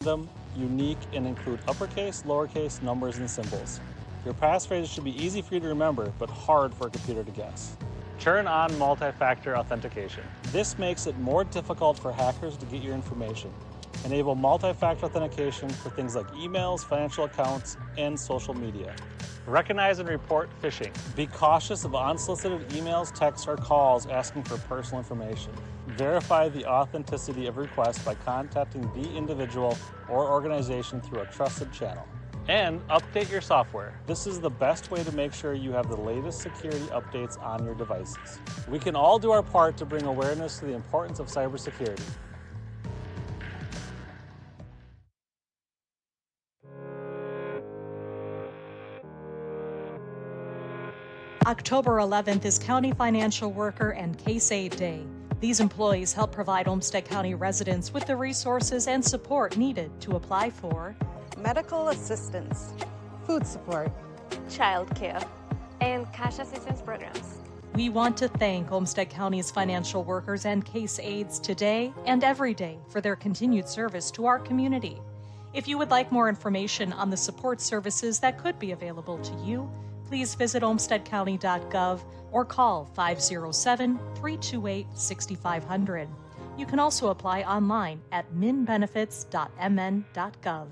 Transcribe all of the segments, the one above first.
Random, unique, and include uppercase, lowercase, numbers, and symbols. Your passphrase should be easy for you to remember, but hard for a computer to guess. Turn on multi-factor authentication. This makes it more difficult for hackers to get your information. Enable multi-factor authentication for things like emails, financial accounts, and social media. Recognize and report phishing. Be cautious of unsolicited emails, texts, or calls asking for personal information. Verify the authenticity of requests by contacting the individual or organization through a trusted channel. And update your software. This is the best way to make sure you have the latest security updates on your devices. We can all do our part to bring awareness to the importance of cybersecurity. October 11th is County Financial Worker and Case Aid Day. These employees help provide Olmsted County residents with the resources and support needed to apply for medical assistance, food support, child care, and cash assistance programs. We want to thank Olmsted County's financial workers and case aides today and every day for their continued service to our community. If you would like more information on the support services that could be available to you, please visit olmstedcounty.gov or call 507-328-6500. You can also apply online at minbenefits.mn.gov.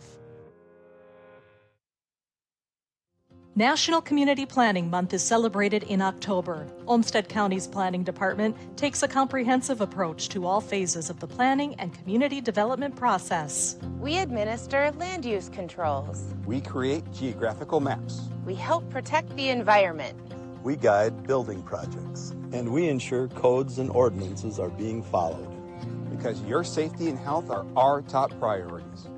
National Community Planning Month is celebrated in October. Olmsted County's Planning Department takes a comprehensive approach to all phases of the planning and community development process. We administer land use controls. We create geographical maps. We help protect the environment. We guide building projects. And we ensure codes and ordinances are being followed. Because your safety and health are our top priorities.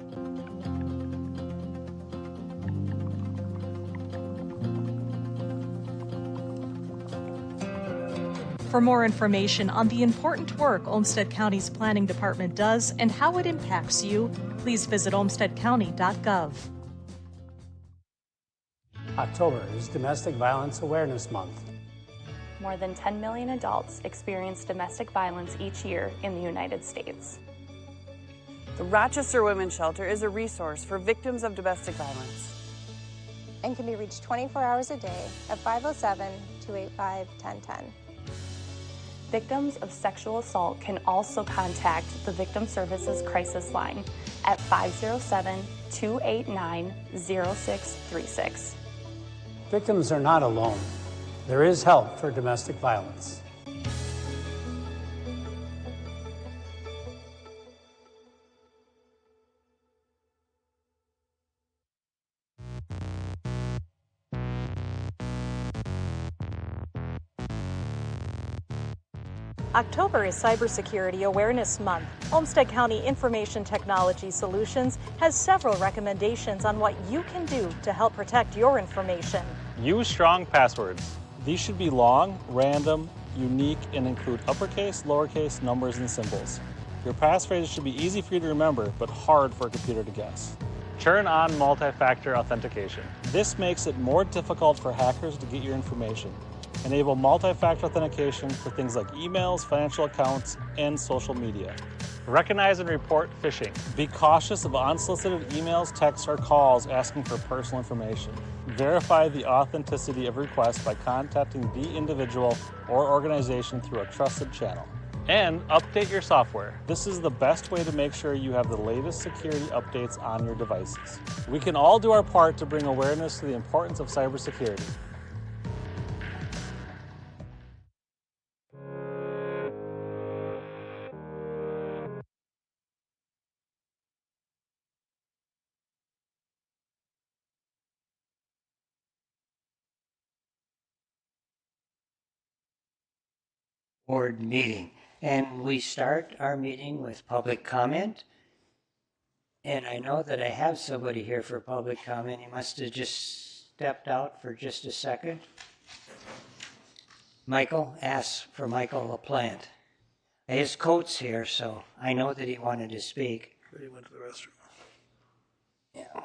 For more information on the important work Olmsted County's Planning Department does and how it impacts you, please visit olmstedcounty.gov. October is Domestic Violence Awareness Month. More than 10 million adults experience domestic violence each year in the United States. The Rochester Women's Shelter is a resource for victims of domestic violence and can be reached 24 hours a day at 507-285-1010. Victims of sexual assault can also contact the Victim Services Crisis Line at 507-289-0636. Victims are not alone. There is help for domestic violence. October is Cybersecurity Awareness Month. Olmsted County Information Technology Solutions has several recommendations on what you can do to help protect your information. Use strong passwords. These should be long, random, unique, and include uppercase, lowercase, numbers, and symbols. Your passphrase should be easy for you to remember, but hard for a computer to guess. Turn on multi-factor authentication. This makes it more difficult for hackers to get your information. Enable multi-factor authentication for things like emails, financial accounts, and social media. Recognize and report phishing. Be cautious of unsolicited emails, texts, or calls asking for personal information. Verify the authenticity of requests by contacting the individual or organization through a trusted channel. And update your software. This is the best way to make sure you have the latest security updates on your devices. We can all do our part to bring awareness to the importance of cybersecurity. Board meeting, and we start our meeting with public comment. And I know that I have somebody here for public comment. He must have just stepped out for just a second. Michael asks for Michael LaPlante. His coat's here, so I know that he wanted to speak. But he went to the restroom. Yeah.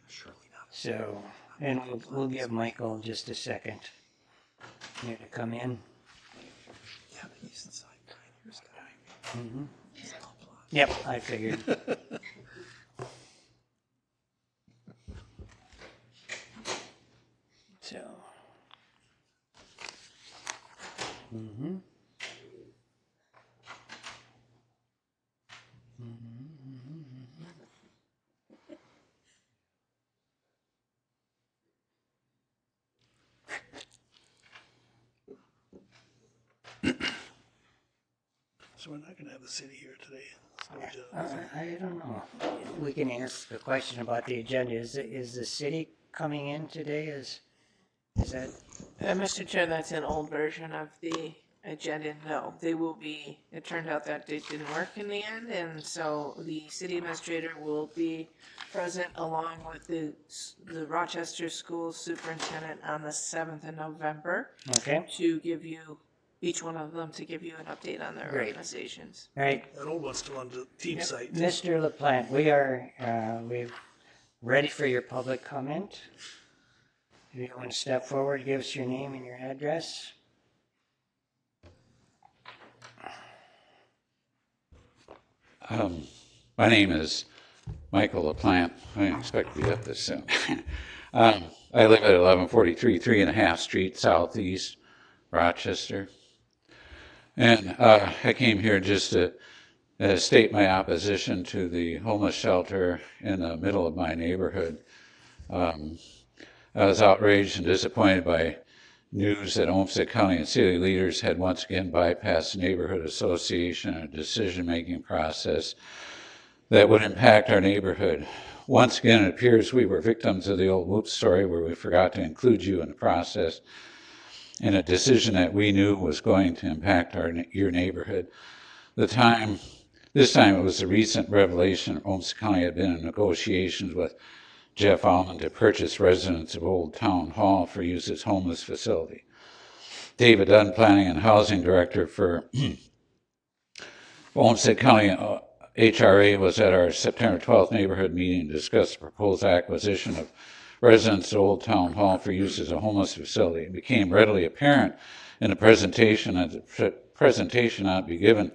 Surely not. So, and we'll give Michael just a second here to come in. Yeah, but he's inside. Here's the guy. Mm-hmm. He's all plot. Yep, I figured. So. Mm-hmm. So we're not going to have the city here today. I don't know. We can ask the question about the agenda. Is the city coming in today? Is that? Mr. Chair, that's an old version of the agenda. No, they will be. It turned out that date didn't work in the end, and so the city administrator will be present along with the Rochester School Superintendent on the 7th of November. Okay. To give you each one of them to give you an update on their organizations. Right. That old one's still on the team site. Mr. LaPlante, we're ready for your public comment. If you want to step forward, give us your name and your address. My name is Michael LaPlante. I didn't expect to be up this soon. I live at 1143 3.5 Street, Southeast Rochester. And I came here just to state my opposition to the homeless shelter in the middle of my neighborhood. I was outraged and disappointed by news that Olmsted County and city leaders had once again bypassed the neighborhood association and decision-making process that would impact our neighborhood. Once again, it appears we were victims of the old whoop story where we forgot to include you in the process in a decision that we knew was going to impact your neighborhood. This time it was the recent revelation Olmsted County had been in negotiations with Jeff Alman to purchase residents of Old Town Hall for use as homeless facility. David Dunn, Planning and Housing Director for Olmsted County HRA, was at our September 12th neighborhood meeting to discuss the proposed acquisition of residents at Old Town Hall for use as a homeless facility. It became readily apparent in the presentation that the presentation not be given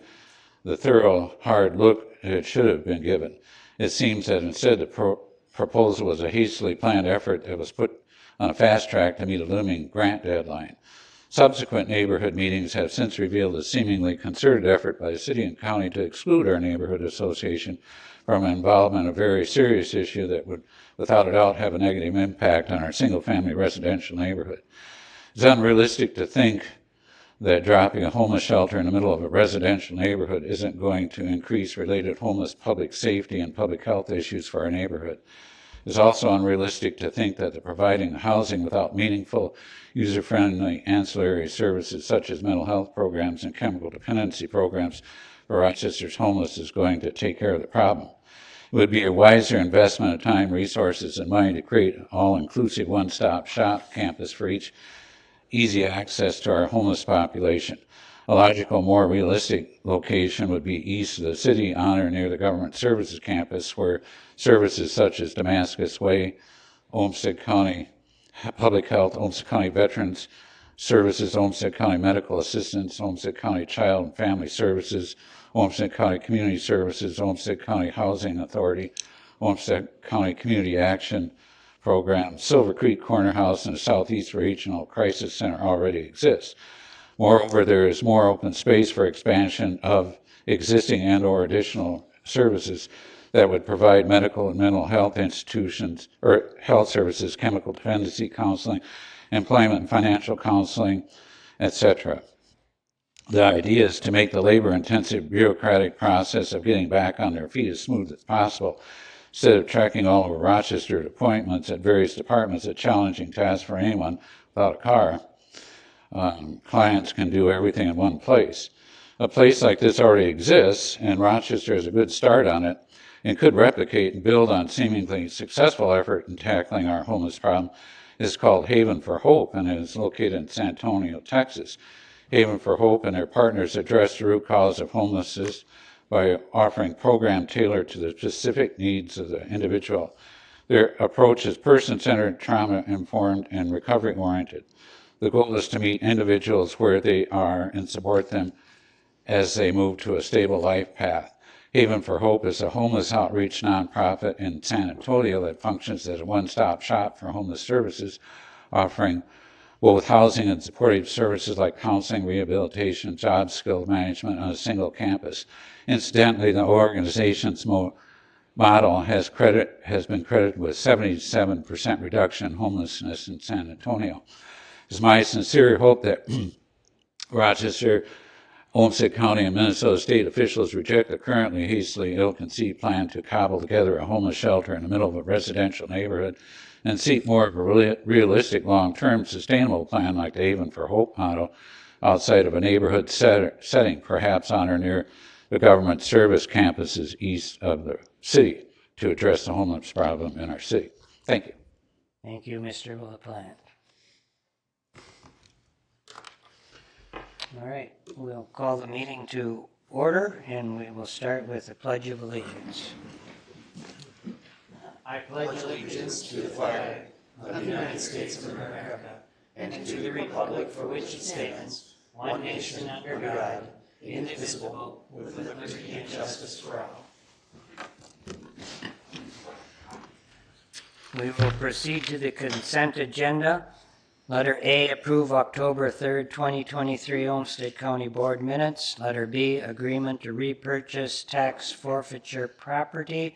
the thorough, hard look it should have been given. It seems that instead the proposal was a hastily planned effort that was put on a fast track to meet a looming grant deadline. Subsequent neighborhood meetings have since revealed a seemingly concerted effort by the city and county to exclude our neighborhood association from involvement in a very serious issue that would, without a doubt, have a negative impact on our single-family residential neighborhood. It's unrealistic to think that dropping a homeless shelter in the middle of a residential neighborhood isn't going to increase related homeless public safety and public health issues for our neighborhood. It's also unrealistic to think that providing housing without meaningful, user-friendly ancillary services such as mental health programs and chemical dependency programs for Rochester's homeless is going to take care of the problem. It would be a wiser investment of time, resources, and money to create an all-inclusive one-stop shop campus for easy access to our homeless population. A logical, more realistic location would be east of the city, on or near the government services campus, where services such as Damascus Way, Olmsted County Public Health, Olmsted County Veterans Services, Olmsted County Medical Assistance, Olmsted County Child and Family Services, Olmsted County Community Services, Olmsted County Housing Authority, Olmsted County Community Action Program, Silver Creek Corner House, and the Southeast Regional Crisis Center already exists. Moreover, there is more open space for expansion of existing and or additional services that would provide medical and mental health institutions or health services, chemical dependency counseling, employment and financial counseling, etc. The idea is to make the labor-intensive bureaucratic process of getting back on their feet as smooth as possible. Instead of tracking all over Rochester at appointments at various departments, a challenging task for anyone without a car. Clients can do everything in one place. A place like this already exists, and Rochester has a good start on it and could replicate and build on seemingly successful effort in tackling our homeless problem. It's called Haven for Hope, and it is located in San Antonio, Texas. Haven for Hope and their partners address the root cause of homelessness by offering program tailored to the specific needs of the individual. Their approach is person-centered, trauma-informed, and recovery-oriented. The goal is to meet individuals where they are and support them as they move to a stable life path. Haven for Hope is a homeless outreach nonprofit in San Antonio that functions as a one-stop shop for homeless services, offering both housing and supportive services like counseling, rehabilitation, job skill management on a single campus. Incidentally, the organization's model has been credited with 77% reduction in homelessness in San Antonio. It's my sincere hope that Rochester, Olmsted County, and Minnesota state officials reject the currently hastily ill-conceived plan to cobble together a homeless shelter in the middle of a residential neighborhood and seek more of a realistic, long-term, sustainable plan like the Haven for Hope model outside of a neighborhood setting, perhaps on or near the government service campuses east of the city to address the homeless problem in our city. Thank you. Thank you, Mr. LaPlante. All right, we'll call the meeting to order, and we will start with the Pledge of Allegiance. I pledge allegiance to the flag of the United States of America and to the republic for which it stands, one nation under God, indivisible, with liberty and justice for all. We will proceed to the consent agenda. Letter A, approve October 3rd, 2023 Olmsted County Board minutes. Letter B, agreement to repurchase tax forfeiture property.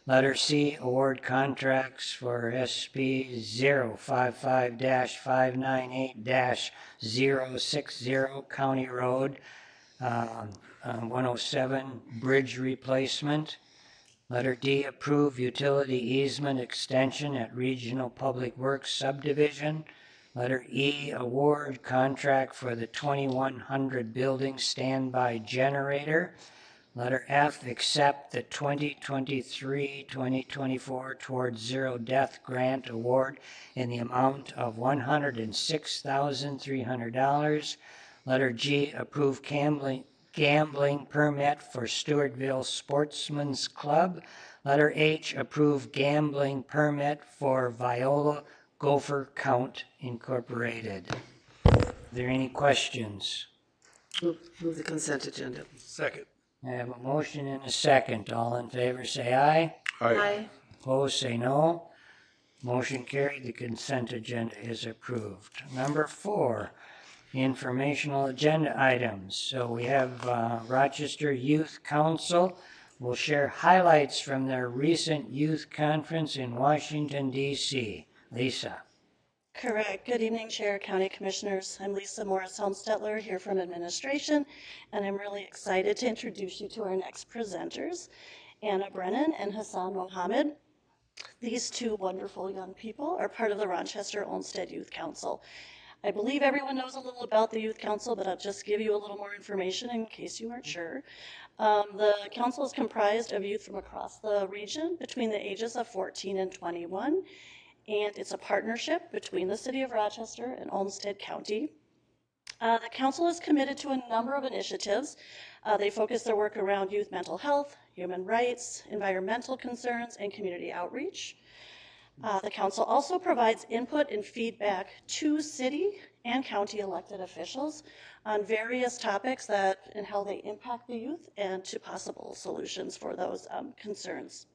Letter C, award contracts for SB 055-598-060 County Road 107 bridge replacement. Letter D, approve utility easement extension at Regional Public Works Subdivision. Letter E, award contract for the 2100 building standby generator. Letter F, accept the 2023-2024 Towards Zero Death Grant Award in the amount of $106,300. Letter G, approve gambling permit for Stewartville Sportsman's Club. Letter H, approve gambling permit for Viola Gopher Count Incorporated. Are there any questions? Move the consent agenda. Second. I have a motion and a second. All in favor say aye. Aye. Opposed say no. Motion carried. The consent agenda is approved. Number 4, informational agenda items. So we have Rochester Youth Council will share highlights from their recent youth conference in Washington, D.C. Lisa. Correct. Good evening, Chair, County Commissioners. I'm Lisa Morris-Helmstetler here from administration, and I'm really excited to introduce you to our next presenters, Anna Brennan and Hassan Mohammed. These two wonderful young people are part of the Rochester Olmsted Youth Council. I believe everyone knows a little about the Youth Council, but I'll just give you a little more information in case you aren't sure. The council is comprised of youth from across the region between the ages of 14 and 21. And it's a partnership between the City of Rochester and Olmsted County. The council is committed to a number of initiatives. They focus their work around youth mental health, human rights, environmental concerns, and community outreach. The council also provides input and feedback to city and county elected officials on various topics and how they impact the youth and to possible solutions for those concerns.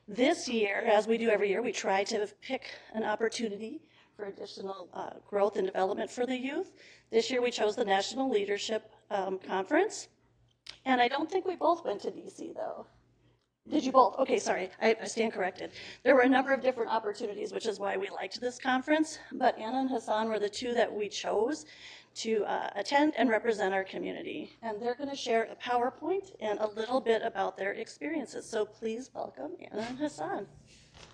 This year, as we do every year, we try to pick an opportunity for additional growth and development for the youth. This year we chose the National Leadership Conference, and I don't think we both went to DC though. Did you both? Okay, sorry, I stand corrected. There were a number of different opportunities, which is why we liked this conference, but Anna and Hassan were the two that we chose to attend and represent our community. And they're going to share a PowerPoint and a little bit about their experiences. So please welcome Anna and Hassan.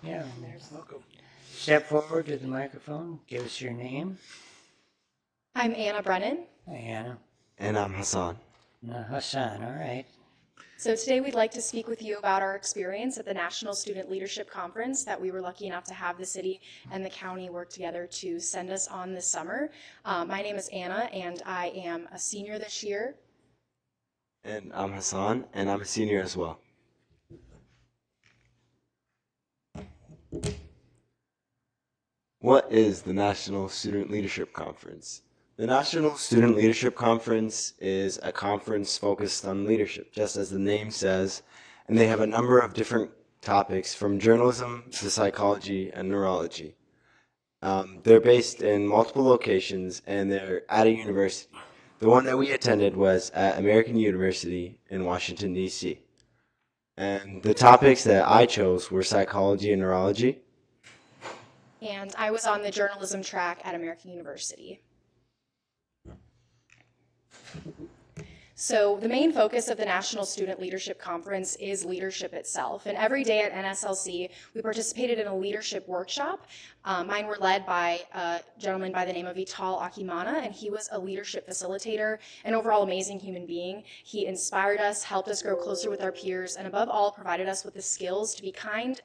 Yeah, welcome. Step forward to the microphone. Give us your name. I'm Anna Brennan. Hi, Anna. And I'm Hassan. Hassan, all right. So today we'd like to speak with you about our experience at the National Student Leadership Conference that we were lucky enough to have the city and the county work together to send us on this summer. My name is Anna, and I am a senior this year. And I'm Hassan, and I'm a senior as well. What is the National Student Leadership Conference? The National Student Leadership Conference is a conference focused on leadership, just as the name says, and they have a number of different topics from journalism to psychology and neurology. They're based in multiple locations and they're at a university. The one that we attended was at American University in Washington, D.C. And the topics that I chose were psychology and neurology. And I was on the journalism track at American University. So the main focus of the National Student Leadership Conference is leadership itself. And every day at NSLC, we participated in a leadership workshop. Mine were led by a gentleman by the name of Vital Akimana, and he was a leadership facilitator, an overall amazing human being. He inspired us, helped us grow closer with our peers, and above all, provided us with the skills to be a kind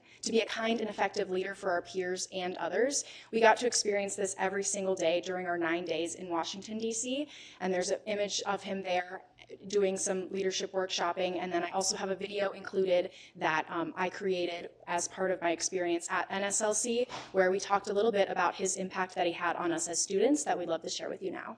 and effective leader for our peers and others. We got to experience this every single day during our 9 days in Washington, D.C., and there's an image of him there doing some leadership workshopping, and then I also have a video included that I created as part of my experience at NSLC, where we talked a little bit about his impact that he had on us as students that we'd love to share with you now.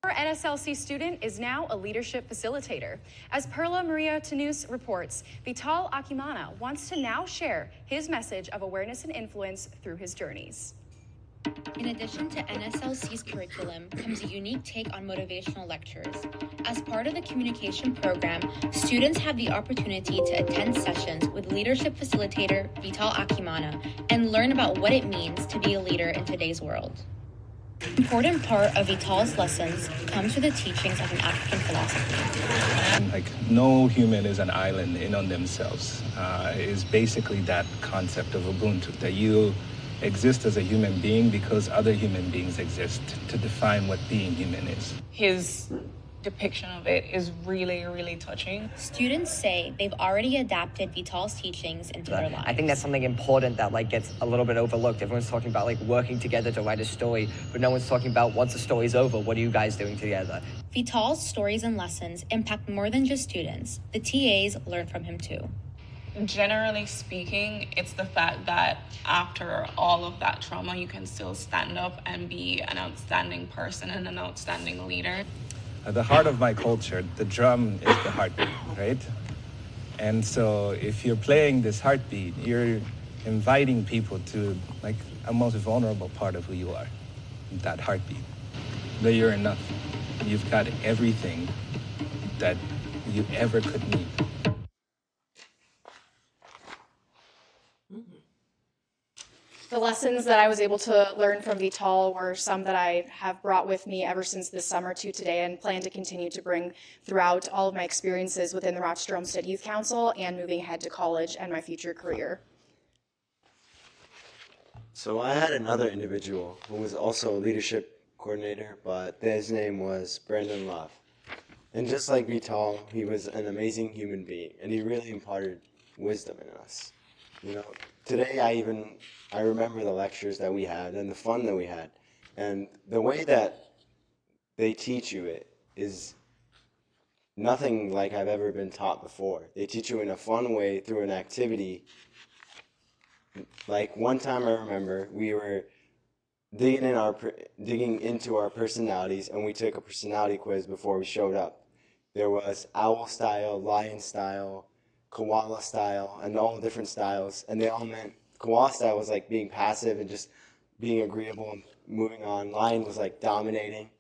Our NSLC student is now a leadership facilitator. As Perla Maria Tanus reports, Vital Akimana wants to now share his message of awareness and influence through his journeys. In addition to NSLC's curriculum comes a unique take on motivational lectures. As part of the communication program, students have the opportunity to attend sessions with leadership facilitator Vital Akimana and learn about what it means to be a leader in today's world. An important part of Vital's lessons comes from the teachings of an African philosophy. Like, no human is an island in on themselves. Is basically that concept of Ubuntu, that you exist as a human being because other human beings exist, to define what being human is. His depiction of it is really, really touching. Students say they've already adapted Vital's teachings into their lives. I think that's something important that gets a little bit overlooked. Everyone's talking about working together to write a story, but no one's talking about once the story's over, what are you guys doing together? Vital's stories and lessons impact more than just students. The TAs learn from him too. Generally speaking, it's the fact that after all of that trauma, you can still stand up and be an outstanding person and an outstanding leader. At the heart of my culture, the drum is the heartbeat, right? And so if you're playing this heartbeat, you're inviting people to a most vulnerable part of who you are, that heartbeat. That you're enough. You've got everything that you ever could need. The lessons that I was able to learn from Vital were some that I have brought with me ever since this summer to today and plan to continue to bring throughout all of my experiences within the Rochester Olmsted Youth Council and moving ahead to college and my future career. So I had another individual who was also a leadership coordinator, but his name was Brandon Love. And just like Vital, he was an amazing human being, and he really imparted wisdom in us. Today I remember the lectures that we had and the fun that we had. And the way that they teach you it is nothing like I've ever been taught before. They teach you in a fun way through an activity. Like one time I remember we were digging into our personalities, and we took a personality quiz before we showed up. There was owl style, lion style, koala style, and all different styles, and they all meant koala style was being passive and just being agreeable and moving on. Lion was dominating,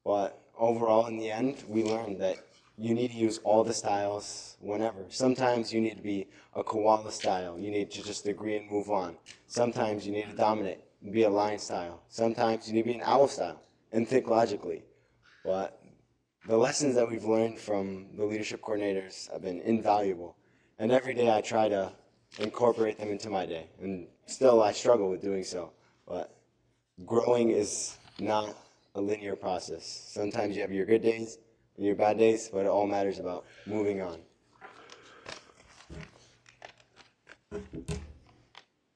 but overall in the end we learned that you need to use all the styles whenever. Sometimes you need to be a koala style, you need to just agree and move on. Sometimes you need to dominate and be a lion style. Sometimes you need to be an owl style and think logically. But the lessons that we've learned from the leadership coordinators have been invaluable. And every day I try to incorporate them into my day. And still I struggle with doing so. But growing is not a linear process. Sometimes you have your good days and your bad days, but it all matters about moving on.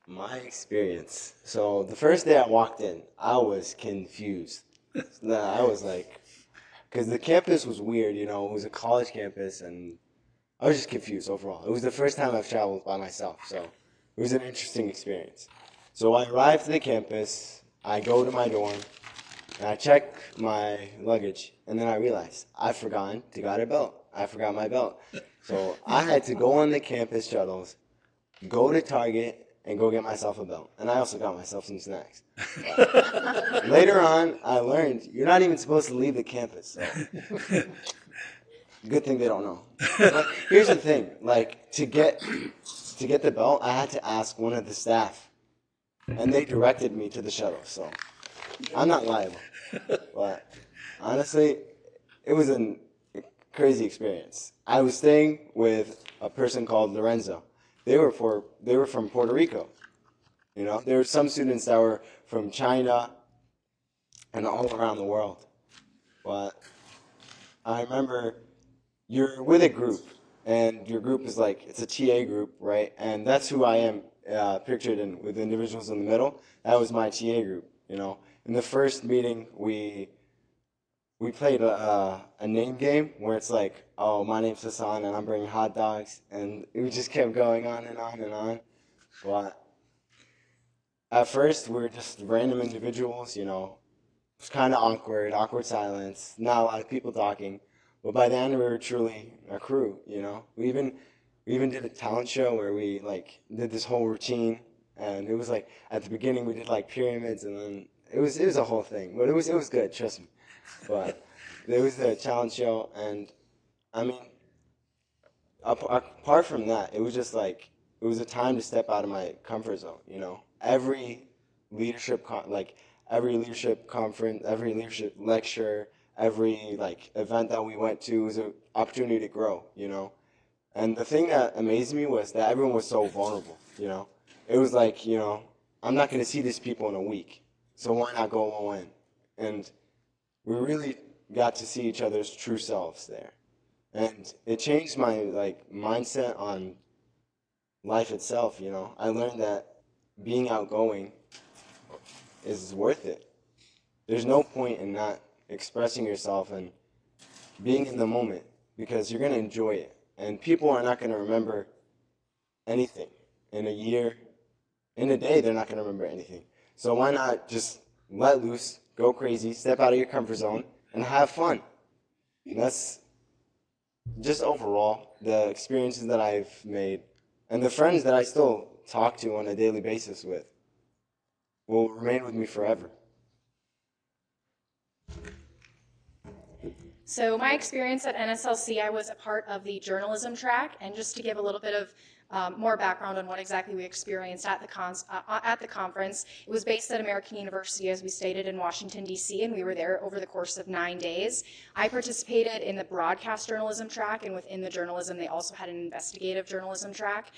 My experience. So the first day I walked in, I was confused. I was like, because the campus was weird, you know, it was a college campus, and I was just confused overall. It was the first time I've traveled by myself, so it was an interesting experience. So I arrived to the campus, I go to my dorm, and I check my luggage, and then I realized I've forgotten to get a belt. I forgot my belt. So I had to go on the campus shuttles, go to Target, and go get myself a belt. And I also got myself some snacks. Later on, I learned you're not even supposed to leave the campus. So. Good thing they don't know. But here's the thing, like to get the belt, I had to ask one of the staff, and they directed me to the shuttle. So I'm not liable, but honestly, it was a crazy experience. I was staying with a person called Lorenzo. They were from Puerto Rico. You know, there were some students that were from China and all around the world. But I remember you're with a group, and your group is like, it's a TA group, right? And that's who I am pictured in, with individuals in the middle. That was my TA group, you know. In the first meeting, we played a name game where it's like, oh, my name's Hassan, and I'm bringing hot dogs, and we just kept going on and on and on. But at first, we were just random individuals, you know. It was kind of awkward silence, not a lot of people talking. But by the end, we were truly a crew, you know. We even did a talent show where we like did this whole routine, and it was like at the beginning we did like pyramids, and then it was a whole thing. But it was good, trust me. But there was a talent show, and I mean, apart from that, it was just like it was a time to step out of my comfort zone, you know. Every leadership every leadership conference, every leadership lecture, every like event that we went to was an opportunity to grow, you know. And the thing that amazed me was that everyone was so vulnerable, you know. It was like, you know, I'm not going to see these people in a week, so why not go all in? And we really got to see each other's true selves there. And it changed my like mindset on life itself, you know. I learned that being outgoing is worth it. There's no point in not expressing yourself and being in the moment, because you're going to enjoy it. And people are not going to remember anything. In a year, in a day, they're not going to remember anything. So why not just let loose, go crazy, step out of your comfort zone, and have fun? And that's just overall the experiences that I've made, and the friends that I still talk to on a daily basis with will remain with me forever. So my experience at NSLC, I was a part of the journalism track, and just to give a little bit of more background on what exactly we experienced at the conference, it was based at American University, as we stated, in Washington, D.C., and we were there over the course of 9 days. I participated in the broadcast journalism track, and within the journalism, they also had an investigative journalism track.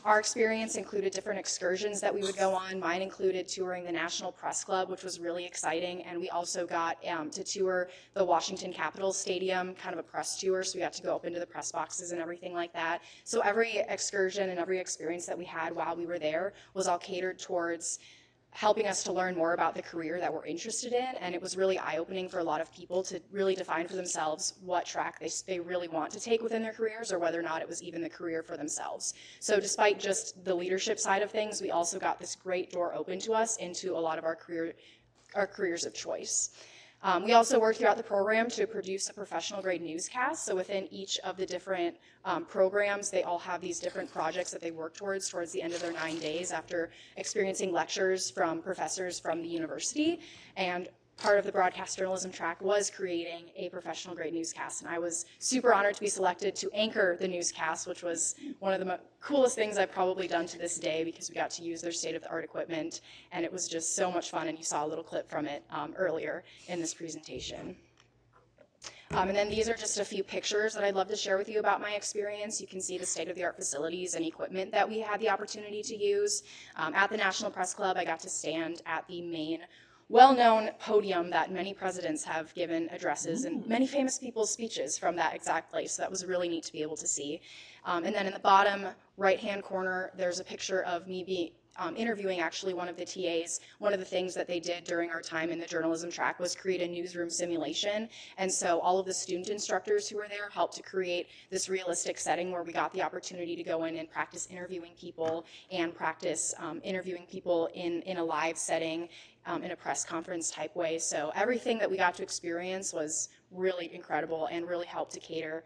Our experience included different excursions that we would go on. Mine included touring the National Press Club, which was really exciting, and we also got to tour the Washington Capitol Stadium, kind of a press tour, so we got to go up into the press boxes and everything like that. So every excursion and every experience that we had while we were there was all catered towards helping us to learn more about the career that we're interested in, and it was really eye-opening for a lot of people to really define for themselves what track they really want to take within their careers, or whether or not it was even the career for themselves. So despite just the leadership side of things, we also got this great door open to us into a lot of our careers of choice. We also worked throughout the program to produce a professional grade newscast. So within each of the different programs, they all have these different projects that they work towards the end of their 9 days after experiencing lectures from professors from the university. And part of the broadcast journalism track was creating a professional grade newscast. And I was super honored to be selected to anchor the newscast, which was one of the coolest things I've probably done to this day, because we got to use their state-of-the-art equipment, and it was just so much fun, and you saw a little clip from it earlier in this presentation. And then these are just a few pictures that I'd love to share with you about my experience. You can see the state-of-the-art facilities and equipment that we had the opportunity to use. At the National Press Club, I got to stand at the main well-known podium that many presidents have given addresses and many famous people's speeches from that exact place. So that was really neat to be able to see. And then in the bottom right-hand corner, there's a picture of me interviewing actually one of the TAs. One of the things that they did during our time in the journalism track was create a newsroom simulation. And so all of the student instructors who were there helped to create this realistic setting where we got the opportunity to go in and practice interviewing people and practice interviewing people in a live setting in a press conference type way. So everything that we got to experience was really incredible and really helped to cater,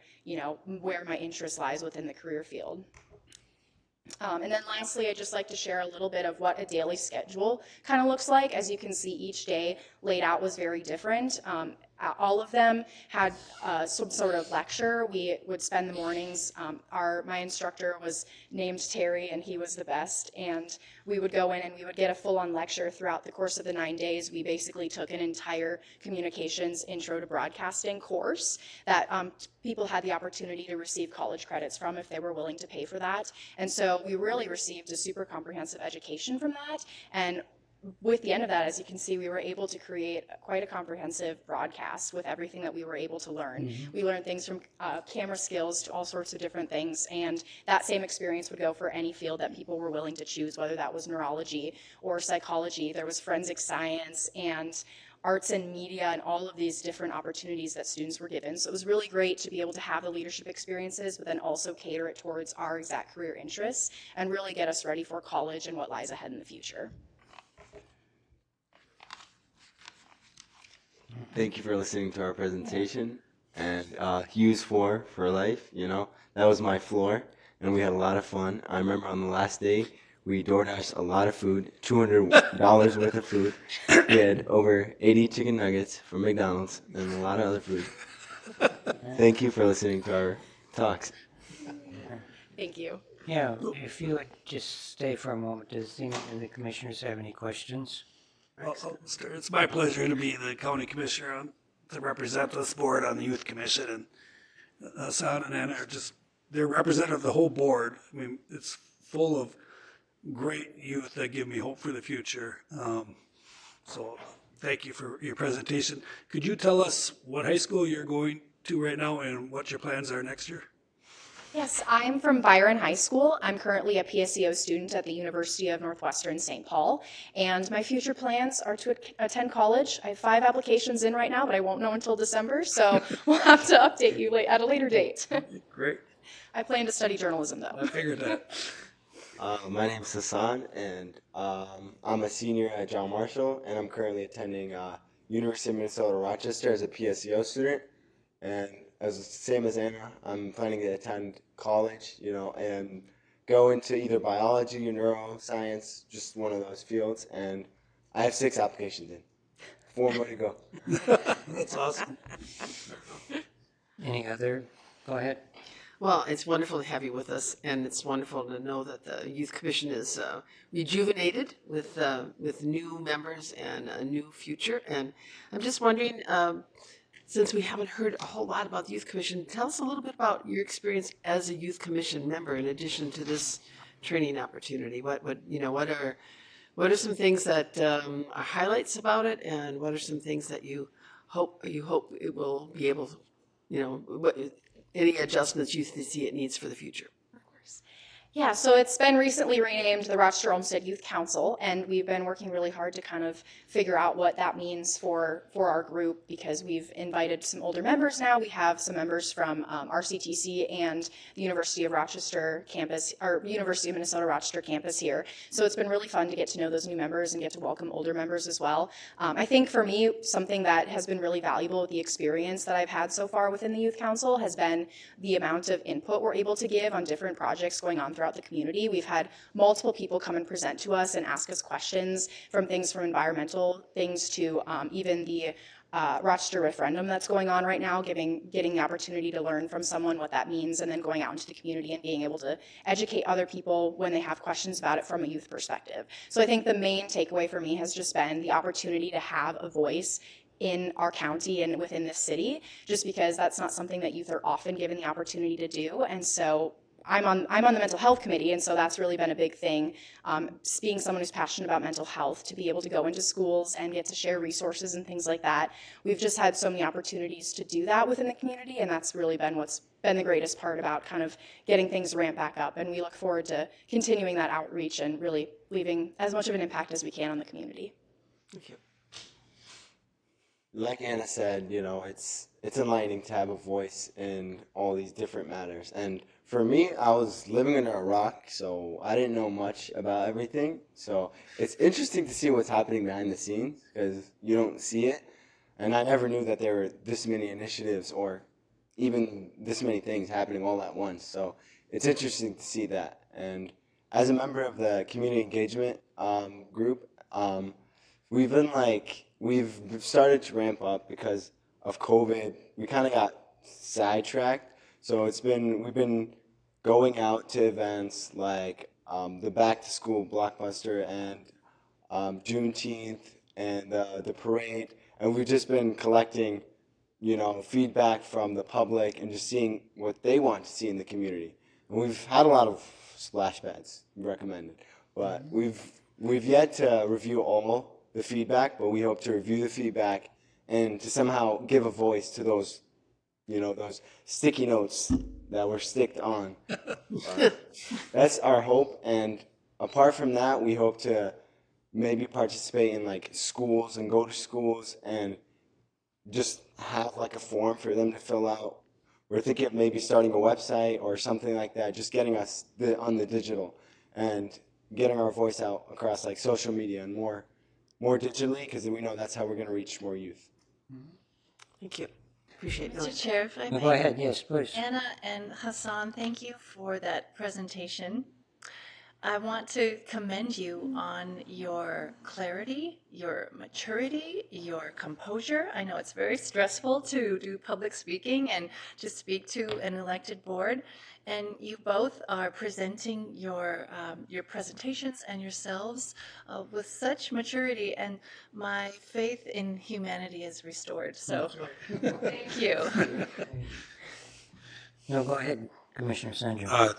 where my interest lies within the career field. And then lastly, I'd just like to share a little bit of what a daily schedule kind of looks like. As you can see, each day laid out was very different. All of them had some sort of lecture. We would spend the mornings. My instructor was named Terry, and he was the best. And we would go in and we would get a full-on lecture throughout the course of the 9 days. We basically took an entire communications intro to broadcasting course that people had the opportunity to receive college credits from if they were willing to pay for that. And so we really received a super comprehensive education from that. And with the end of that, as you can see, we were able to create quite a comprehensive broadcast with everything that we were able to learn. Mm-hmm. We learned things from camera skills to all sorts of different things, and that same experience would go for any field that people were willing to choose, whether that was neurology or psychology. There was forensic science and arts and media and all of these different opportunities that students were given. So it was really great to be able to have the leadership experiences, but then also cater it towards our exact career interests and really get us ready for college and what lies ahead in the future. Thank you for listening to our presentation. And Hughes 4 for life, that was my floor, and we had a lot of fun. I remember on the last day, we DoorDashed a lot of food, $200 worth of food. We had over 80 chicken nuggets from McDonald's and a lot of other food. Thank you for listening to our talks. Thank you. Yeah, if you would just stay for a moment, does any of the commissioners have any questions? It's my pleasure to be the county commissioner to represent this board on the youth commission, and Hassan and Anna they're representative of the whole board. I mean, it's full of great youth that give me hope for the future. So thank you for your presentation. Could you tell us what high school you're going to right now and what your plans are next year? Yes, I'm from Byron High School. I'm currently a PSEO student at the University of Northwestern St. Paul, and my future plans are to attend college. I have 5 applications in right now, but I won't know until December, so we'll have to update you at a later date. Great. I plan to study journalism, though. I figured that. My name's Hassan, and I'm a senior at John Marshall, and I'm currently attending University of Minnesota Rochester as a PSEO student. And same as Anna, I'm planning to attend college, and go into either biology or neuroscience, just one of those fields. And I have 6 applications in. 4 more to go. That's awesome. Any other? Go ahead. Well, it's wonderful to have you with us, and it's wonderful to know that the Youth Commission is rejuvenated with new members and a new future. And I'm just wondering, since we haven't heard a whole lot about the Youth Commission, tell us a little bit about your experience as a Youth Commission member in addition to this training opportunity. What are some things that are highlights about it, and what are some things that you hope it will be able to, any adjustments you see it needs for the future? Yeah, so it's been recently renamed the Rochester Olmsted Youth Council, and we've been working really hard to kind of figure out what that means for our group, because we've invited some older members now. We have some members from RCTC and the University of Rochester campus, or University of Minnesota Rochester campus here. So it's been really fun to get to know those new members and get to welcome older members as well. I think for me, something that has been really valuable with the experience that I've had so far within the Youth Council has been the amount of input we're able to give on different projects going on throughout the community. We've had multiple people come and present to us and ask us questions, from things from environmental things to even the Rochester referendum that's going on right now, getting the opportunity to learn from someone what that means, and then going out into the community and being able to educate other people when they have questions about it from a youth perspective. So I think the main takeaway for me has just been the opportunity to have a voice in our county and within this city, just because that's not something that youth are often given the opportunity to do. And so I'm on the mental health committee, and so that's really been a big thing. Being someone who's passionate about mental health, to be able to go into schools and get to share resources and things like that. We've just had so many opportunities to do that within the community, and that's really been what's been the greatest part about kind of getting things ramped back up. And we look forward to continuing that outreach and really leaving as much of an impact as we can on the community. Thank you. Like Anna said, it's enlightening to have a voice in all these different matters. And for me, I was living under a rock, so I didn't know much about everything. So it's interesting to see what's happening behind the scenes because you don't see it. And I never knew that there were this many initiatives or even this many things happening all at once. So it's interesting to see that. And as a member of the community engagement group, we've started to ramp up because of COVID. We kind of got sidetracked. So we've been going out to events like the Back to School Blockbuster and Juneteenth and the parade, and we've just been collecting, feedback from the public and just seeing what they want to see in the community. And we've had a lot of splash pads recommended, but we've yet to review all the feedback, but we hope to review the feedback and to somehow give a voice to those, those sticky notes that were sticked on. That's our hope. And apart from that, we hope to maybe participate in like schools and go to schools and just have like a form for them to fill out. We're thinking of maybe starting a website or something like that, just getting us on the digital and getting our voice out across like social media and more digitally, because we know that's how we're going to reach more youth. Thank you. Appreciate it. Mr. Chair, if I may. Go ahead, yes, please. Anna and Hassan, thank you for that presentation. I want to commend you on your clarity, your maturity, your composure. I know it's very stressful to do public speaking and to speak to an elected board. And you both are presenting your presentations and yourselves with such maturity, and my faith in humanity is restored. So, thank you. No, go ahead, Commissioner Sanjo.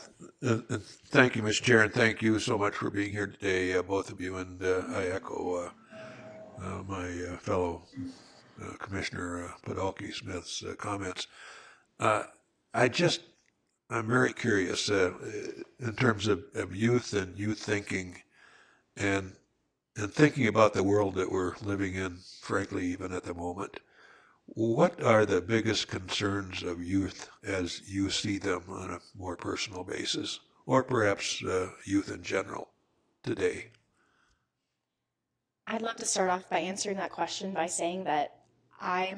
Thank you, Mr. Chair, and thank you so much for being here today, both of you. And I echo my fellow Commissioner Podolsky Smith's comments. I'm very curious in terms of youth and youth thinking and thinking about the world that we're living in, frankly, even at the moment. What are the biggest concerns of youth as you see them on a more personal basis, or perhaps youth in general today? I'd love to start off by answering that question by saying that I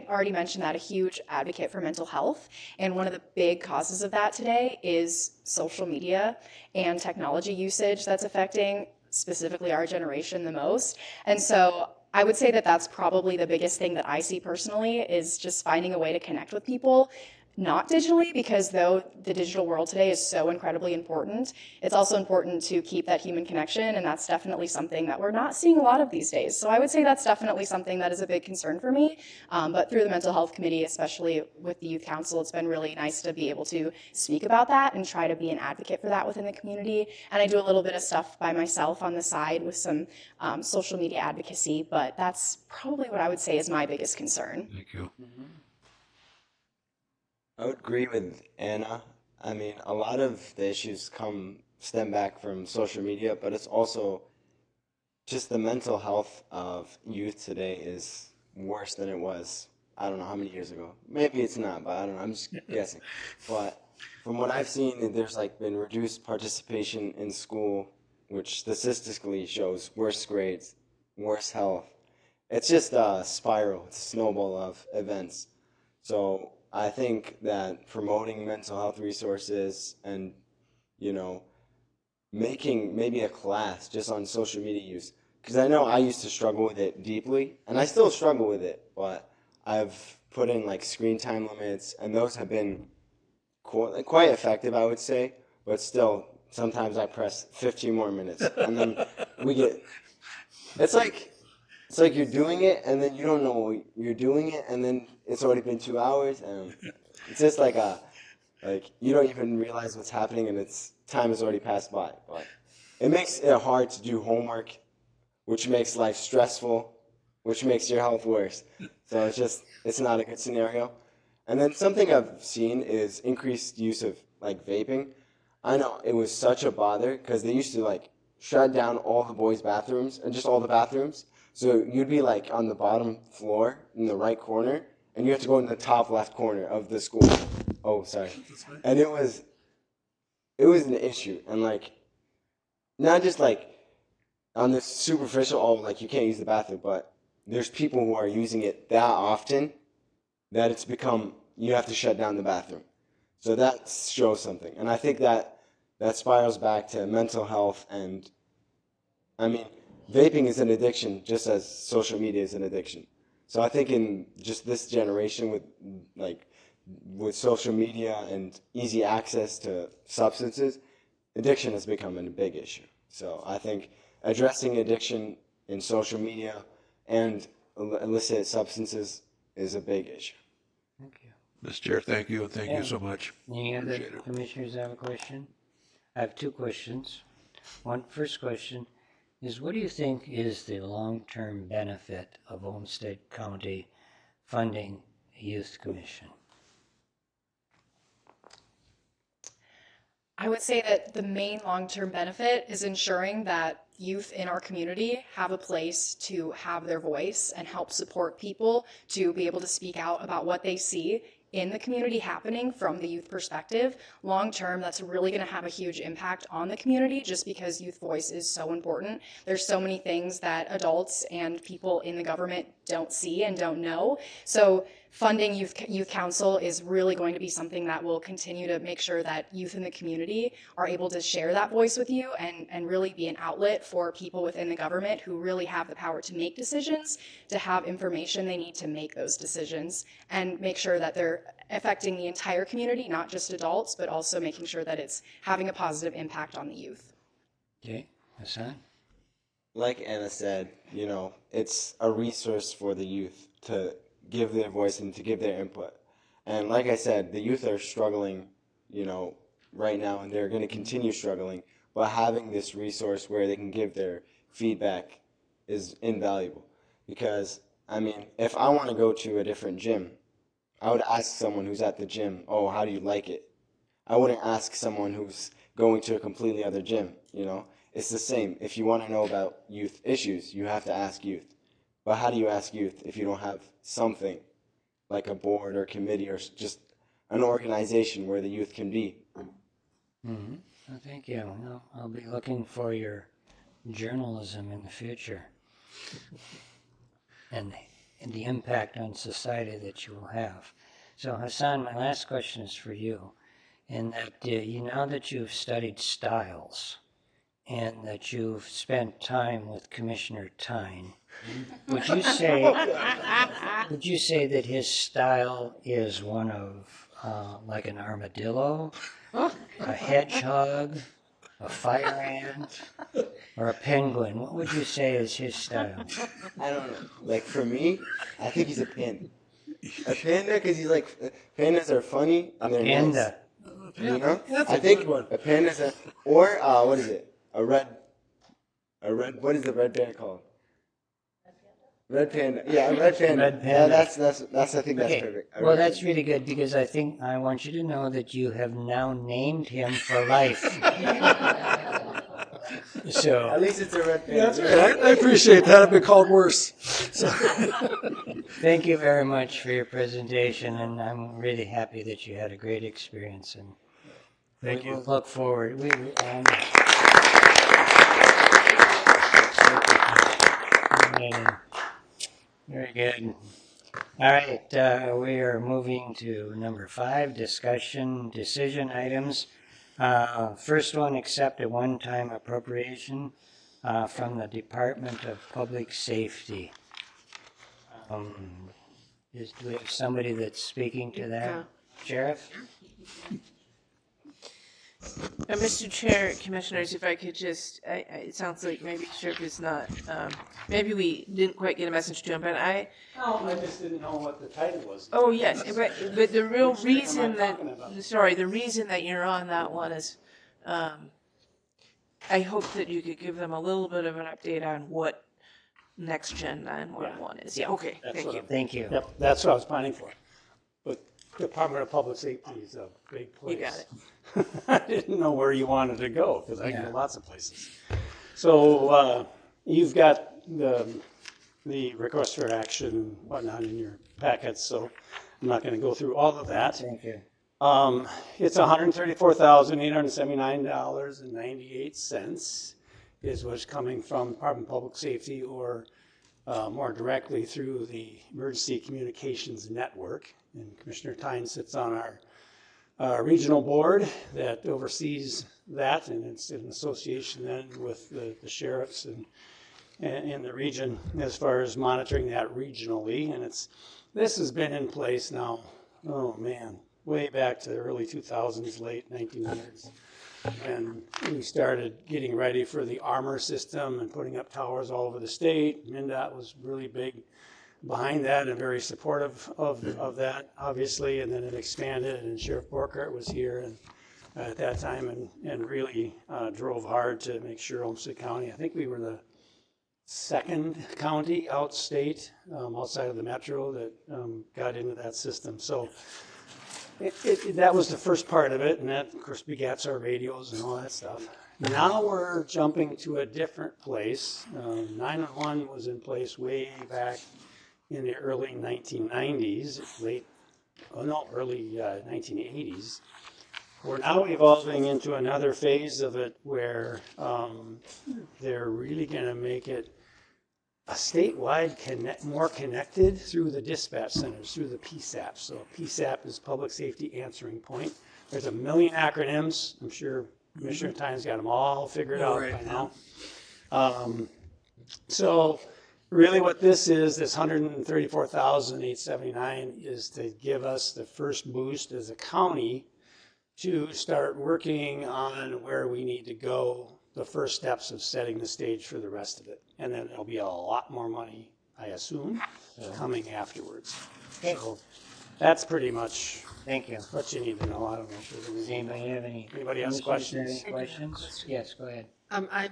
already mentioned that, a huge advocate for mental health. And one of the big causes of that today is social media and technology usage that's affecting specifically our generation the most. And so I would say that that's probably the biggest thing that I see personally, is just finding a way to connect with people, not digitally, because though the digital world today is so incredibly important, it's also important to keep that human connection, and that's definitely something that we're not seeing a lot of these days. So I would say that's definitely something that is a big concern for me, but through the Mental Health Committee, especially with the Youth Council, it's been really nice to be able to speak about that and try to be an advocate for that within the community. And I do a little bit of stuff by myself on the side with some social media advocacy, but that's probably what I would say is my biggest concern. Thank you. I would agree with Anna. I mean, a lot of the issues stem back from social media, but it's also just the mental health of youth today is worse than it was, I don't know how many years ago. Maybe it's not, but I don't know, I'm just guessing. But from what I've seen, there's been reduced participation in school, which statistically shows worse grades, worse health. It's just a spiral, it's a snowball of events. So I think that promoting mental health resources and, making maybe a class just on social media use, because I know I used to struggle with it deeply, and I still struggle with it, but I've put in screen time limits, and those have been quite effective, I would say, but still, sometimes I press 15 more minutes, and then it's like you're doing it, and then you don't know you're doing it, and then it's already been 2 hours, and it's just Like, you don't even realize what's happening and time has already passed by. But it makes it hard to do homework, which makes life stressful, which makes your health worse. So it's not a good scenario. And then something I've seen is increased use of like vaping. I know it was such a bother because they used to like shut down all the boys' bathrooms and just all the bathrooms. So you'd be like on the bottom floor in the right corner, and you have to go in the top left corner of the school. Oh, sorry. And it was an issue, and like not just like on this superficial, oh, like you can't use the bathroom, but there's people who are using it that often that it's become, you have to shut down the bathroom. So that shows something. And I think that spirals back to mental health. And I mean, vaping is an addiction just as social media is an addiction. So I think in just this generation with social media and easy access to substances, addiction has become a big issue. So I think addressing addiction in social media and illicit substances is a big issue. Thank you. Mr. Chair, thank you, and thank you so much. Any other commissioners have a question? I have two questions. First question is, what do you think is the long-term benefit of Olmsted County funding a youth commission? I would say that the main long-term benefit is ensuring that youth in our community have a place to have their voice and help support people to be able to speak out about what they see in the community happening from the youth perspective. Long term, that's really going to have a huge impact on the community just because youth voice is so important. There's so many things that adults and people in the government don't see and don't know. So funding youth council is really going to be something that will continue to make sure that youth in the community are able to share that voice with you and really be an outlet for people within the government who really have the power to make decisions, to have information they need to make those decisions, and make sure that they're affecting the entire community, not just adults, but also making sure that it's having a positive impact on the youth. Okay, Hassan? Like Anna said, it's a resource for the youth to give their voice and to give their input. And like I said, the youth are struggling, right now, and they're going to continue struggling, but having this resource where they can give their feedback is invaluable. Because, I mean, if I want to go to a different gym, I would ask someone who's at the gym, oh, how do you like it? I wouldn't ask someone who's going to a completely other gym, It's the same. If you want to know about youth issues, you have to ask youth. But how do you ask youth if you don't have something like a board or committee or just an organization where the youth can be? Mm-hmm. Well, thank you. I'll be looking for your journalism in the future and the impact on society that you will have. So Hassan, my last question is for you. In that now that you've studied styles and that you've spent time with Commissioner Tyne, would you say that his style is one of like an armadillo, a hedgehog, a fire ant, or a penguin? What would you say is his style? I don't know. Like for me, I think he's a panda. A panda because he's like, pandas are funny and they're Panda. nice. That's I a think good one. a panda's or what is it? A red, what is the red bear called? Red panda. Yeah, a red panda. Red panda. That's I think that's Okay. perfect. Well, that's really good because I want you to know that you have now named him for life. So At least it's a red panda. Yeah, that's right. I appreciate that. I've been called worse. So. Thank you very much for your presentation, and I'm really happy that you had a great experience. And Thank you. We'll look forward. Very good. All right, we are moving to number 5, discussion decision items. First one, accept a one-time appropriation from the Department of Public Safety. Do we have somebody that's speaking to that? Sheriff? Mr. Chair, Commissioners, if I could just, it sounds like maybe Sheriff is not, maybe we didn't quite get a message to him, but I just didn't know what the title was. Oh, yes, but the real reason that, sorry, the reason that you're on that one is, I hope that you could give them a little bit of an update on what Next Gen 911 is. Yeah, okay, thank you. Yep, that's what I was planning for. But Department of Public Safety is a big place. You got it. I didn't know where you wanted to go, because I go lots of places. So you've got the request for action and whatnot in your packets, so I'm not going to go through all of that. Thank you. It's $134,879.98 is what's coming from Department of Public Safety, or more directly through the Emergency Communications Network. And Commissioner Tyne sits on our regional board that oversees that, and it's in association then with the sheriffs and in the region as far as monitoring that regionally. And this has been in place now, oh man, way back to the early 2000s, late 1900s. And we started getting ready for the armor system and putting up towers all over the state. MnDOT was really big behind that and very supportive of that, obviously. And then it expanded, and Sheriff Borkert was here and at that time and really drove hard to make sure Olmsted County, I think we were the second county outstate, outside of the metro, that got into that system. So that was the first part of it, and that, of course, begats our radios and all that stuff. Now we're jumping to a different place. 911 was in place way back in the early 1990s, early 1980s. We're now evolving into another phase of it where they're really going to make it a statewide more connected through the dispatch centers, through the PSAP. So PSAP is Public Safety Answering Point. There's a million acronyms. I'm sure Commissioner Tyne's got them all figured out by now. So really what this is, this $134,879, is to give us the first boost as a county to start working on where we need to go, the first steps of setting the stage for the rest of it. And then there'll be a lot more money, I assume, coming afterwards. Okay. So that's pretty much Thank you. what you need to know. I don't know if there's Anybody have anybody has questions? Any questions? Yes, go ahead. I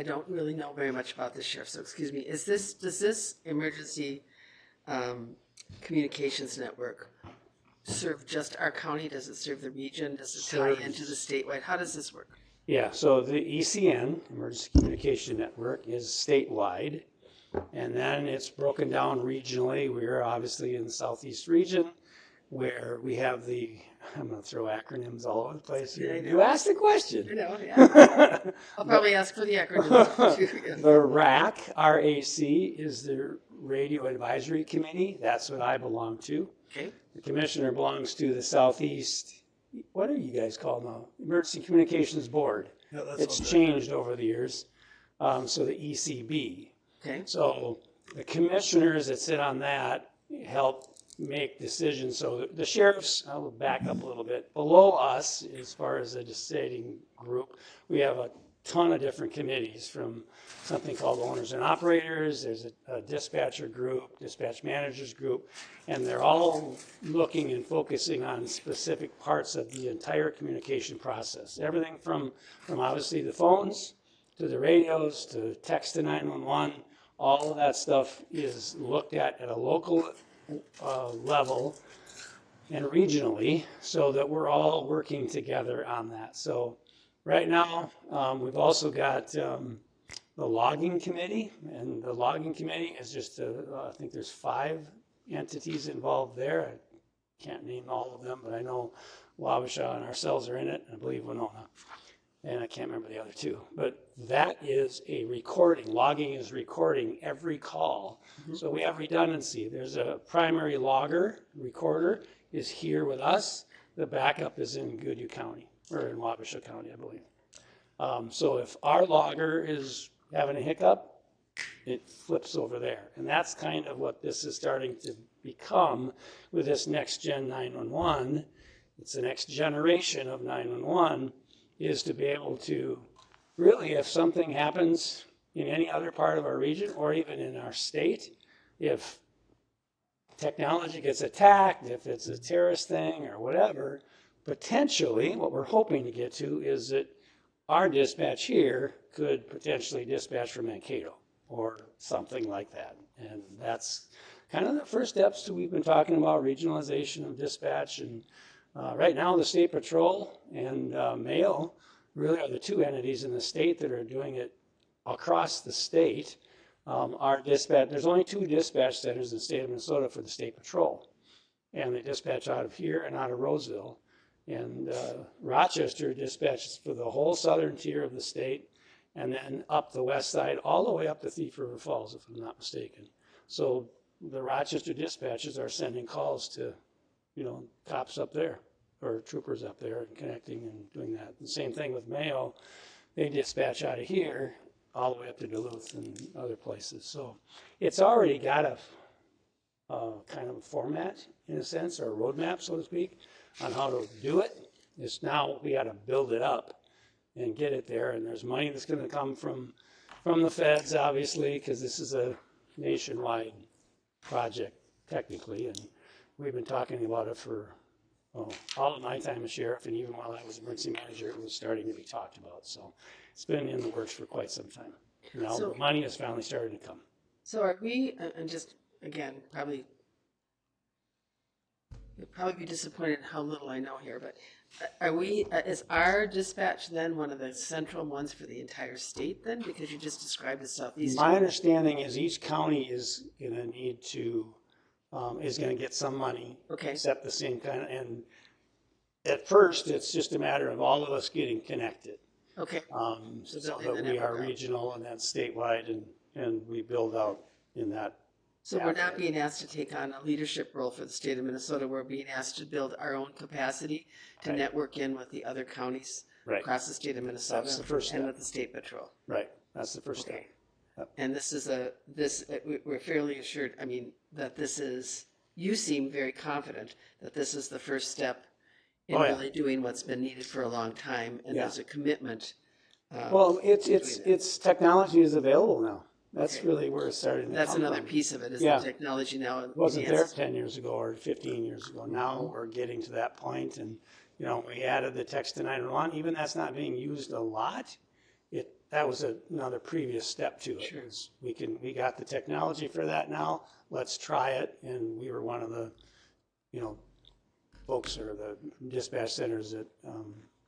don't really know very much about this, Sheriff, so excuse me. Does this emergency communications network serve just our county? Does it serve the region? Does it tie into the statewide? How does this work? Yeah, so the ECN, Emergency Communication Network, is statewide, and then it's broken down regionally. We're obviously in the Southeast region, where we have I'm going to throw acronyms all over the place here. Yeah, you asked the question. I know, yeah. I'll probably ask for the acronyms too. The RAC, R-A-C, is the Radio Advisory Committee. That's what I belong to. Okay. The commissioner belongs to the Southeast, what are you guys called now? Emergency Communications Board. Yeah, that's it's all changed over the years. So the ECB. Okay. So the commissioners that sit on that help make decisions. So the sheriffs, I'll back up a little bit. Below us, as far as the deciding group, we have a ton of different committees, from something called owners and operators. There's a dispatcher group, dispatch managers group, and they're all looking and focusing on specific parts of the entire communication process. Everything from obviously the phones to the radios to text to 911, all of that stuff is looked at a local level and regionally, so that we're all working together on that. So right now, we've also got the logging committee, and the logging committee is just, I think there's 5 entities involved there. I can't name all of them, but I know Wabasha and ourselves are in it, and I believe Winona, and I can't remember the other 2. But that is a recording. Logging is recording every call. Mm-hmm. So we have redundancy. There's a primary logger, recorder, is here with us. The backup is in Goodhue County, or in Wabasha County, I believe. So if our logger is having a hiccup, it flips over there. And that's kind of what this is starting to become with this next gen 911. It's the next generation of 911, is to be able to really, if something happens in any other part of our region or even in our state, if technology gets attacked, if it's a terrorist thing or whatever, potentially what we're hoping to get to is that our dispatch here could potentially dispatch from Mankato or something like that. And that's kind of the first steps to we've been talking about regionalization of dispatch. And right now the State Patrol and Mayo really are the two entities in the state that are doing it across the state. Our dispatch, there's only 2 dispatch centers in the state of Minnesota for the State Patrol. And they dispatch out of here and out of Roseville. And Rochester dispatches for the whole southern tier of the state and then up the west side all the way up to Thief River Falls, if I'm not mistaken. So the Rochester dispatches are sending calls to, cops up there or troopers up there and connecting and doing that. The same thing with Mayo. They dispatch out of here all the way up to Duluth and other places. So it's already got a kind of a format, in a sense, or a roadmap, so to speak, on how to do it. It's now we got to build it up and get it there. And there's money that's going to come from the feds, obviously, because this is a nationwide project, technically. And we've been talking about it for all of my time as sheriff, and even while I was emergency manager, it was starting to be talked about. So it's been in the works for quite some time. Now the money has finally started to come. So are we, and just again, you'll probably be disappointed in how little I know here, but are we, is our dispatch then one of the central ones for the entire state then? Because you just described the Southeast. My understanding is each county is going to need to, is going to get some money. Okay. Except the same kind of, and at first it's just a matter of all of us getting connected. Okay. So that we are regional and then statewide and we build out in that. So we're not being asked to take on a leadership role for the state of Minnesota. We're being asked to build our own capacity to network in with the other counties across the state of Minnesota. That's the first step. And with the State Patrol. Right. That's the first step. Yep. And this is we're fairly assured, I mean, that this is, you seem very confident that this is the first step in really doing what's been needed for a long time. And there's a commitment. Well, it's technology is available now. That's really where it's starting to That's come another from. piece of it, is the technology now. It wasn't there 10 years ago or 15 years ago. Now we're getting to that point, and we added the text to 911. Even that's not being used a lot. That was another previous step to it. Sure. We got the technology for that now. Let's try it, and we were one of the folks or the dispatch centers that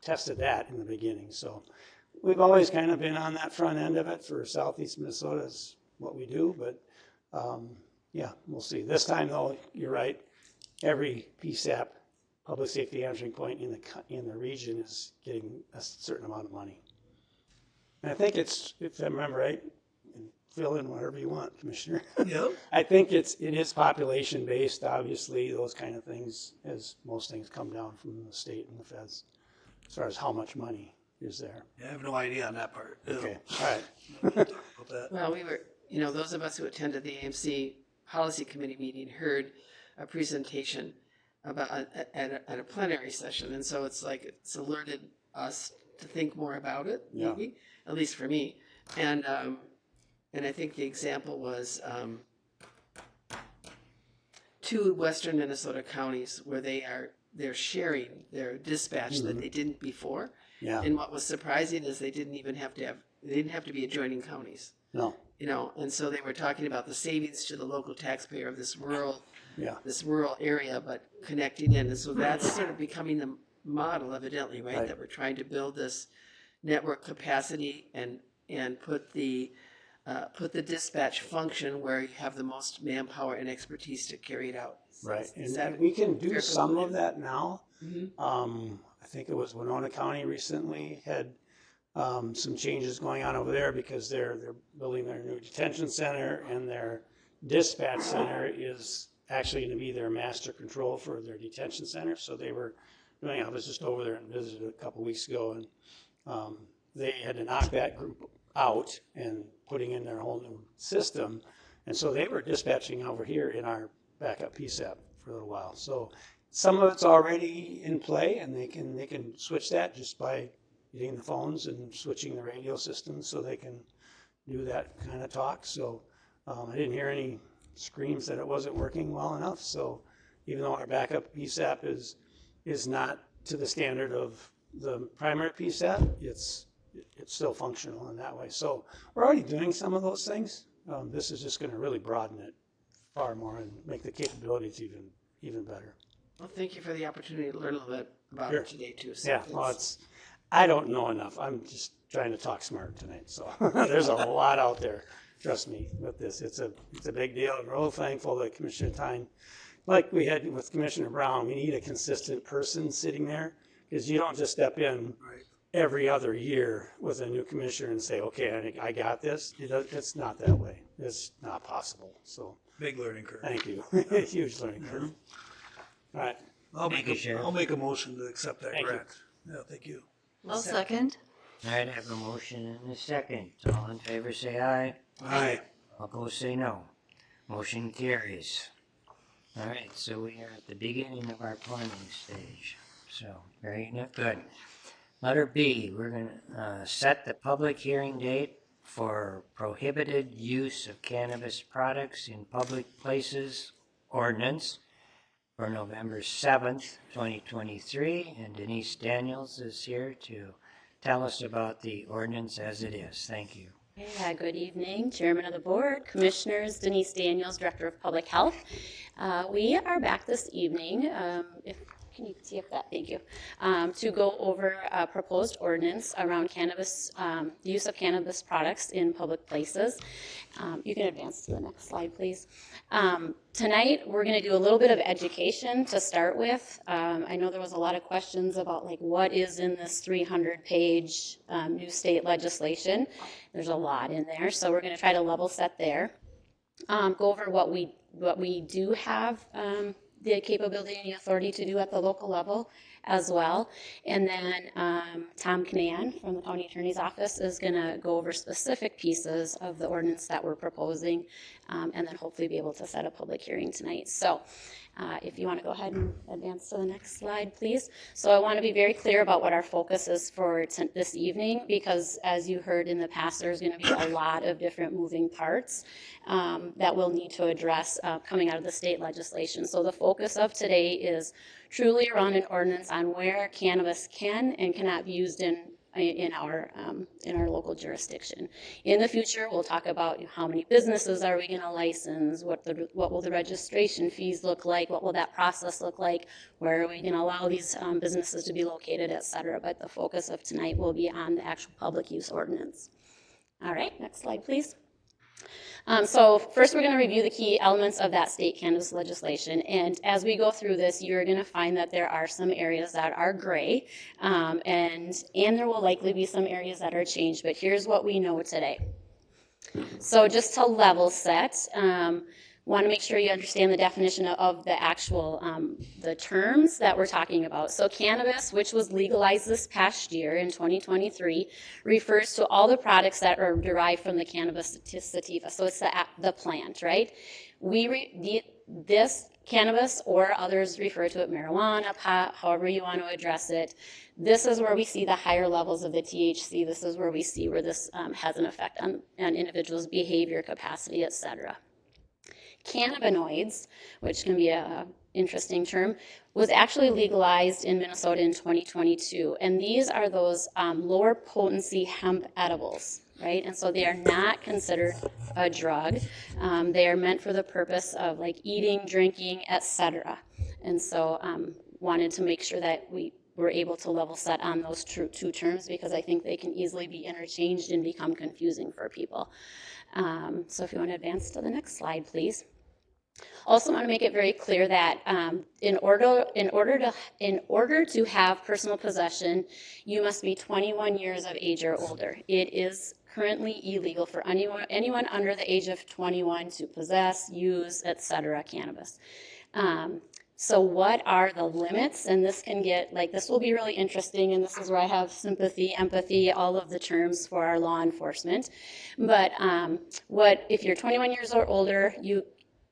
tested that in the beginning. So we've always kind of been on that front end of it for Southeast Minnesota is what we do, but we'll see. This time though, you're right. Every PSAP, public safety answering point in the region is getting a certain amount of money. And I think it's, if I remember right, and fill in whatever you want, Commissioner. Yep. I think it is population based, obviously, those kind of things, as most things come down from the state and the feds, as far as how much money is there. Yeah, I have no idea on that part. Okay, all right. Well, we were, those of us who attended the AMC Policy Committee meeting heard a presentation about at a plenary session, and so it's alerted us to think more about it, maybe, at least for me. And I think the example was 2 western Minnesota counties where they're sharing their dispatch that they didn't before. Yeah. And what was surprising is they didn't have to be adjoining counties. No. And so they were talking about the savings to the local taxpayer of this rural area, but connecting in. And so that's sort of becoming the model, evidently, right? That we're trying to build this network capacity and put the dispatch function where you have the most manpower and expertise to carry it out. Right, and we can do some of that now. Mm-hmm. I think it was Winona County recently had some changes going on over there because they're building their new detention center, and their dispatch center is actually going to be their master control for their detention center. So they were doing, I was just over there and visited a couple weeks ago, and they had to knock that group out and putting in their whole new system. And so they were dispatching over here in our backup PSAP for a little while. So some of it's already in play, and they can switch that just by getting the phones and switching the radio systems so they can do that kind of talk. So I didn't hear any screams that it wasn't working well enough. So even though our backup PSAP is not to the standard of the primary PSAP, it's still functional in that way. So we're already doing some of those things. This is just going to really broaden it far more and make the capabilities even better. Well, thank you for the opportunity to learn a little bit about Sure. it today too. So Yeah, well, I don't know enough. I'm just trying to talk smart tonight. So there's a lot out there. Trust me with this. It's a big deal. I'm real thankful that Commissioner Tyne, like we had with Commissioner Brown, we need a consistent person sitting there, because you don't just step in every other year with a new commissioner and say, okay, I got this. It's not that way. It's not possible. So Big learning curve. thank you. Huge learning curve. All right. I'll make a motion to accept that grant. Yeah, thank you. I'll second. All right, I have a motion and a second. All in favor say aye. Aye. All opposed say no. Motion carries. All right, so we are at the beginning of our planning stage. So, very good. Letter B, we're going to set the public hearing date for prohibited use of cannabis products in public places ordinance for November 7th, 2023. And Denise Daniels is here to tell us about the ordinance as it is. Thank you. Yeah, good evening, Chairman of the Board, Commissioners, Denise Daniels, Director of Public Health. We are back this evening, can you see if that, thank you, to go over a proposed ordinance around cannabis, the use of cannabis products in public places. You can advance to the next slide, please. Tonight, we're going to do a little bit of education to start with. I know there was a lot of questions about like what is in this 300-page new state legislation. There's a lot in there, so we're going to try to level set there. Go over what we do have the capability and the authority to do at the local level as well. And then Tom Knan from the County Attorney's Office is going to go over specific pieces of the ordinance that we're proposing, and then hopefully be able to set a public hearing tonight. So if you want to go ahead and advance to the next slide, please. So I want to be very clear about what our focus is for this evening, because as you heard in the past, there's going to be a lot of different moving parts that we'll need to address coming out of the state legislation. So the focus of today is truly around an ordinance on where cannabis can and cannot be used in our local jurisdiction. In the future, we'll talk about how many businesses are we going to license, what will the registration fees look like, what will that process look like, where are we going to allow these businesses to be located, et cetera. But the focus of tonight will be on the actual public use ordinance. All right, next slide, please. So first we're going to review the key elements of that state cannabis legislation, and as we go through this, you're going to find that there are some areas that are gray, and there will likely be some areas that are changed, but here's what we know today. So just to level set, want to make sure you understand the definition of the actual, the terms that we're talking about. So cannabis, which was legalized this past year in 2023, refers to all the products that are derived from the cannabis sativa. So it's the plant, right? This cannabis, or others refer to it marijuana, pot, however you want to address it. This is where we see the higher levels of the THC. This is where we see where this has an effect on individuals' behavior, capacity, et cetera. Cannabinoids, which can be an interesting term, was actually legalized in Minnesota in 2022. And these are those lower potency hemp edibles, right? And so they are not considered a drug. They are meant for the purpose of like eating, drinking, etc. And so wanted to make sure that we were able to level set on those two terms, because I think they can easily be interchanged and become confusing for people. So if you want to advance to the next slide, please. Also want to make it very clear that in order to have personal possession, you must be 21 years of age or older. It is currently illegal for anyone under the age of 21 to possess, use, etc. cannabis. So what are the limits? And this can get, like, this will be really interesting, and this is where I have sympathy, empathy, all of the terms for our law enforcement. But if you're 21 years or older, you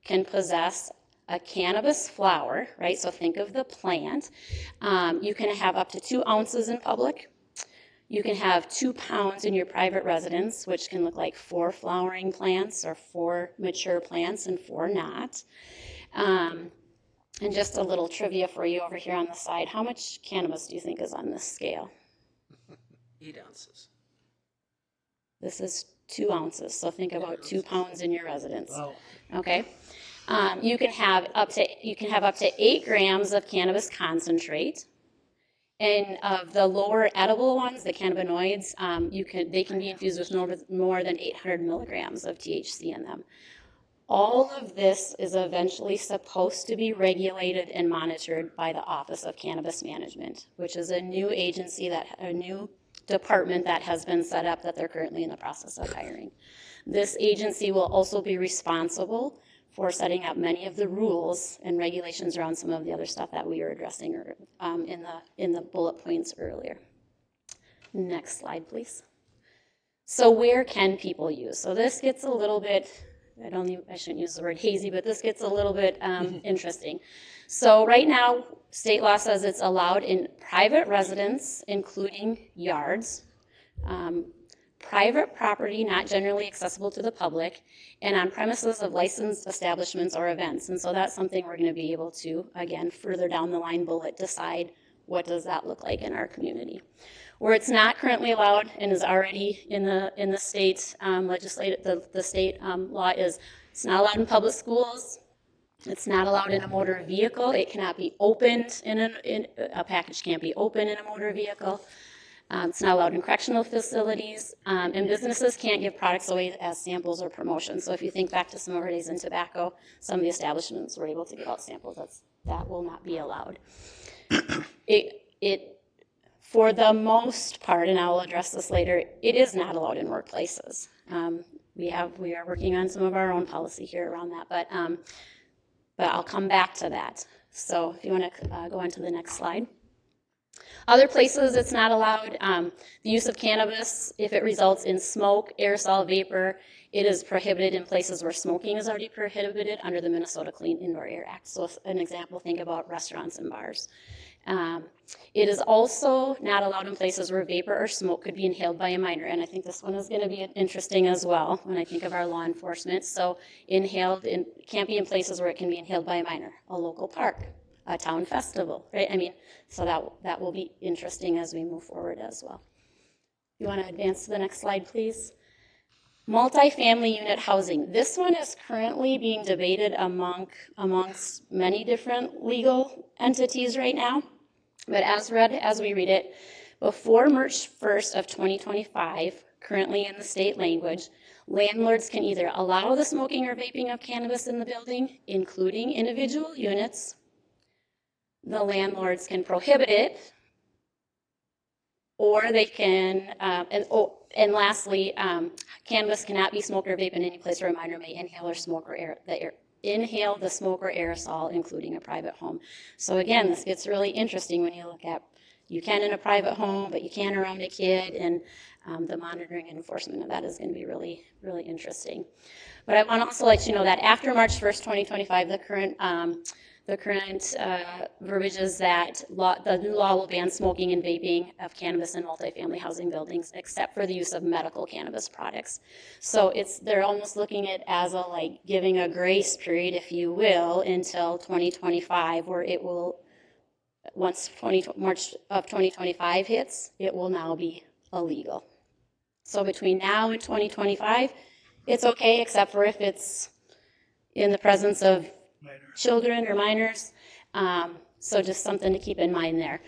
can possess a cannabis flower, right? So think of the plant. You can have up to 2 ounces in public. You can have 2 pounds in your private residence, which can look like 4 flowering plants or 4 mature plants and 4 not. And just a little trivia for you over here on the side. How much cannabis do you think is on this scale? 8 ounces. This is 2 ounces, so think about 2 pounds in your residence. Wow. Okay. You can have up to 8 grams of cannabis concentrate. And of the lower edible ones, the cannabinoids, they can be infused with more than 800 milligrams of THC in them. All of this is eventually supposed to be regulated and monitored by the Office of Cannabis Management, which is a new agency, a new department that has been set up that they're currently in the process of hiring. This agency will also be responsible for setting up many of the rules and regulations around some of the other stuff that we were addressing in the bullet points earlier. Next slide, please. So where can people use? So this gets a little bit, I shouldn't use the word hazy, but this gets a little bit interesting. So right now, state law says it's allowed in private residence, including yards, private property not generally accessible to the public, and on premises of licensed establishments or events. And so that's something we're going to be able to, again, further down the line bullet, decide what does that look like in our community. Where it's not currently allowed and is already in the state the state law is it's not allowed in public schools. It's not allowed in a motor vehicle. It cannot be opened a package can't be opened in a motor vehicle. It's not allowed in correctional facilities, and businesses can't give products away as samples or promotions. So if you think back to some of our days in tobacco, some of the establishments were able to give out samples. That will not be allowed. For the most part, and I will address this later, it is not allowed in workplaces. We are working on some of our own policy here around that, but I'll come back to that. So if you want to go on to the next slide. Other places it's not allowed. The use of cannabis, if it results in smoke, aerosol, vapor, it is prohibited in places where smoking is already prohibited under the Minnesota Clean Indoor Air Act. So an example, think about restaurants and bars. It is also not allowed in places where vapor or smoke could be inhaled by a minor. And I think this one is going to be interesting as well when I think of our law enforcement. So can't be in places where it can be inhaled by a minor. A local park, a town festival, right? So that will be interesting as we move forward as well. You want to advance to the next slide, please? Multi-family unit housing. This one is currently being debated amongst many different legal entities right now. But as we read it, before March 1st of 2025, currently in the state language, landlords can either allow the smoking or vaping of cannabis in the building, including individual units. The landlords can prohibit it, or they can, and lastly, cannabis cannot be smoked or vaped in any place where a minor may inhale or smoke or inhale the smoke or aerosol, including a private home. So again, this gets really interesting when you look at, you can in a private home, but you can't around a kid, and the monitoring and enforcement of that is going to be really, really interesting. But I want to also let you know that after March 1st, 2025, the current verbiage is that the new law will ban smoking and vaping of cannabis in multifamily housing buildings, except for the use of medical cannabis products. So they're almost looking at it as giving a grace period, if you will, until 2025, where it will, once March of 2025 hits, it will now be illegal. So between now and 2025, it's okay, except for if it's in the presence of children or minors. So just something to keep in mind there.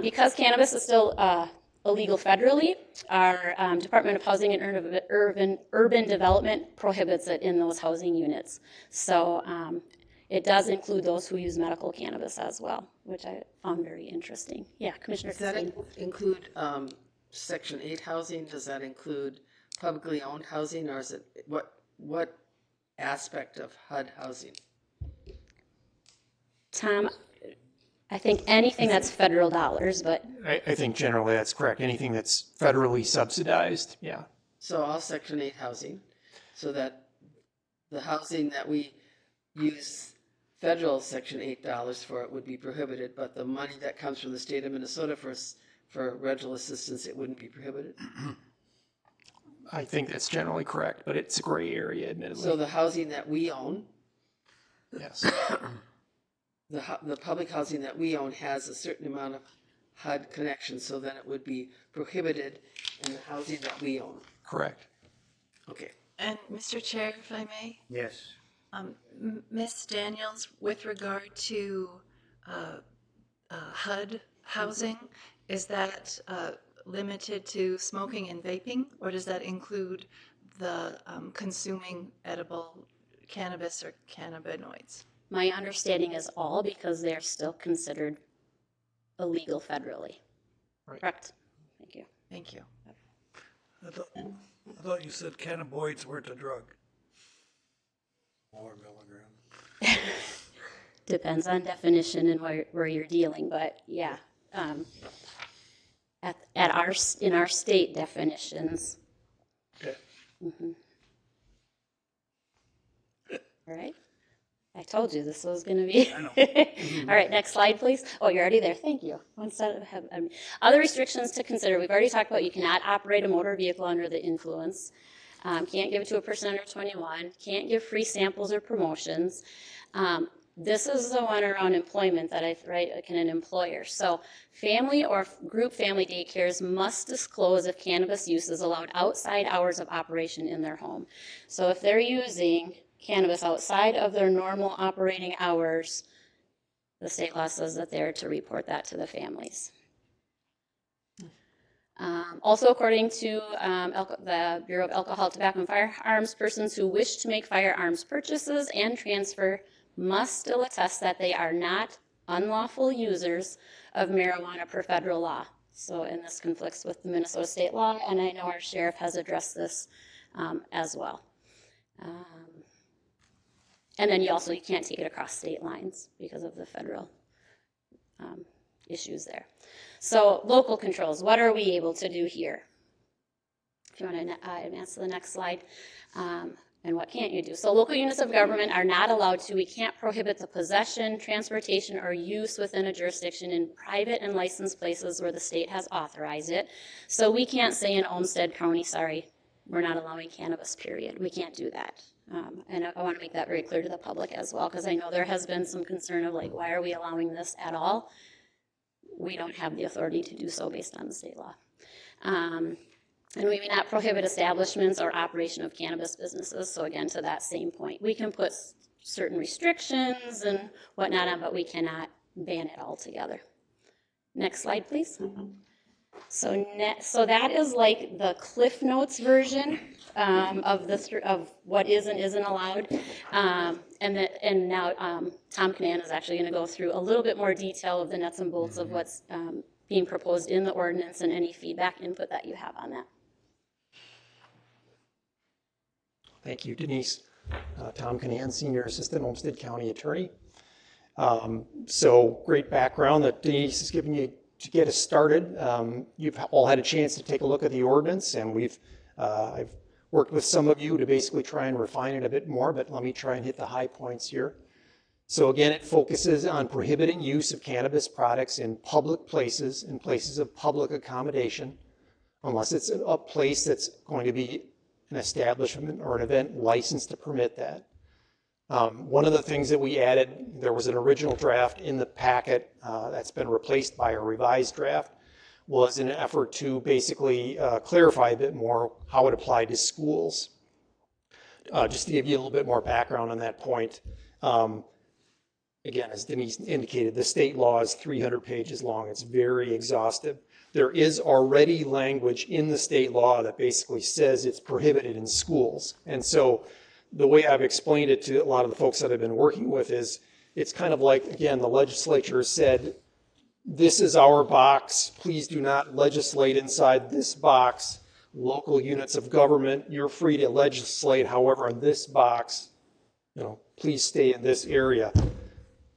Because cannabis is still illegal federally, our Department of Housing and Urban Development prohibits it in those housing units. So it does include those who use medical cannabis as well, which I found very interesting. Yeah, Commissioner. Does that include Section 8 housing? Does that include publicly owned housing, or is it what aspect of HUD housing? Tom, I think anything that's federal dollars, but I think generally that's correct. Anything that's federally subsidized, yeah. So all Section 8 housing, so that the housing that we use federal Section 8 dollars for it would be prohibited, but the money that comes from the state of Minnesota for for rental assistance, it wouldn't be prohibited? I think that's generally correct, but it's a gray area, admittedly. So the housing that we own, yes, the public housing that we own has a certain amount of HUD connections, so then it would be prohibited in the housing that we own. correct. Okay. And Mr. Chair, if I may? Yes. Ms. Daniels, with regard to HUD housing, is that limited to smoking and vaping, or does that include the consuming edible cannabis or cannabinoids? My understanding is all, because they're still considered illegal federally. Right. Correct. Thank you. Thank you. I thought you said cannabinoids weren't a drug. More milligrams. Depends on definition and where you're dealing, but yeah, in our state definitions. Okay. Mm-hmm. All right. I told you this was going to be. All right, next slide, please. Oh, you're already there. Thank you. Other restrictions to consider. We've already talked about you cannot operate a motor vehicle under the influence. Can't give it to a person under 21. Can't give free samples or promotions. This is the one around employment that can an employer. So family or group family daycares must disclose if cannabis use is allowed outside hours of operation in their home. So if they're using cannabis outside of their normal operating hours, the state law says that they're to report that to the families. Also, according to the Bureau of Alcohol, Tobacco, and Firearms, persons who wish to make firearms purchases and transfer must still attest that they are not unlawful users of marijuana per federal law. So, and this conflicts with the Minnesota state law, and I know our sheriff has addressed this as well. And then you can't take it across state lines because of the federal issues there. So local controls, what are we able to do here? If you want to advance to the next slide. And what can't you do? So local units of government are not allowed to, we can't prohibit the possession, transportation, or use within a jurisdiction in private and licensed places where the state has authorized it. So we can't say in Olmsted County, sorry, we're not allowing cannabis, period. We can't do that. And I want to make that very clear to the public as well, because I know there has been some concern of like, why are we allowing this at all? We don't have the authority to do so based on the state law. And we may not prohibit establishments or operation of cannabis businesses. So again, to that same point, we can put certain restrictions and whatnot on, but we cannot ban it altogether. Next slide, please. So that is like the Cliff Notes version of what is and isn't allowed. And now Tom Canan is actually going to go through a little bit more detail of the nuts and bolts of what's being proposed in the ordinance and any feedback input that you have on that. Thank you, Denise. Tom Canan, Senior Assistant Olmsted County Attorney. So great background that Denise has given you to get us started. You've all had a chance to take a look at the ordinance, and I've worked with some of you to basically try and refine it a bit more, but let me try and hit the high points here. So again, it focuses on prohibiting use of cannabis products in public places and places of public accommodation, unless it's a place that's going to be an establishment or an event licensed to permit that. One of the things that we added, there was an original draft in the packet that's been replaced by a revised draft, was in an effort to basically clarify a bit more how it applied to schools. Just to give you a little bit more background on that point, again, as Denise indicated, the state law is 300 pages long. It's very exhaustive. There is already language in the state law that basically says it's prohibited in schools. And so the way I've explained it to a lot of the folks that I've been working with is it's kind of like, again, the legislature said, this is our box. Please do not legislate inside this box. Local units of government, you're free to legislate. However, in this box, please stay in this area.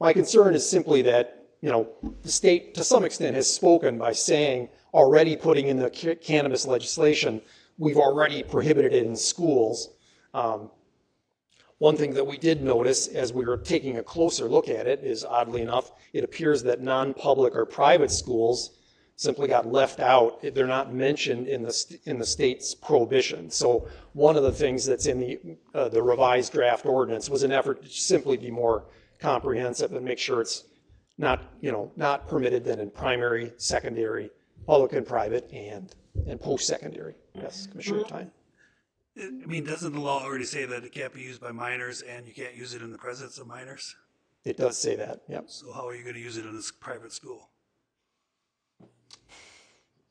My concern is simply that, the state to some extent has spoken by saying, already putting in the cannabis legislation, we've already prohibited it in schools. One thing that we did notice as we were taking a closer look at it is, oddly enough, it appears that non-public or private schools simply got left out. They're not mentioned in the state's prohibition. So one of the things that's in the revised draft ordinance was an effort to simply be more comprehensive and make sure it's not permitted then in primary, secondary, public and private, and post-secondary. Yes, Commissioner Tyne. I mean, doesn't the law already say that it can't be used by minors and you can't use it in the presence of minors? It does say that, yep. So how are you going to use it in this private school?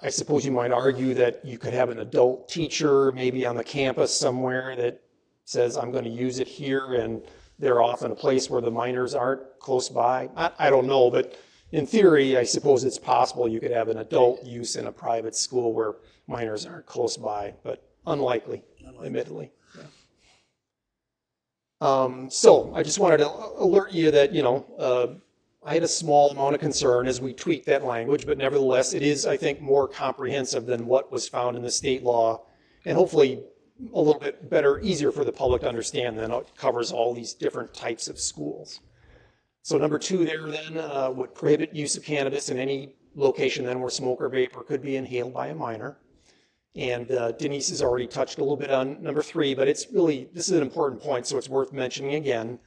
I suppose you might argue that you could have an adult teacher maybe on the campus somewhere that says, I'm going to use it here, and they're off in a place where the minors aren't close by. I don't know, but in theory, I suppose it's possible you could have an adult use in a private school where minors aren't close by, but unlikely, admittedly. Yeah. So I just wanted to alert you that, I had a small amount of concern as we tweaked that language, but nevertheless, it is, I think, more comprehensive than what was found in the state law, and hopefully a little bit better, easier for the public to understand than it covers all these different types of schools. So number 2 there then would prohibit use of cannabis in any location then where smoke or vapor could be inhaled by a minor. And Denise has already touched a little bit on number 3, but this is an important point, so it's worth mentioning again.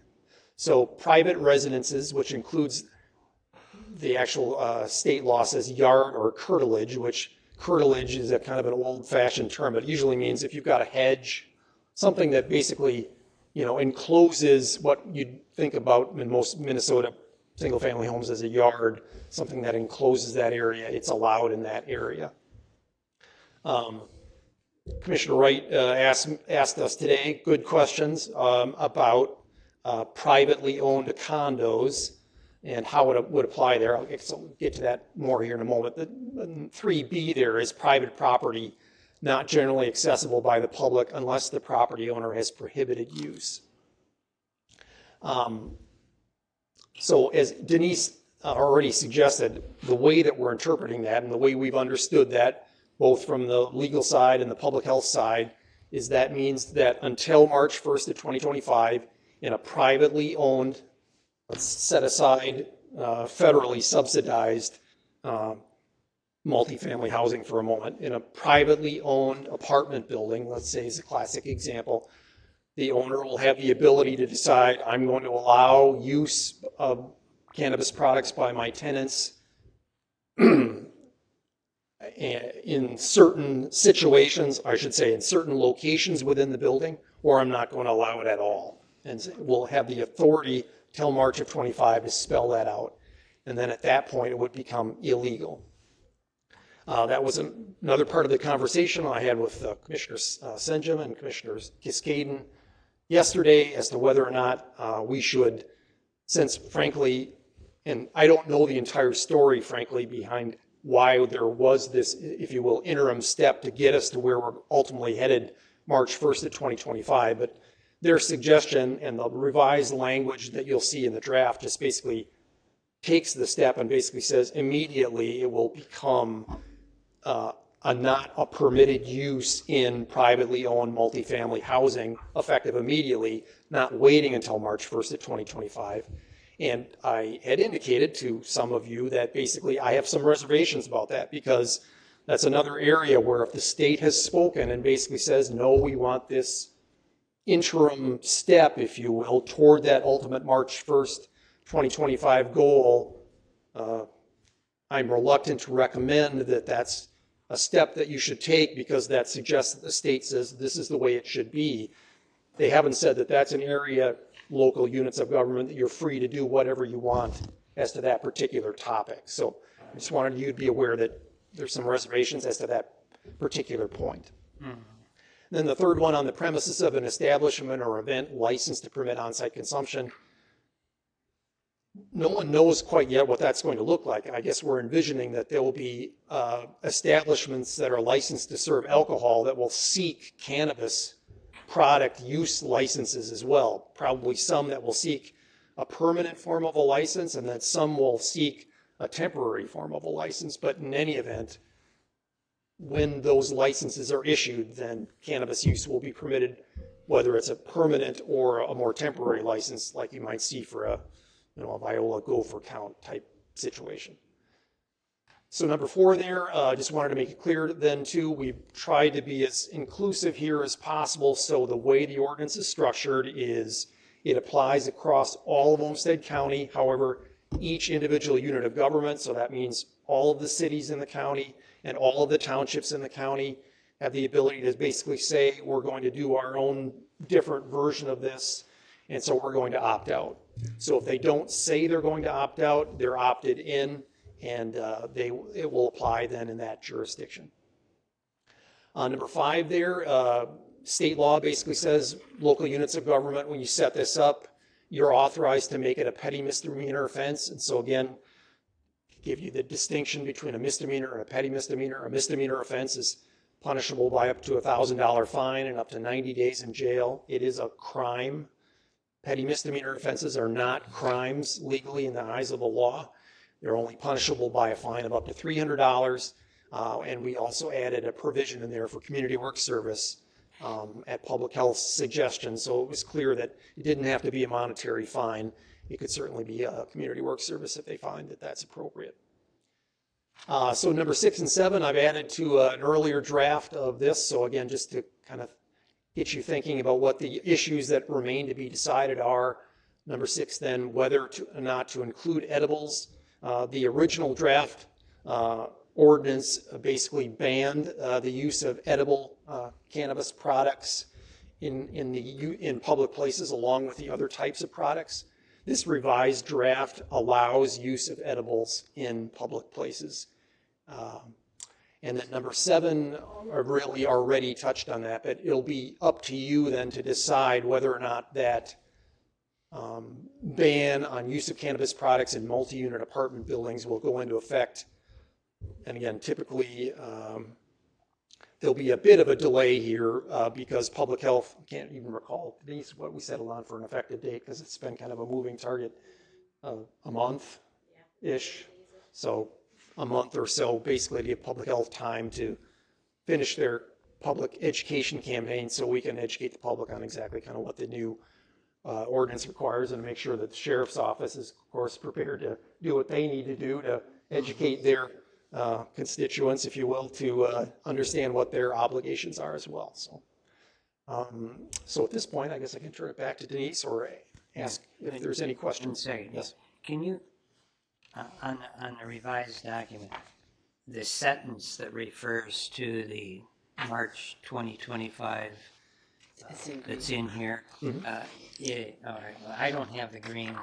So private residences, which includes the actual state law says yard or curtilage, which curtilage is a kind of an old-fashioned term. It usually means if you've got a hedge, something that basically, encloses what you'd think about in most Minnesota single-family homes as a yard, something that encloses that area. It's allowed in that area. Commissioner Wright asked us today good questions about privately owned condos and how it would apply there. I'll get to that more here in a moment. The 3B there is private property not generally accessible by the public unless the property owner has prohibited use. So as Denise already suggested, the way that we're interpreting that and the way we've understood that, both from the legal side and the public health side, is that means that until March 1st of 2025, in a privately owned, let's set aside federally subsidized multifamily housing for a moment, in a privately owned apartment building, let's say is a classic example, the owner will have the ability to decide, I'm going to allow use of cannabis products by my tenants in certain situations, I should say in certain locations within the building, or I'm not going to allow it at all. And we'll have the authority till March of 25 to spell that out. And then at that point, it would become illegal. That was another part of the conversation I had with Commissioners Senjum and Commissioners Kiskaden yesterday as to whether or not we should, since frankly, and I don't know the entire story, frankly, behind why there was this, if you will, interim step to get us to where we're ultimately headed March 1st of 2025, but their suggestion and the revised language that you'll see in the draft just basically takes the step and basically says immediately it will become not a permitted use in privately owned multifamily housing effective immediately, not waiting until March 1st of 2025. And I had indicated to some of you that basically I have some reservations about that, because that's another area where if the state has spoken and basically says, no, we want this interim step, if you will, toward that ultimate March 1st, 2025 goal, I'm reluctant to recommend that that's a step that you should take, because that suggests that the state says this is the way it should be. They haven't said that that's an area, local units of government, that you're free to do whatever you want as to that particular topic. So I just wanted you to be aware that there's some reservations as to that particular point. Then the third one, on the premises of an establishment or event licensed to permit on-site consumption. No one knows quite yet what that's going to look like. I guess we're envisioning that there will be establishments that are licensed to serve alcohol that will seek cannabis product use licenses as well. Probably some that will seek a permanent form of a license, and then some will seek a temporary form of a license. But in any event, when those licenses are issued, then cannabis use will be permitted, whether it's a permanent or a more temporary license, like you might see for a Viola gopher count type situation. So number 4 there, just wanted to make it clear then too, we've tried to be as inclusive here as possible. So the way the ordinance is structured is it applies across all of Olmsted County. However, each individual unit of government, so that means all of the cities in the county and all of the townships in the county, have the ability to basically say, we're going to do our own different version of this, and so we're going to opt out. So if they don't say they're going to opt out, they're opted in, and it will apply then in that jurisdiction. Number 5 there, state law basically says local units of government, when you set this up, you're authorized to make it a petty misdemeanor offense. And so again, give you the distinction between a misdemeanor and a petty misdemeanor. A misdemeanor offense is punishable by up to $1,000 fine and up to 90 days in jail. It is a crime. Petty misdemeanor offenses are not crimes legally in the eyes of the law. They're only punishable by a fine of up to $300. And we also added a provision in there for community work service at public health suggestion. So it was clear that it didn't have to be a monetary fine. It could certainly be a community work service if they find that that's appropriate. So number 6 and 7, I've added to an earlier draft of this. So again, just to kind of get you thinking about what the issues that remain to be decided are. Number 6 then, whether or not to include edibles. The original draft ordinance basically banned the use of edible cannabis products in public places along with the other types of products. This revised draft allows use of edibles in public places. And then number 7, I've really already touched on that, but it'll be up to you then to decide whether or not that ban on use of cannabis products in multi-unit apartment buildings will go into effect. And again, typically, there'll be a bit of a delay here because public health, I can't even recall, Denise, what we settled on for an effective date because it's been kind of a moving target, a month-ish. So a month or so basically to give public health time to finish their public education campaign so we can educate the public on exactly kind of what the new ordinance requires and make sure that the sheriff's office is, of course, prepared to do what they need to do to educate their constituents, if you will, to understand what their obligations are as well. So at this point, I guess I can turn it back to Denise or ask if there's any questions. Yes. Can you, on the revised document, the sentence that refers to the March 2025 that's in here, yeah, all right, well, I don't have the green.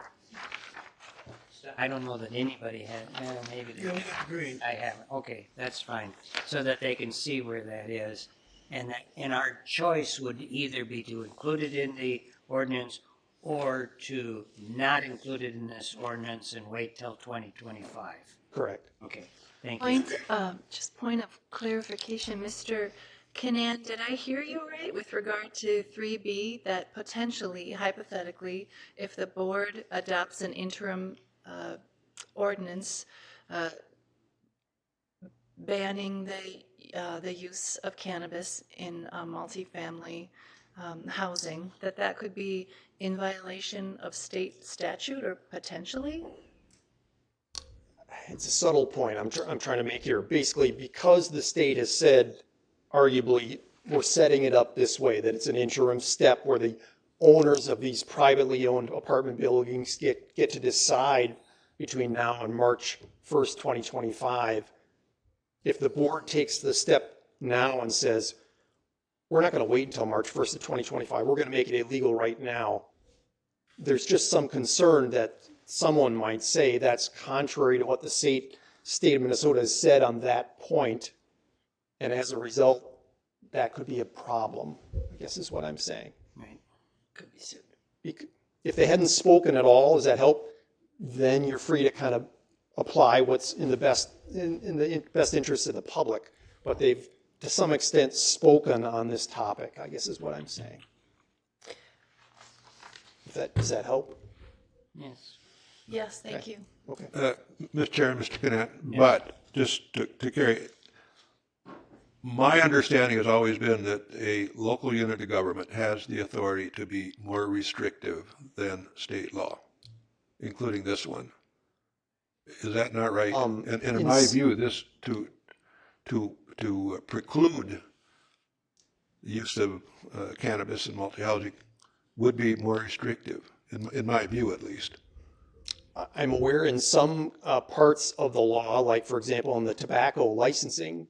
I don't know that anybody has, maybe they have green. I haven't, okay, that's fine. So that they can see where that is. And our choice would either be to include it in the ordinance or to not include it in this ordinance and wait till 2025. Correct. Okay, thank you. Point of clarification, Mr. Canan, did I hear you right with regard to 3B that potentially, hypothetically, if the board adopts an interim ordinance banning the use of cannabis in multifamily housing, that could be in violation of state statute or potentially? It's a subtle point I'm trying to make here. Basically, because the state has said, arguably, we're setting it up this way, that it's an interim step where the owners of these privately owned apartment buildings get to decide between now and March 1st, 2025. If the board takes the step now and says, we're not going to wait until March 1st of 2025, we're going to make it illegal right now, there's just some concern that someone might say that's contrary to what the state of Minnesota has said on that point. And as a result, that could be a problem, I guess is what I'm saying. Right. Could be sued. If they hadn't spoken at all, does that help? Then you're free to kind of apply what's in the best interest of the public. But they've, to some extent, spoken on this topic, I guess is what I'm saying. Does that help? Yes. Yes, thank you. Okay. Mr. Chair and Mr. Canet, Yes. but just to carry, my understanding has always been that a local unit of government has the authority to be more restrictive than state law, including this one. Is that not right? And in in my s- view, this to preclude the use of cannabis in multi-housing would be more restrictive, in my view at least. I'm aware in some parts of the law, like for example in the tobacco licensing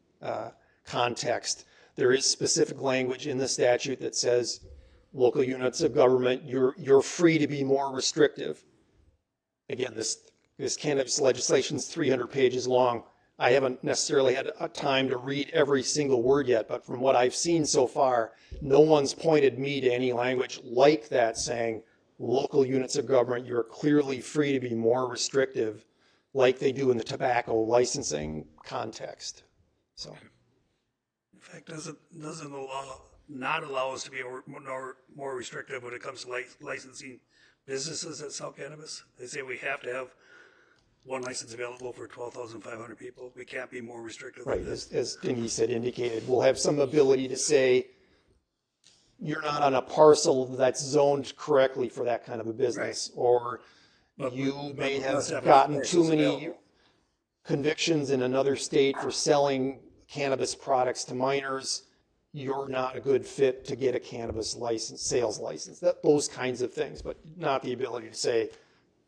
context, there is specific language in the statute that says local units of government, you're free to be more restrictive. Again, this cannabis legislation is 300 pages long. I haven't necessarily had a time to read every single word yet, but from what I've seen so far, no one's pointed me to any language like that saying local units of government, you're clearly free to be more restrictive like they do in the tobacco licensing context. So, In fact, doesn't the law not allow us to be more restrictive when it comes to licensing businesses that sell cannabis? They say we have to have one license available for 12,500 people. We can't be more restrictive right, than this. as Denise had indicated, we'll have some ability to say you're not on a parcel that's zoned correctly for that kind of a business, or you may have gotten too many convictions in another state for selling cannabis products to minors. You're not a good fit to get a cannabis license, sales license, those kinds of things, but not the ability to say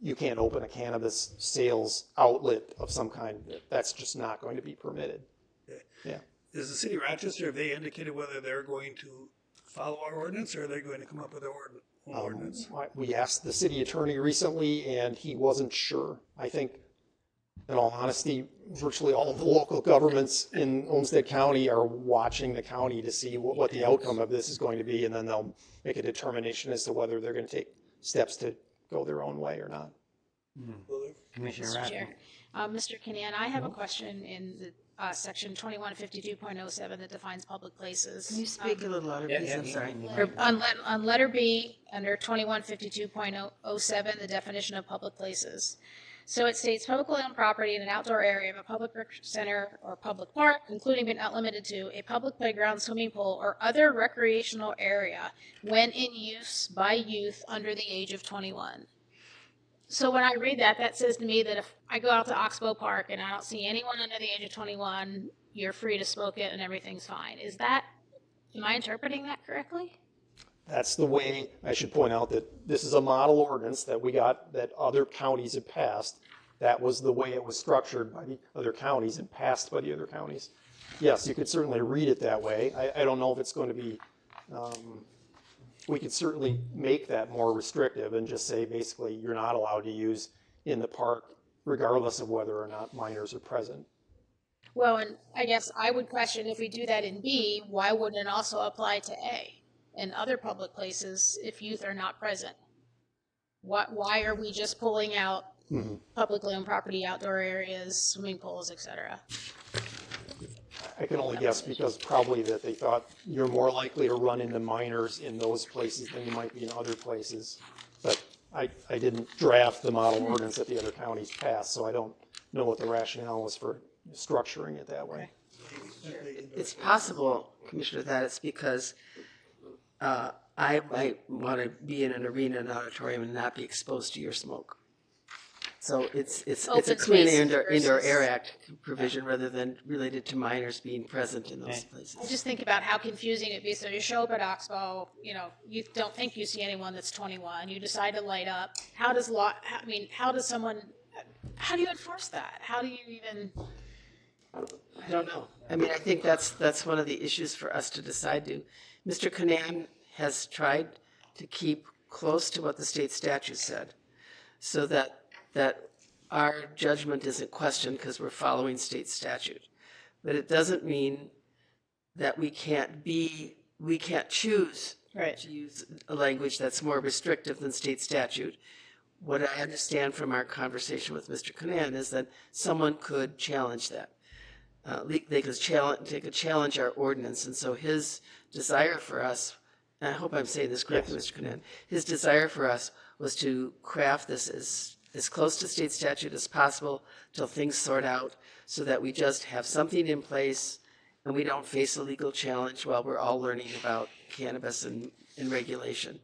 you can't open a cannabis sales outlet of some kind. That's just not going to be permitted. Okay. Yeah. Is the city of Rochester, have they indicated whether they're going to follow our ordinance, or are they going to come up with their own ordinance? We asked the city attorney recently and he wasn't sure. I think, in all honesty, virtually all of the local governments in Olmsted County are watching the county to see what the outcome of this is going to be, and then they'll make a determination as to whether they're going to take steps to go their own way or not. Commissioner Mr. Chair. Rathman. Mr. Kinnan, I have a question in the section 2152.07 that defines public places. Can you speak a little louder, please? I'm sorry. On letter B, under 2152.07, the definition of public places. So it states publicly owned property in an outdoor area of a public rec center or public park, including but not limited to a public playground, swimming pool, or other recreational area when in use by youth under the age of 21. So when I read that, that says to me that if I go out to Oxbow Park and I don't see anyone under the age of 21, you're free to smoke it and everything's fine. Am I interpreting that correctly? That's the way, I should point out that this is a model ordinance that we got that other counties have passed. That was the way it was structured by the other counties and passed by the other counties. Yes, you could certainly read it that way. I don't know if it's going to be, we could certainly make that more restrictive and just say basically you're not allowed to use in the park regardless of whether or not minors are present. Well, and I guess I would question if we do that in B, why wouldn't it also apply to A and other public places if youth are not present? Why are we just pulling out publicly owned property, outdoor areas, swimming pools, etc.? I can only guess because probably that they thought you're more likely to run into minors in those places than you might be in other places. But I didn't draft the model ordinance that the other counties passed, so I don't know what the rationale was for structuring it that way. It's possible, Commissioner, that it's because I might want to be in an arena, an auditorium, and not be exposed to your smoke. So it's a clean indoor air act provision rather than related to minors being present in those places. I just think about how confusing it'd be. So you show up at Oxbow, you don't think you see anyone that's 21. You decide to light up. How do you enforce that? How do you even? I don't know. I mean, I think that's one of the issues for us to decide to. Mr. Kinnan has tried to keep close to what the state statute said so that our judgment isn't questioned because we're following state statute. But it doesn't mean that we can't choose to use a language that's more restrictive than state statute. What I understand from our conversation with Mr. Kinnan is that someone could challenge that. They could challenge our ordinance, and so his desire for us, and I hope I'm saying this correctly, Mr. Kinnan, his desire for us was to craft this as close to state statute as possible till things sort out so that we just have something in place and we don't face a legal challenge while we're all learning about cannabis and regulation.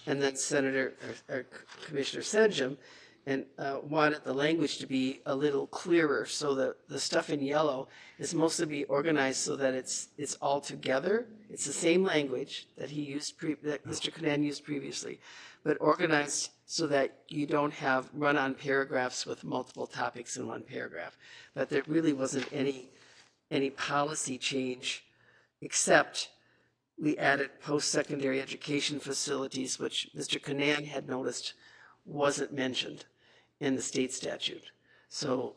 And then Commissioner Senjum and wanted the language to be a little clearer, so that the stuff in yellow is mostly be organized so that it's all together. It's the same language that that Mr. Conan used previously, but organized so that you don't have run-on paragraphs with multiple topics in one paragraph. But there really wasn't any policy change, except we added post-secondary education facilities, which Mr. Conan had noticed wasn't mentioned in the state statute. So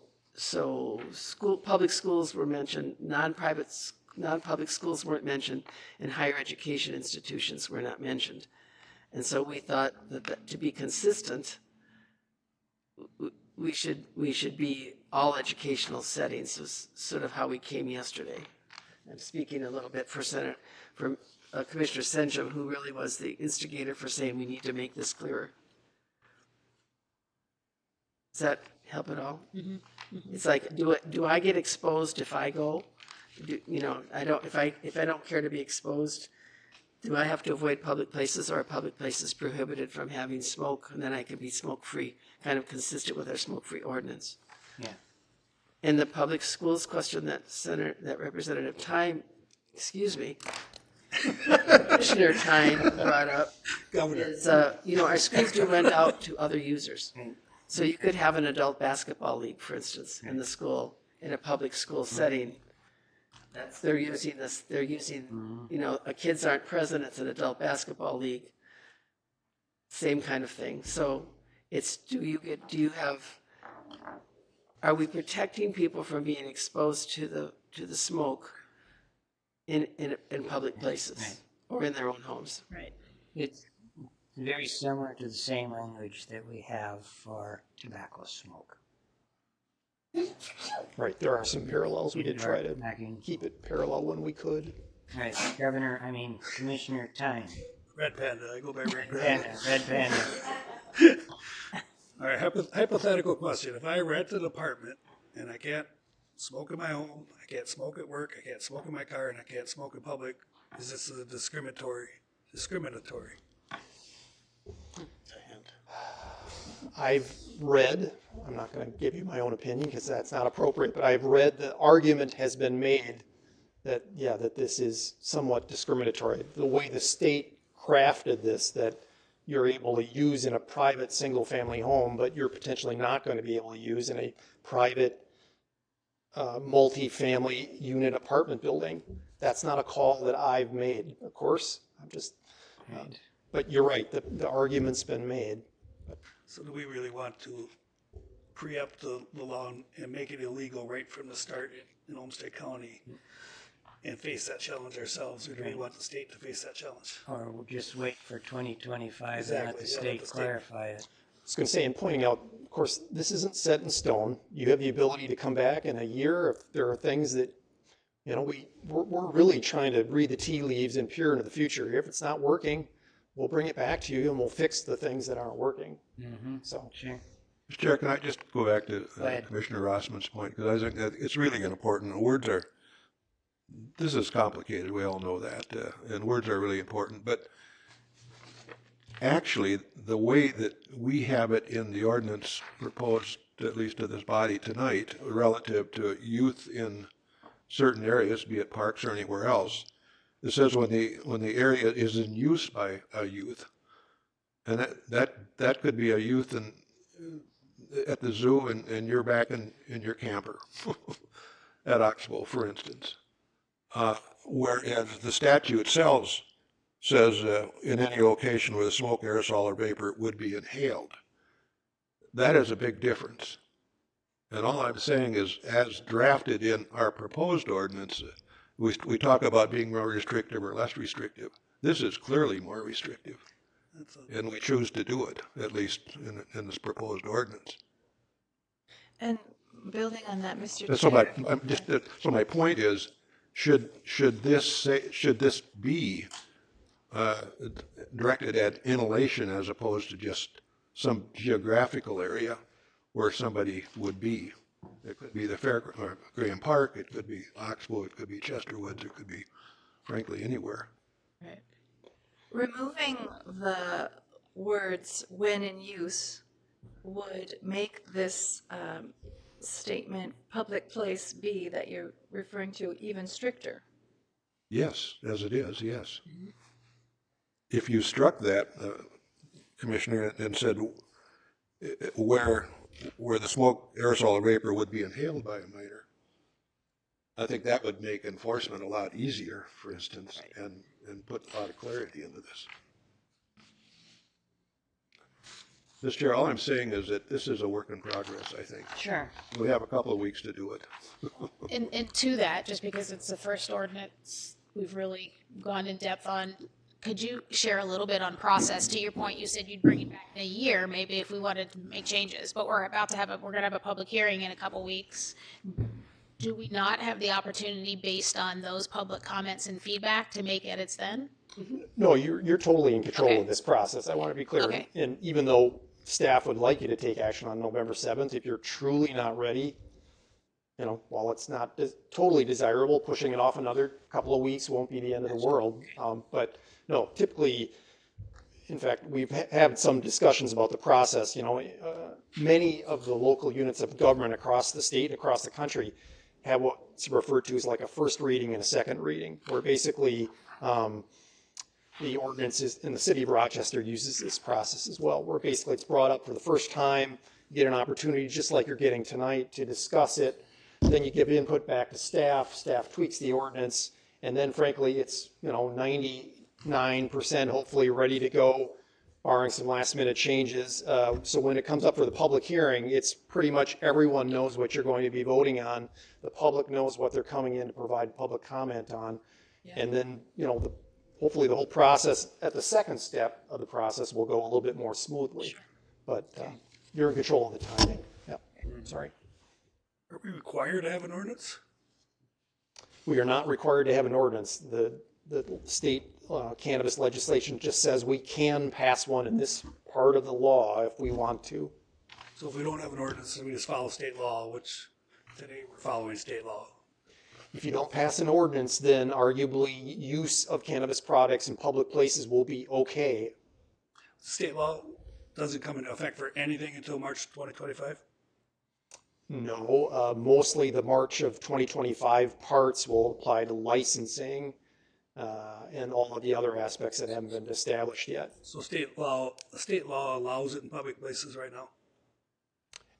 public schools were mentioned, non-public schools weren't mentioned, and higher education institutions were not mentioned. And so we thought that to be consistent, we should be all educational settings, was sort of how we came yesterday. I'm speaking a little bit for Commissioner Senjum, who really was the instigator for saying we need to make this clearer. Does that help at all? Mm-hmm. Mm-hmm. It's like, do I get exposed if I go? If I don't care to be exposed, do I have to avoid public places, or are public places prohibited from having smoke, and then I can be smoke-free, kind of consistent with our smoke-free ordinance? Yeah. And the public schools question that Representative Time, Commissioner Time brought up is, our schools do rent out to other users. So you could have an adult basketball league, for instance, in the school, in a public school setting. They're using, kids aren't present, it's an adult basketball league. Same kind of thing. So it's, are we protecting people from being exposed to the smoke in public places or in their own homes? Right. It's very similar to the same language that we have for tobacco smoke. Right, there are some parallels. We did try to keep it parallel when we could. All right, Commissioner Tyne. Red Panda, I go by Red Panda. Red Panda. All right, hypothetical question. If I rent an apartment and I can't smoke in my home, I can't smoke at work, I can't smoke in my car, and I can't smoke in public, is this discriminatory? I've read, I'm not going to give you my own opinion because that's not appropriate, but I've read the argument has been made that, that this is somewhat discriminatory. The way the state crafted this, that you're able to use in a private single-family home, but you're potentially not going to be able to use in a private multi-family unit apartment building. That's not a call that I've made, of course. I'm just, but you're right, the argument's been made. So do we really want to preempt the law and make it illegal right from the start in Olmsted County and face that challenge ourselves, or do we want the state to face that challenge? Or we'll just wait for 2025 and let the state clarify it. I was going to say, in pointing out, of course, this isn't set in stone. You have the ability to come back in a year if there are things that, we're really trying to read the tea leaves and peer into the future. If it's not working, we'll bring it back to you and we'll fix the things that aren't working. Mm-hmm. So, sure. Mr. Chair, can I just go back to Commissioner Rossman's point? Because I think that it's really important. This is complicated, we all know that, and words are really important. But actually, the way that we have it in the ordinance proposed, at least to this body tonight, relative to youth in certain areas, be it parks or anywhere else, it says when the area is in use by a youth, and that could be a youth at the zoo and you're back in your camper at Oxbow, for instance. Whereas the statute itself says in any location where the smoke, aerosol, or vapor would be inhaled. That is a big difference. And all I'm saying is, as drafted in our proposed ordinance, we talk about being more restrictive or less restrictive. This is clearly more restrictive. And we choose to do it, at least in this proposed ordinance. And building on that, Mr. So Chair. my point is, should this be directed at inhalation as opposed to just some geographical area where somebody would be? It could be the Graham Park, it could be Oxbow, it could be Chester Woods, it could be, frankly, anywhere. Right. Removing the words "when in use" would make this statement, public place B, that you're referring to, even stricter. Yes, as it is, yes. If you struck that, Commissioner, and said where the smoke, aerosol, or vapor would be inhaled by a miner, I think that would make enforcement a lot easier, for instance, and put a lot of clarity into this. Mr. Chair, all I'm saying is that this is a work in progress, I think. Sure. We have a couple of weeks to do it. And to that, just because it's the first ordinance we've really gone in depth on, could you share a little bit on process? To your point, you said you'd bring it back in a year, maybe if we wanted to make changes, but we're gonna have a public hearing in a couple weeks. Do we not have the opportunity, based on those public comments and feedback, to make edits then? No, you're totally in control Okay. of this process. I want to be clear. Okay. And even though staff would like you to take action on November 7th, if you're truly not ready, while it's not totally desirable, pushing it off another couple of weeks won't be the end of the world. But no, typically, in fact, we've had some discussions about the process. Many of the local units of government across the state, across the country, have what's referred to as like a first reading and a second reading, where basically the ordinances in the city of Rochester uses this process as well, where basically it's brought up for the first time, you get an opportunity, just like you're getting tonight, to discuss it. Then you give input back to staff tweaks the ordinance, and then frankly, it's 99% hopefully ready to go, barring some last minute changes. So when it comes up for the public hearing, it's pretty much everyone knows what you're going to be voting on. The public knows what they're coming in to provide public comment on. Yeah. And then, hopefully the whole process at the second step of the process will go a little bit more smoothly. Sure. But you're in control of the timing. Yeah. Sorry. Are we required to have an ordinance? We are not required to have an ordinance. The state cannabis legislation just says we can pass one in this part of the law if we want to. So if we don't have an ordinance, then we just follow state law, which today we're following state law. If you don't pass an ordinance, then arguably use of cannabis products in public places will be okay. State law doesn't come into effect for anything until March 2025? No, mostly the March of 2025 parts will apply to licensing and all of the other aspects that haven't been established yet. So state law allows it in public places right now?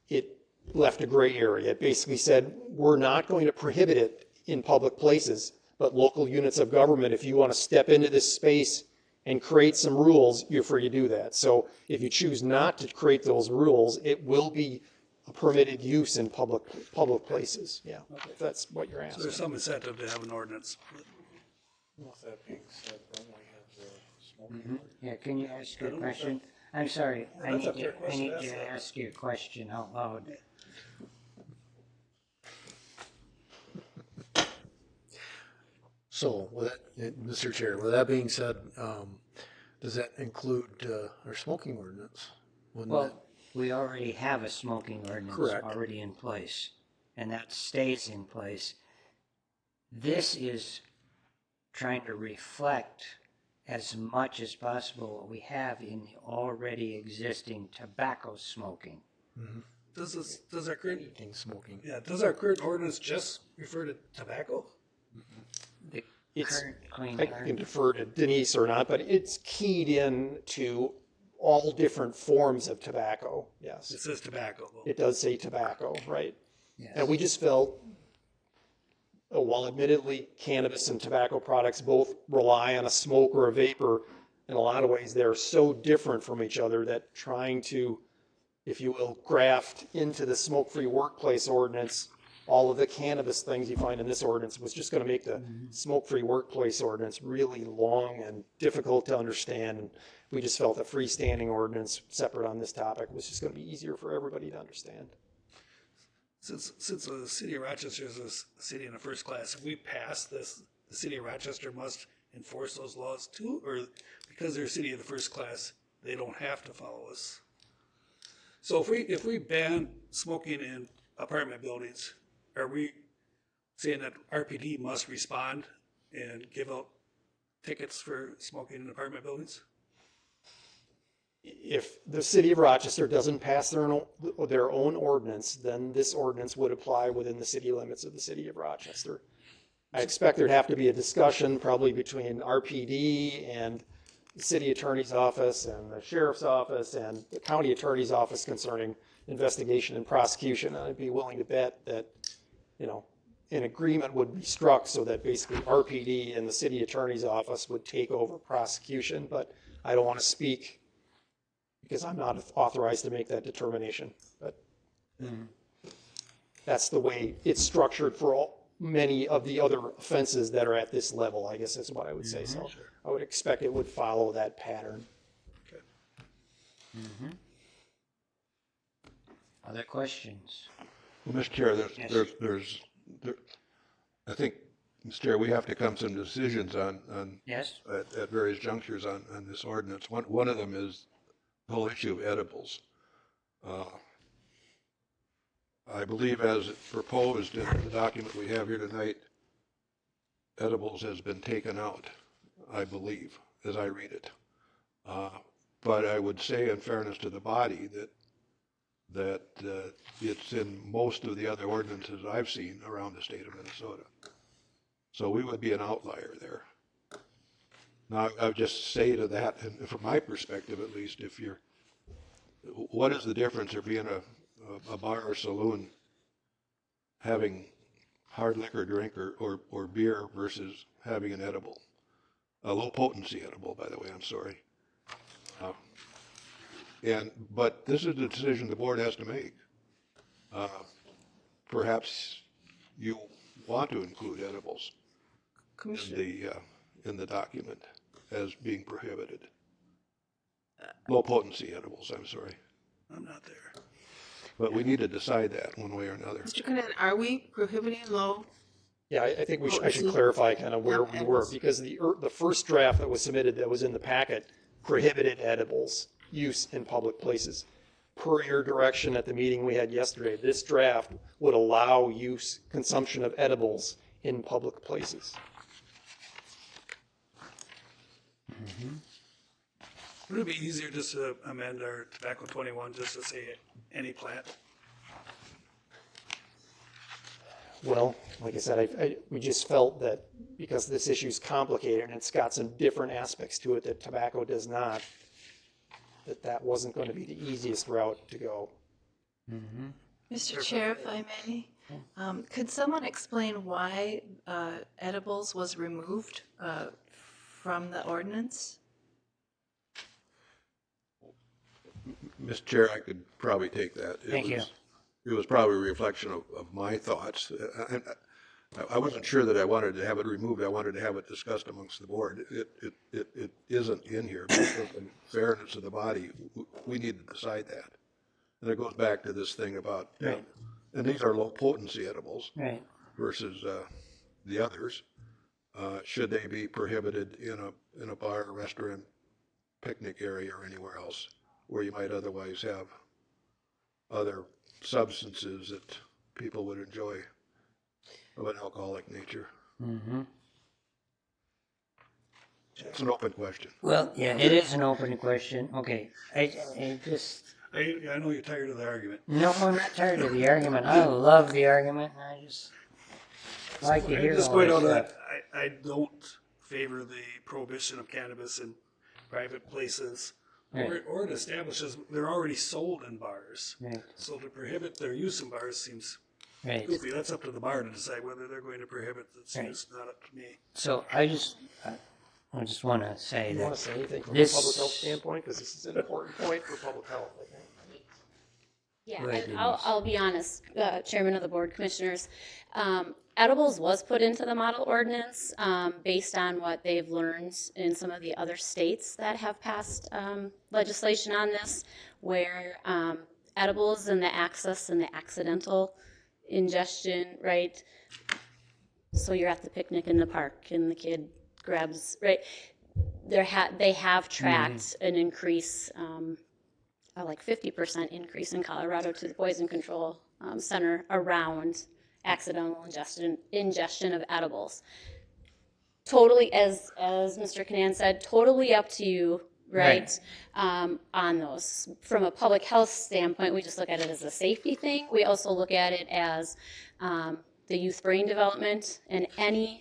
It left a gray area. It basically said, we're not going to prohibit it in public places, but local units of government, if you want to step into this space and create some rules, you're free to do that. So if you choose not to create those rules, it will be a permitted use in public places. Yeah, if that's what you're asking. So there's some incentive to have an ordinance. With that being said, then we have the smoking. Yeah, can you ask your question? I'm sorry, I need to ask you a question out loud. So, Mr. Chair, with that being said, does that include our smoking ordinance? We already have a smoking ordinance already in place, and that stays in place. This is trying to reflect as much as possible what we have in the already existing tobacco smoking. Mm-hmm. Does our current smoking? Yeah. Does our current ordinance just refer to tobacco? I can defer to Denise or not, but it's keyed in to all different forms of tobacco. Yes. It says tobacco. It does say tobacco, right? Yes. And we just felt, while admittedly cannabis and tobacco products both rely on a smoke or a vapor, in a lot of ways they're so different from each other that trying to, if you will, graft into the smoke-free workplace ordinance all of the cannabis things you find in this ordinance was just going to make the smoke-free workplace ordinance really long and difficult to understand. And we just felt a freestanding ordinance separate on this topic was just going to be easier for everybody to understand. Since the city of Rochester is a city in the first class, if we pass this, the city of Rochester must enforce those laws too, or because they're a city of the first class, they don't have to follow us? So if we ban smoking in apartment buildings, are we saying that RPD must respond and give out tickets for smoking in apartment buildings? if the city of Rochester doesn't pass their own ordinance, then this ordinance would apply within the city limits of the city of Rochester. I expect there'd have to be a discussion probably between RPD and the city attorney's office and the sheriff's office and the county attorney's office concerning investigation and prosecution. And I'd be willing to bet that, you know, an agreement would be struck so that basically RPD and the city attorney's office would take over prosecution. But I don't want to speak because I'm not authorized to make that determination. But that's the way it's structured for many of the other offenses that are at this level, I guess is what I would say. So I would expect it would follow that pattern. Other questions? Well, Mr. Chair, I think, Mr. Chair, we have to come to some decisions on Yes. at various junctures on this ordinance. One of them is the whole issue of edibles. I believe as proposed in the document we have here tonight, edibles has been taken out, I believe, as I read it. But I would say in fairness to the body that it's in most of the other ordinances I've seen around the state of Minnesota. So we would be an outlier there. Now, I would just say to that, and from my perspective at least, what is the difference there being a bar or saloon having hard liquor drink or beer versus having an edible? A low potency edible, by the way, I'm sorry. But this is the decision the board has to make. Perhaps you want to include edibles in the document as being prohibited. Low potency edibles, I'm sorry. I'm not there. But we need to decide that one way or another. Mr. Cannon, are we prohibiting low? Yeah, I think I should clarify kind of where we were, because the first draft that was submitted that was in the packet prohibited edibles use in public places. Per your direction at the meeting we had yesterday, this draft would allow consumption of edibles in public places. Would it be easier just to amend our tobacco 21 just to say any plant? Well, like I said, we just felt that because this issue is complicated and it's got some different aspects to it that tobacco does not, that wasn't going to be the easiest route to go. Mr. Chair, if I may, could someone explain why edibles was removed from the ordinance? Mr. Chair, I could probably take that. Thank you. It was probably a reflection of my thoughts. I wasn't sure that I wanted to have it removed. I wanted to have it discussed amongst the board. It isn't in here. But in fairness of the body, we need to decide that. And it goes back to this thing about, Right. And these are low potency edibles Right. versus the others. Should they be prohibited in a bar, restaurant, picnic area, or anywhere else where you might otherwise have other substances that people would enjoy of an alcoholic nature? It's an open question. Well, yeah, it is an open question. Okay, I know you're tired of the argument. No, I'm not tired of the argument. I love the argument. I just like to hear all this stuff. I don't favor the prohibition of cannabis in private places. Right. Or it establishes they're already sold in bars. Right. So to prohibit their use in bars seems Right. goofy. That's up to the bar to decide whether they're going to prohibit its Right. use, not up to me. So I just want to say You that want to say anything from this a public health standpoint? Because this is an important point for public health, I think. Yeah, Go ahead, and Denise. I'll be honest, Chairman of the Board, Commissioners. Edibles was put into the model ordinance based on what they've learned in some of the other states that have passed legislation on this, where edibles and the access and the accidental ingestion, right? So you're at the picnic in the park and the kid grabs, right? They have tracked an increase, like 50% increase in Colorado to the Poison Control Center around accidental ingestion of edibles. Totally, as Mr. Cannon said, totally up to you right? On those. From a public health standpoint, we just look at it as a safety thing. We also look at it as the youth brain development and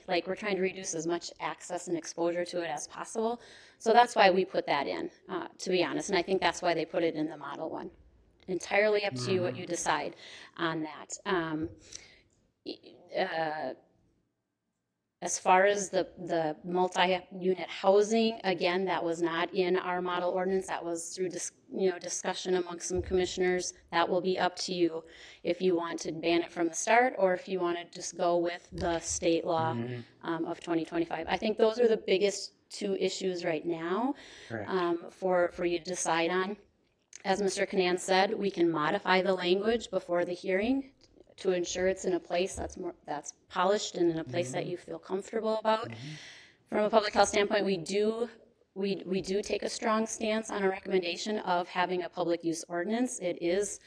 like we're trying to reduce as much access and exposure to it as possible. So that's why we put that in, to be honest. And I think that's why they put it in the model one. Entirely up to you what you decide on that. As far as the multi-unit housing, again, that was not in our model ordinance. That was through discussion amongst some commissioners. That will be up to you if you want to ban it from the start or if you want to just go with the state law of 2025. I think those are the biggest two issues right now for you to decide on. As Mr. Canan said, we can modify the language before the hearing to ensure it's in a place that's polished and in a place that you feel comfortable about. From a public health standpoint, we do take a strong stance on a recommendation of having a public use ordinance. It is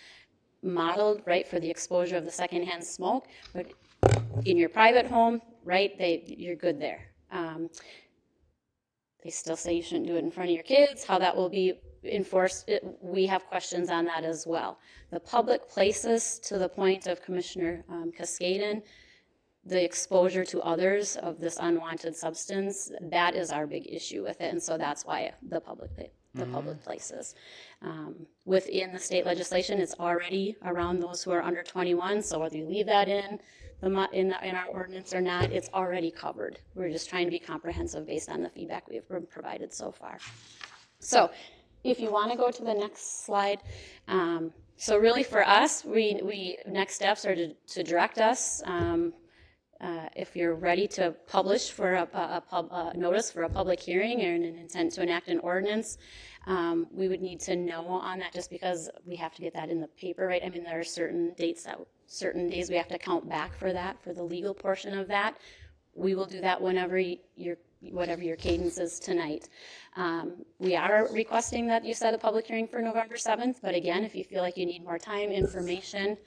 modeled right for the exposure of the secondhand smoke, but in your private home, right, you're good there. They still say you shouldn't do it in front of your kids. How that will be enforced, we have questions on that as well. The public places, to the point of Commissioner Cascaden, the exposure to others of this unwanted substance, that is our big issue with it, and so that's why the public places. Within the state legislation, it's already around those who are under 21, so whether you leave that in our ordinance or not, it's already covered. We're just trying to be comprehensive based on the feedback we've provided so far. So if you want to go to the next slide. So really for us, we next steps are to direct us. If you're ready to publish for a notice for a public hearing or an intent to enact an ordinance, we would need to know on that, just because we have to get that in the paper, right? I mean, there are certain days we have to count back for that, for the legal portion of that. We will do that whatever your cadence is tonight. We are requesting that you set a public hearing for November 7th, but again, if you feel like you need more time, information,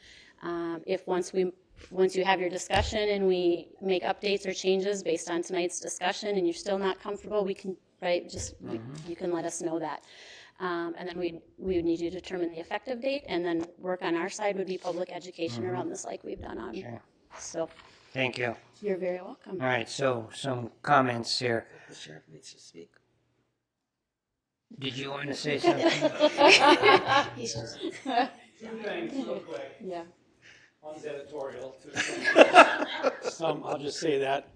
once you have your discussion and we make updates or changes based on tonight's discussion and you're still not comfortable, we can, you can let us know that. And then we would need you to determine the effective date, and then work on our side would be public education around this, like we've done on. Sure. So. Thank you. You're very welcome. All right, so some comments here. The sheriff needs to speak. Did you want to say something? He's just. Two things real quick. Yeah. One's editorial. Some, I'll just say that.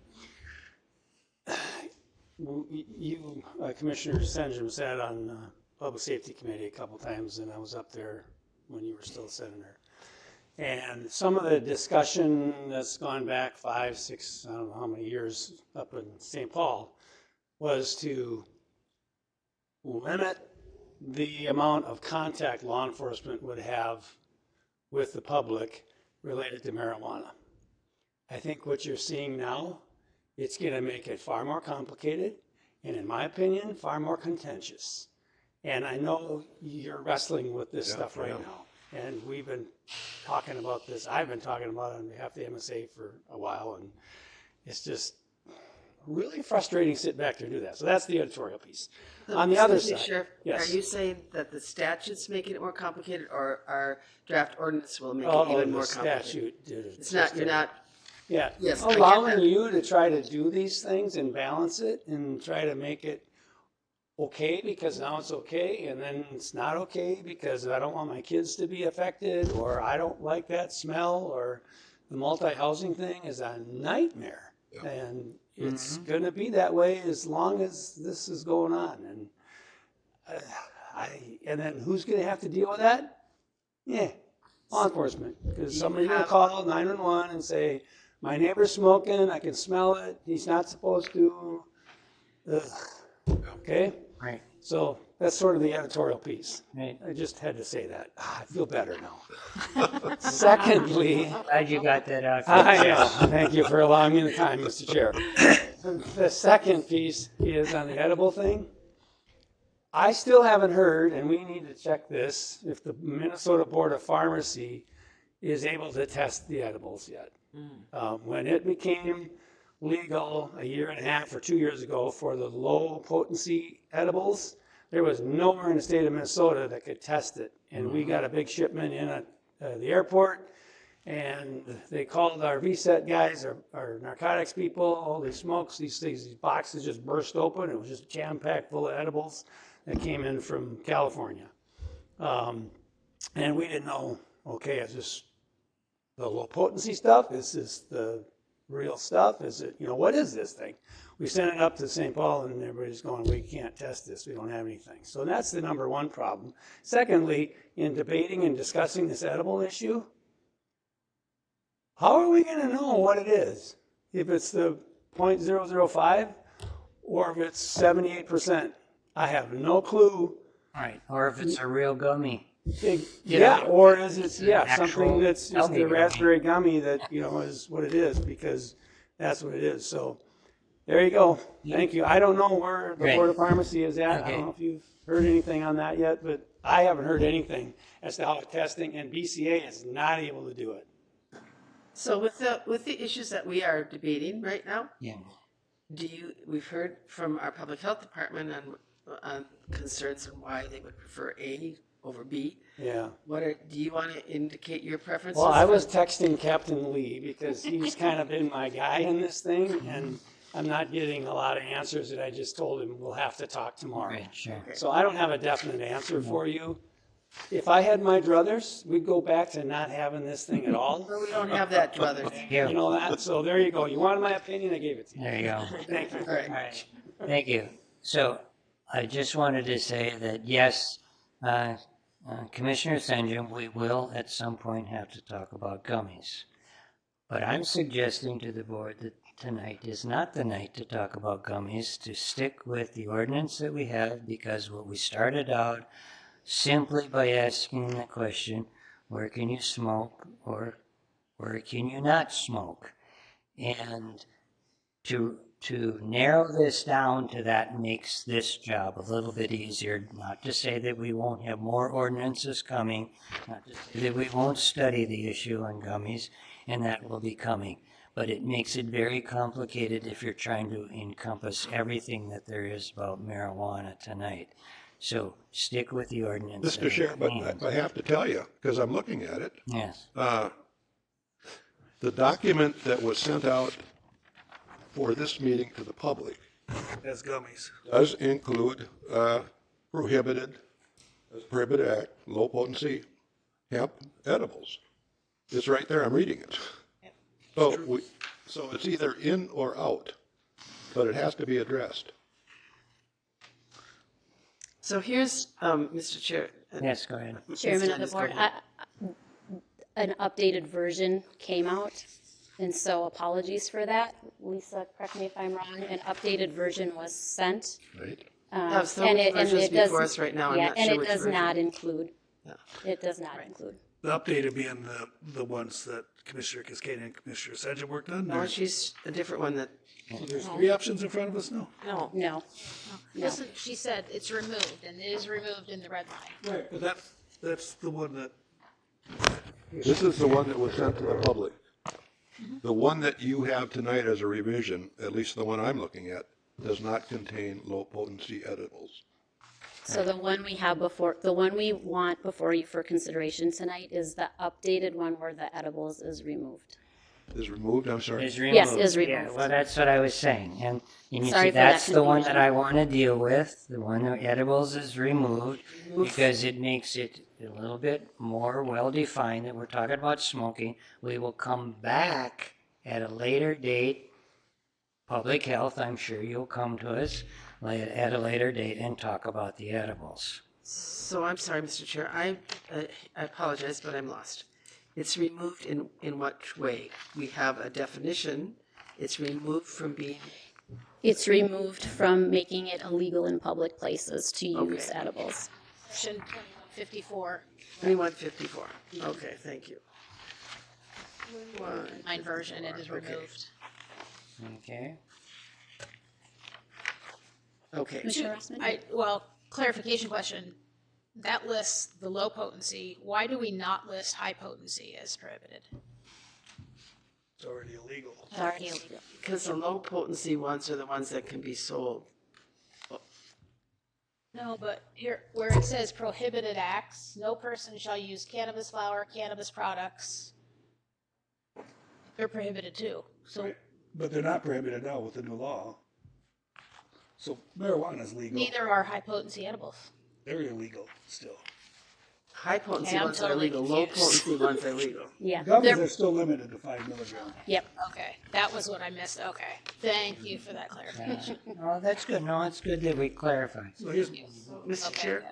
You, Commissioner Senjum, sat on Public Safety Committee a couple times, and I was up there when you were still senator. And some of the discussion that's gone back 5, 6, I don't know how many years up in St. Paul was to limit the amount of contact law enforcement would have with the public related to marijuana. I think what you're seeing now, it's going to make it far more complicated, and in my opinion, far more contentious. And I know you're wrestling with this stuff right now. And we've been talking about this. I've been talking about it on behalf of the MSA for a while, and it's just really frustrating to sit back there and do that. So that's the editorial piece. On the other side, Sheriff, yes. Are you saying that the statute's making it more complicated, or our draft ordinance will make it even more complicated? Statute did it. It's not. You're not. Yeah. Yes. Allowing you to try to do these things and balance it and try to make it okay because now it's okay, and then it's not okay because I don't want my kids to be affected, or I don't like that smell, or the multi-housing thing is a nightmare. Yeah. And it's going to be that way as long as this is going on. And and then who's going to have to deal with that? Yeah, law enforcement. Because somebody's going to call 911 and say, my neighbor's smoking, I can smell it, he's not supposed to. Okay? Right. So that's sort of the editorial piece. Right. I just had to say that. I feel better now. Secondly, Glad you got that out. I know. Thank you for allowing me the time, Mr. Chair. The second piece is on the edible thing. I still haven't heard, and we need to check this, if the Minnesota Board of Pharmacy is able to test the edibles yet. When it became legal a year and a half or 2 years ago for the low potency edibles, there was nowhere in the state of Minnesota that could test it. And we got a big shipment in at the airport, and they called our VSET guys, our narcotics people. Holy smokes, these things, these boxes just burst open. It was just jam-packed full of edibles that came in from California. And we didn't know, okay, is this the low potency stuff? Is this the real stuff? Is it, what is this thing? We sent it up to St. Paul, and everybody's going, we can't test this. We don't have anything. So that's the number one problem. Secondly, in debating and discussing this edible issue, how are we going to know what it is? If it's the 0.005 or if it's 78%? I have no clue. Right, or if it's a real gummy. Or is it something actual that's just algae a gummy. raspberry gummy that is what it is, because that's what it is. So there you go. Thank you. I don't know where the Great. Board of Pharmacy is at. I Okay. don't know if you've heard anything on that yet, but I haven't heard anything as to how it's testing, and BCA is not able to do it. So with the issues that we are debating right now, Yeah. we've heard from our public health department on concerns and why they would prefer A over B. Yeah. Do you want to indicate your preferences? Well, I was texting Captain Lee because he's kind of been my guy in this thing, and I'm not getting a lot of answers that I just told him we'll have to talk tomorrow. Right, sure. So I don't have a definite answer for you. If I had my druthers, we'd go back to not having this thing at all. Well, we don't have that, druthers. Yeah. You know that? So there you go. You wanted my opinion, I gave it to you. There you go. Thank you very All much. right, thank you. So I just wanted to say that, yes, Commissioner Senjum, we will at some point have to talk about gummies. But I'm suggesting to the board that tonight is not the night to talk about gummies, to stick with the ordinance that we have, because what we started out simply by asking the question, where can you smoke or where can you not smoke? And to narrow this down to that makes this job a little bit easier. Not to say that we won't have more ordinances coming, not to say that we won't study the issue on gummies, and that will be coming. But it makes it very complicated if you're trying to encompass everything that there is about marijuana tonight. So stick with the ordinance. Mr. Chair, but I have to tell you, because I'm looking at it. Yes. The document that was sent out for this meeting to the public As gummies. does include prohibited act, low potency hemp edibles. It's right there, I'm reading it. So it's either in or out, but it has to be addressed. So here's, Mr. Chair. Yes, go ahead. Chairman of the board, an updated version came out, and so apologies for that. Lisa, correct me if I'm wrong, an updated version was sent. Right. Have so many versions before us right now, I'm not sure which it does version. not include. It does not include. The updated being the ones that Commissioner Cascade and Commissioner Sedgwick worked on? No, or- she's a different one that. There's three options in front of us now? No. No. Listen, she said it's removed, and it is removed in the red line. Right, but that's the one that. This is the one that was sent to the public. The one that you have tonight as a revision, at least the one I'm looking at, does not contain low potency edibles. So the one we have before, the one we want before you for consideration tonight is the updated one where the edibles is removed. Is removed, I'm sorry? Is removed. Yes, is removed. Yeah, well, that's what I was saying. And you Sorry see, for that that's the one that confusion. I want to deal with. The one that edibles is removed because it makes it a little bit more well-defined that we're talking about smoking. We will come back at a later date. Public health, I'm sure you'll come to us at a later date and talk about the edibles. So I'm sorry, Mr. Chair, I apologize, but I'm lost. It's removed in what way? We have a definition, it's removed from being. It's removed from making it illegal in public places to use Okay. edibles. Section 2154, 2154, okay, thank you. line version, it is Okay. removed. Okay. Okay. Commissioner Rossman? Well, clarification question. That lists the low potency. Why do we not list high potency as prohibited? It's already illegal. It's already illegal. Because the low potency ones are the ones that can be sold. No, but here, where it says prohibited acts, no person shall use cannabis flower, cannabis products. They're prohibited too. So But they're not prohibited now with the new law. So marijuana is legal. neither are high potency edibles. They're illegal still. High potency Okay, I'm ones are totally legal, low confused. potency ones are legal. Yeah. Gummies are still limited to 5 milligrams. Yep. Okay, that was what I missed. Okay, thank you for that clarification. Oh, that's good. No, it's good that we clarify. So here's, Mr. Chair,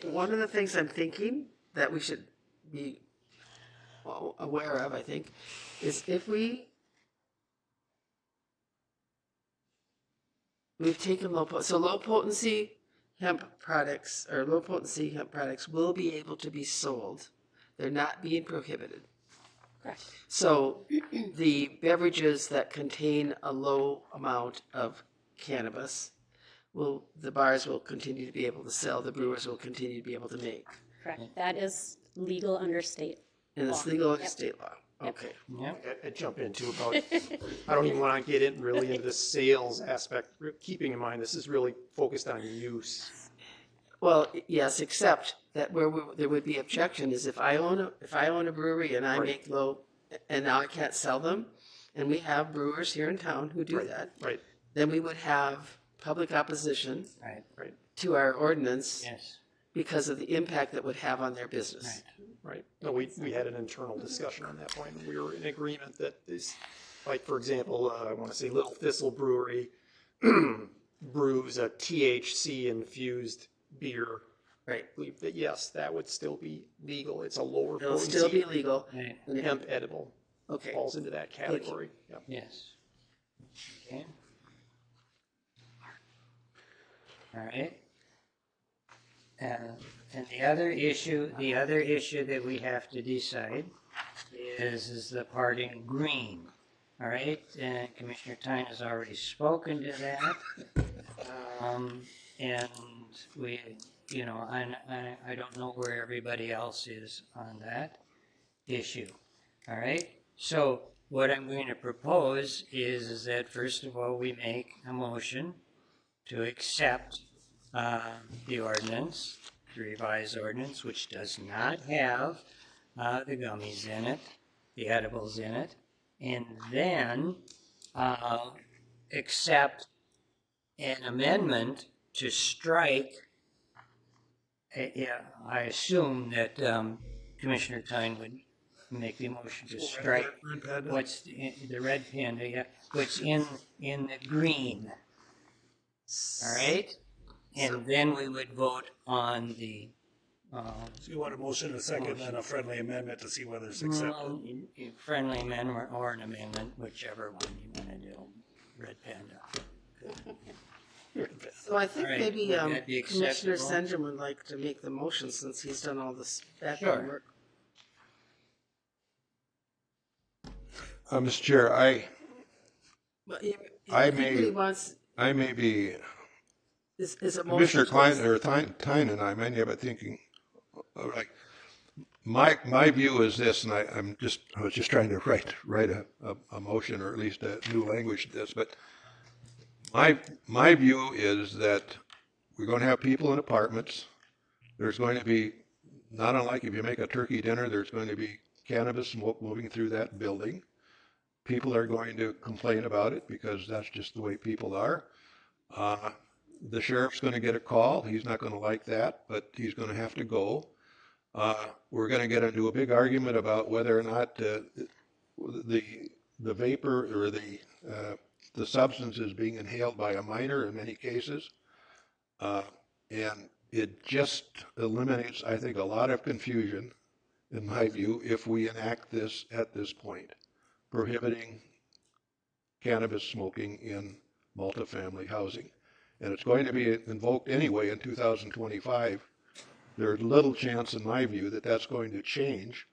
one of the things I'm thinking that we should be aware of, I think, is if we've taken low potency hemp products or low potency hemp products will be able to be sold. They're not being prohibited. Correct. So the beverages that contain a low amount of cannabis the bars will continue to be able to sell, the brewers will continue to be able to make. Correct. That is legal under state And it's law. legal under Yep. state law. Okay. I jump into about, I don't even want to get in really into the sales aspect, keeping in mind this is really focused on use. Well, yes, except that where there would be objection is if I own a brewery and I make low, and now I can't sell them, and we have brewers here in town who do that. Right. Then we would have public opposition Right. to our ordinance Yes. because of the impact that would have on their business. Right. No, we had an internal discussion on that point. We were in agreement that this, like, for example, I want to say Little Thistle Brewery brews a THC infused beer. Right. That yes, that would still be legal. It's a lower It'll potency. still be legal. Right. Hemp edible. Okay. Falls into that category. Yep. Yes. Okay. All right. And the other issue that we have to decide is the part in green. All right, and Commissioner Tyne has already spoken to that. And we, you know, I don't know where everybody else is on that issue. All right, so what I'm going to propose is that first of all, we make a motion to accept the ordinance, the revised ordinance, which does not have the gummies in it, the edibles in it, and then accept an amendment to strike. Yeah, I assume that Commissioner Tyne would make the motion to strike Red Panda. what's the red panda, yeah, what's in the green. All right, and then we would vote on the. So you want a motion, a second, and a friendly amendment to see whether it's accepted. Friendly amendment or an amendment, whichever one you want to do. Red Panda. So I think All right, maybe would that be Commissioner acceptable? Sendrum would like to make the motion since he's done all this background Sure. work. Mr. Chair, But he- I I think what he may- wants I may be, is a motion. Commissioner to- Klein, or Tyne and I may have it thinking, like, my view is this, and I was just trying to write a motion, or at least a new language to this, but my view is that we're going to have people in apartments. There's going to be, not unlike if you make a turkey dinner, there's going to be cannabis smoke moving through that building. People are going to complain about it because that's just the way people are. The sheriff's going to get a call. He's not going to like that, but he's going to have to go. We're going to get into a big argument about whether or not the vapor or the substance is being inhaled by a minor in many cases. And it just eliminates, I think, a lot of confusion, in my view, if we enact this at this point, prohibiting cannabis smoking in multifamily housing. And it's going to be invoked anyway in 2025. There's little chance, in my view, that that's going to change.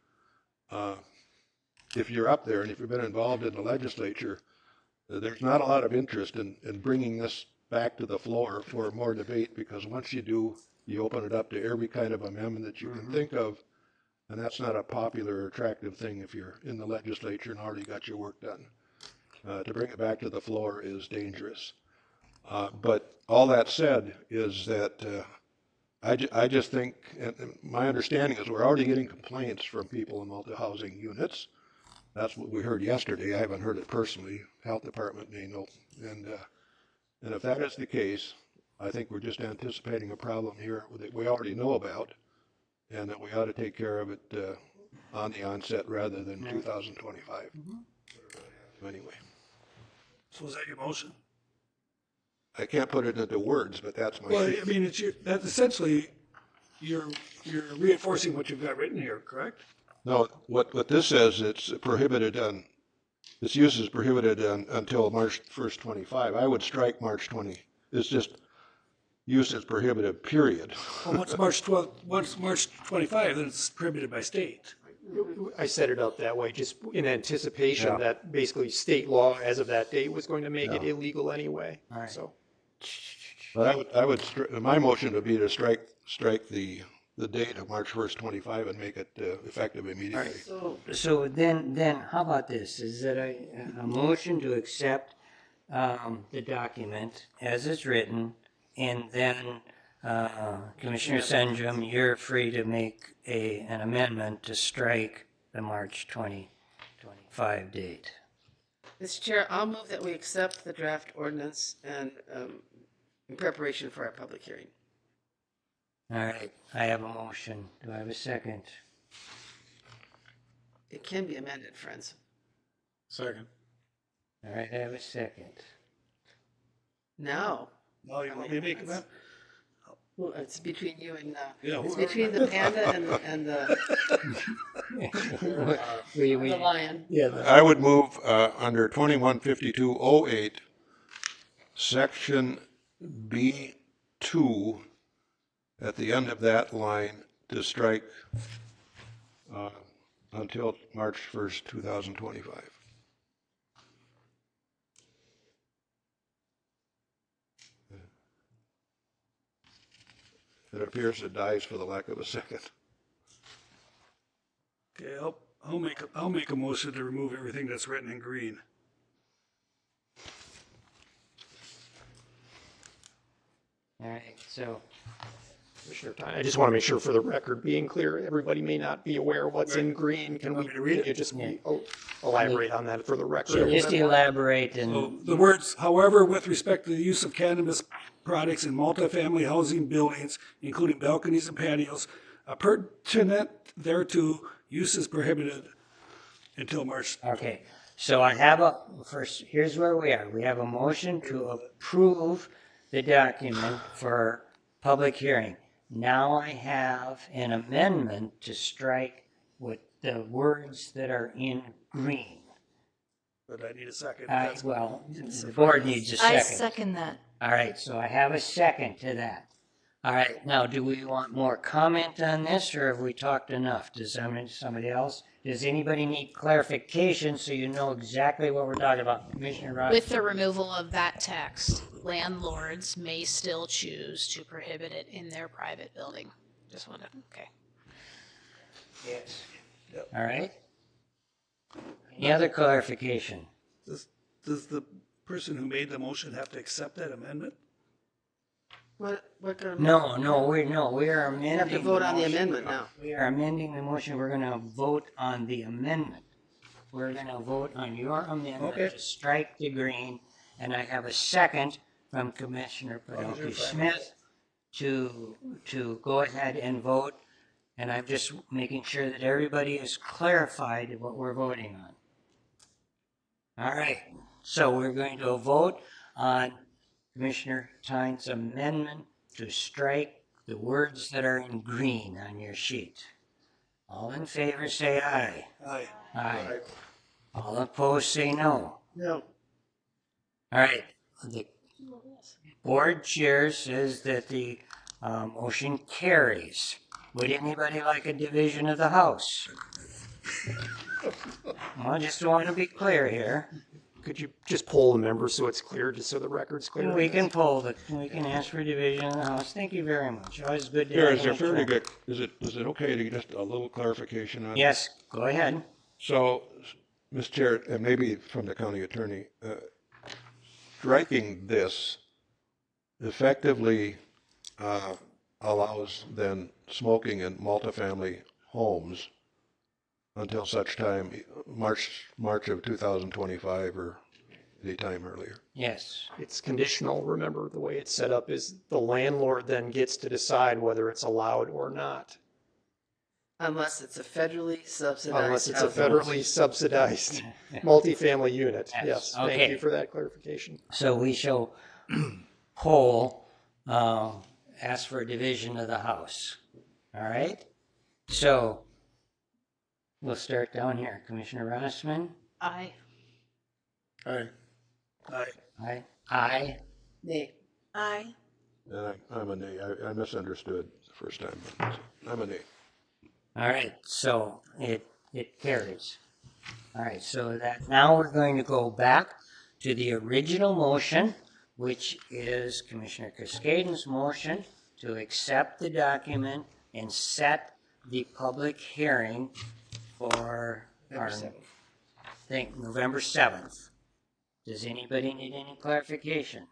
If you're up there and if you've been involved in the legislature, there's not a lot of interest in bringing this back to the floor for more debate, because once you do, you open it up to every kind of amendment that you can think of, and that's not a popular or attractive thing if you're in the legislature and already got your work done. To bring it back to the floor is dangerous. But all that said is that I just think, and my understanding is we're already getting complaints from people in multi-housing units. That's what we heard yesterday. I haven't heard it personally. Health Department may know. And if that is the case, I think we're just anticipating a problem here that we already know about, and that we ought to take care of it on the onset rather than 2025. Anyway. So is that your motion? I can't put it into words, but that's my. Well, I mean, that's essentially, you're reinforcing what you've got written here, correct? No, what this says, it's prohibited on, this use is prohibited until March 1st, 25. I would strike March 20. It's just, use is prohibited, period. Well, once March 25, then it's prohibited by state. I set it up that way, just in anticipation Yeah. that basically state law as of that date was going to make it Yeah. illegal anyway, Right. so. But my motion would be to strike the date of March 1st, 25 and make it effective immediately. So then how about this? Is that a motion to accept the document as it's written, and then Commissioner Senjum, you're free to make an amendment to strike the March 2025 date. Mr. Chair, I'll move that we accept the draft ordinance and in preparation for our public hearing. All right, I have a motion. Do I have a second? It can be amended, friends. Second. All right, I have a second. Now. No, you want me to make that? Well, it's between you and, Yeah, it's whoever- between the panda and the the lion. I would move under 215208, section B2, at the end of that line, to strike until March 1st, 2025. It appears it dies for the lack of a second. Okay, I'll make a motion to remove everything that's written in green. All right, so Commissioner Tyne, I just want to make sure for the record, being clear, everybody may not be aware of what's in green. Can Want me to read it? you just elaborate on that for the record? just elaborate and So the words, however, with respect to the use of cannabis products in multifamily housing buildings, including balconies and patios, pertinent thereto, use is prohibited until March. Okay, so I have first, here's where we are. We have a motion to approve the document for public hearing. Now I have an amendment to strike with the words that are in green. But I need a second. Well, the board needs a second. I second that. All right, so I have a second to that. All right, now, do we want more comment on this, or have we talked enough? Does somebody else? Does anybody need clarification so you know exactly what we're talking about? Commissioner Ross? With the removal of that text, landlords may still choose to prohibit it in their private building. Just wanted, okay. Yes. All right. Any other clarification? Does the person who made the motion have to accept that amendment? What No, we are amending. We have to vote on the motion. amendment now. We are amending the motion. We're gonna vote on the amendment. We're gonna vote on your amendment to strike the green, and I have a second from Commissioner Podolsky Smith to go ahead and vote, and I'm just making sure that everybody is clarified what we're voting on. All right, so we're going to vote on Commissioner Tyne's amendment to strike the words that are in green on your sheet. All in favor say aye. Aye. Aye. All opposed say no. No. All right, the board chair says that the motion carries. Would anybody like a division of the House? Well, I just want to be clear here. Could you just poll the members so it's clear, just so the record's clear? We can we can ask for division of the House. Thank you very much. Always good to Here, have is there you. fairly good, is it okay to get just a little clarification on? Yes, go ahead. So, Mr. Chair, and maybe from the county attorney, striking this effectively allows then smoking in multifamily homes until such time, March of 2025 or any time earlier. Yes. It's conditional, remember, the way it's set up is the landlord then gets to decide whether it's allowed or not. Unless it's a federally subsidized. Unless it's a housing. federally subsidized multifamily unit. Yes, thank Okay. you for that clarification. So we shall poll, ask for a division of the House. All right? So we'll start down here. Commissioner Rossman? Aye. Aye. Aye. Aye. Aye. Nay. Aye. And I'm a nay. I misunderstood the first time. I'm a nay. All right, so it carries. All right, so that now we're going to go back to the original motion, which is Commissioner Cascaden's motion to accept the document and set the public hearing for our November 7th. Does anybody need any clarification?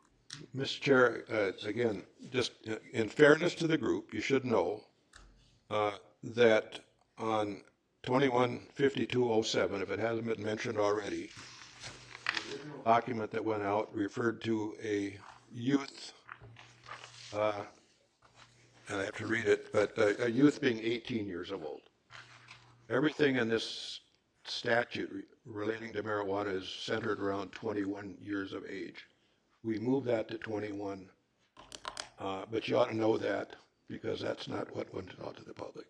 Mr. Chair, again, just in fairness to the group, you should know that on 215207, if it hasn't been mentioned already, the document that went out referred to a youth, and I have to read it, but a youth being 18 years old. Everything in this statute relating to marijuana is centered around 21 years of age. We moved that to 21, but you ought to know that because that's not what went out to the public.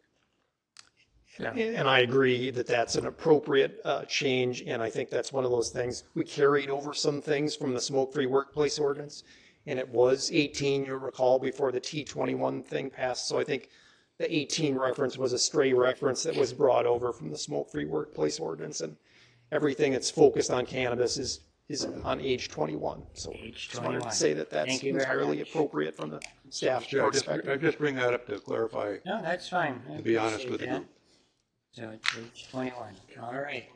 And I agree that that's an appropriate change, and I think that's one of those things. We carried over some things from the smoke-free workplace ordinance, and it was 18, you'll recall, before the T21 thing passed. So I think the 18 reference was a stray reference that was brought over from the smoke-free workplace ordinance, and everything that's focused on cannabis is on age 21. So age 21. Just wanted to say that that's entirely appropriate from the staff perspective. I just bring that up to clarify. No, that's fine. To be honest with you. So it's age 21. All right.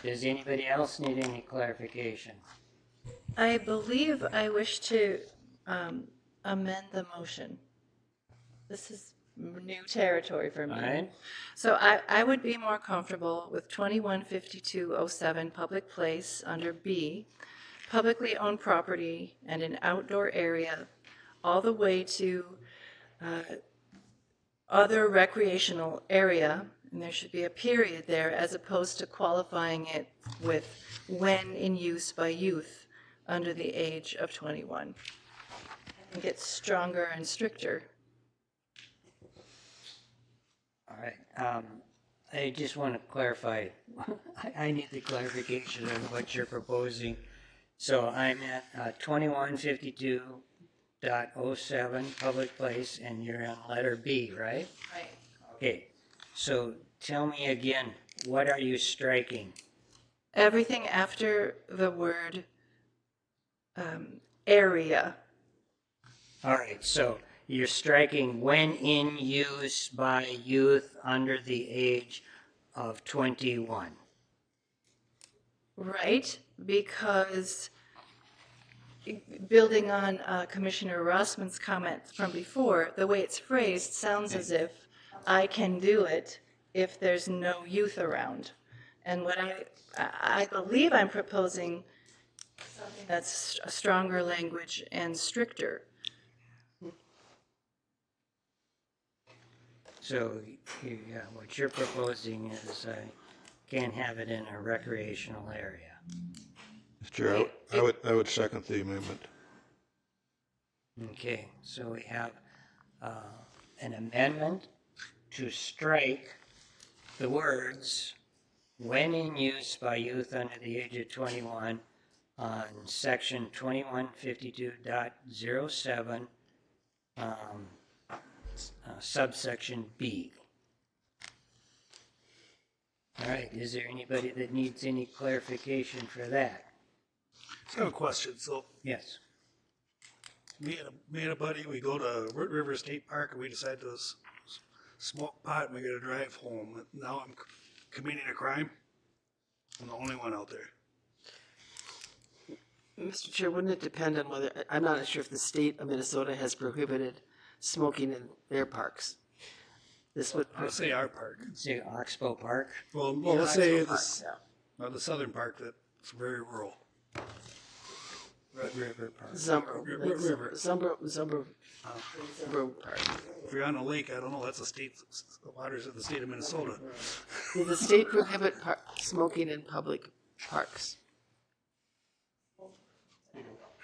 Does anybody else need any clarification? I believe I wish to amend the motion. This is new territory for me. All right. So I would be more comfortable with 215207 public place under B, publicly owned property and an outdoor area, all the way to other recreational area, and there should be a period there as opposed to qualifying it with when in use by youth under the age of 21. I think it's stronger and stricter. All right. I just want to clarify. I need the clarification of what you're proposing. So I'm at 2152.07 public place, and you're on letter B, right? Right. Okay. So tell me again, what are you striking? Everything after the word area. All right. So you're striking when in use by youth under the age of 21. Right, because building on Commissioner Rossman's comment from before, the way it's phrased sounds as if I can do it if there's no youth around. And what I believe I'm proposing something that's a stronger language and stricter. So what you're proposing is I can't have it in a recreational area. Mr. Chair, I would second the amendment. Okay, so we have an amendment to strike the words when in use by youth under the age of 21 on section 2152.07 subsection B. All right, is there anybody that needs any clarification for that? I have a question. So Yes. me and a buddy, we go to Root River State Park and we decide to smoke pot and we gotta drive home. Now I'm committing a crime. I'm the only one out there. Mr. Chair, wouldn't it depend on whether, I'm not sure if the state of Minnesota has prohibited smoking in their parks. This would. Let's say our park. Say Oxbow Park. Well, Yeah, let's say Oxbow this, Park, the southern park that's very rural. Red River Park. Zumbo. River. Zumbo Park. If you're on a lake, I don't know, that's the waters of the state of Minnesota. Does the state prohibit smoking in public parks?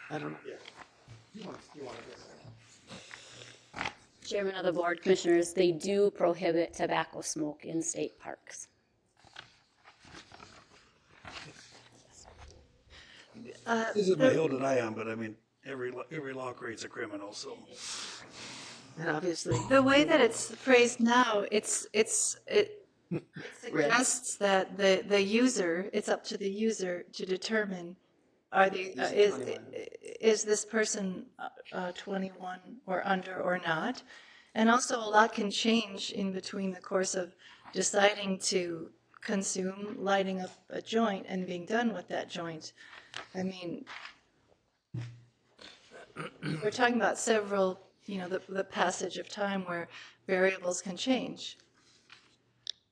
I don't know. Chairman of the Board, Commissioners, they do prohibit tobacco smoke in state parks. This is my hill to die on, but I mean, every law creates a criminal, so. And obviously. The way that it's phrased now, it suggests that the user, it's up to the user to determine, is this person 21 or under or not? And also a lot can change in between the course of deciding to consume, lighting up a joint and being done with that joint. I mean, we're talking about several, the passage of time where variables can change.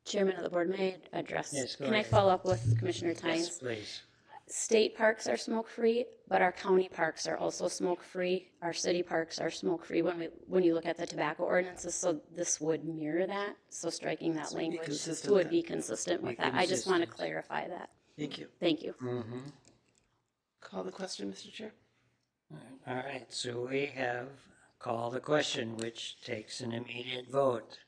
Chairman of the Board, may I address? Yes, go Can I ahead. follow up with Commissioner Tynes? Yes, please. State parks are smoke-free, but our county parks are also smoke-free. Our city parks are smoke-free when you look at the tobacco ordinances, so this would mirror that. So striking that language consistent would then. be consistent with that. I just want to clarify that. Thank you. Thank you. Mm-hmm. Call the question, Mr. Chair. All right, so we have call the question, which takes an immediate vote.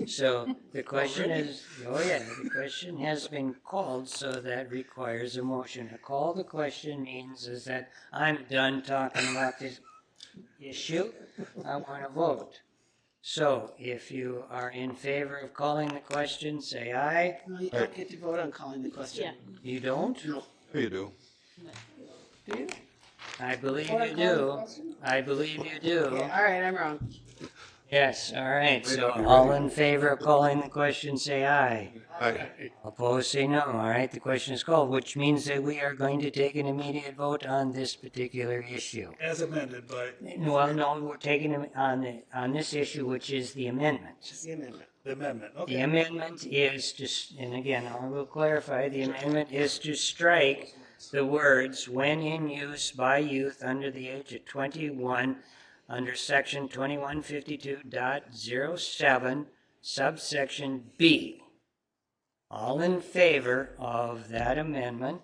So the question is, the question has been called, so that requires a motion. To call the question means is that I'm done talking about this issue. I want to vote. So if you are in favor of calling the question, say aye. No, you don't get to vote on calling the question. You don't? No. You do. Do you? I believe you do. I believe you do. Okay, all right, I'm wrong. Yes, all right, so all in favor of calling the question, say aye. Aye. Opposed, say no. All right, the question is called, which means that we are going to take an immediate vote on this particular issue. As amended by. Well, no, we're taking it on this issue, which is the amendment. The amendment. The amendment, okay. The amendment is to, and again, I will clarify, the amendment is to strike the words, when in use by youth under the age of 21, under section 2152.07, subsection B. All in favor of that amendment,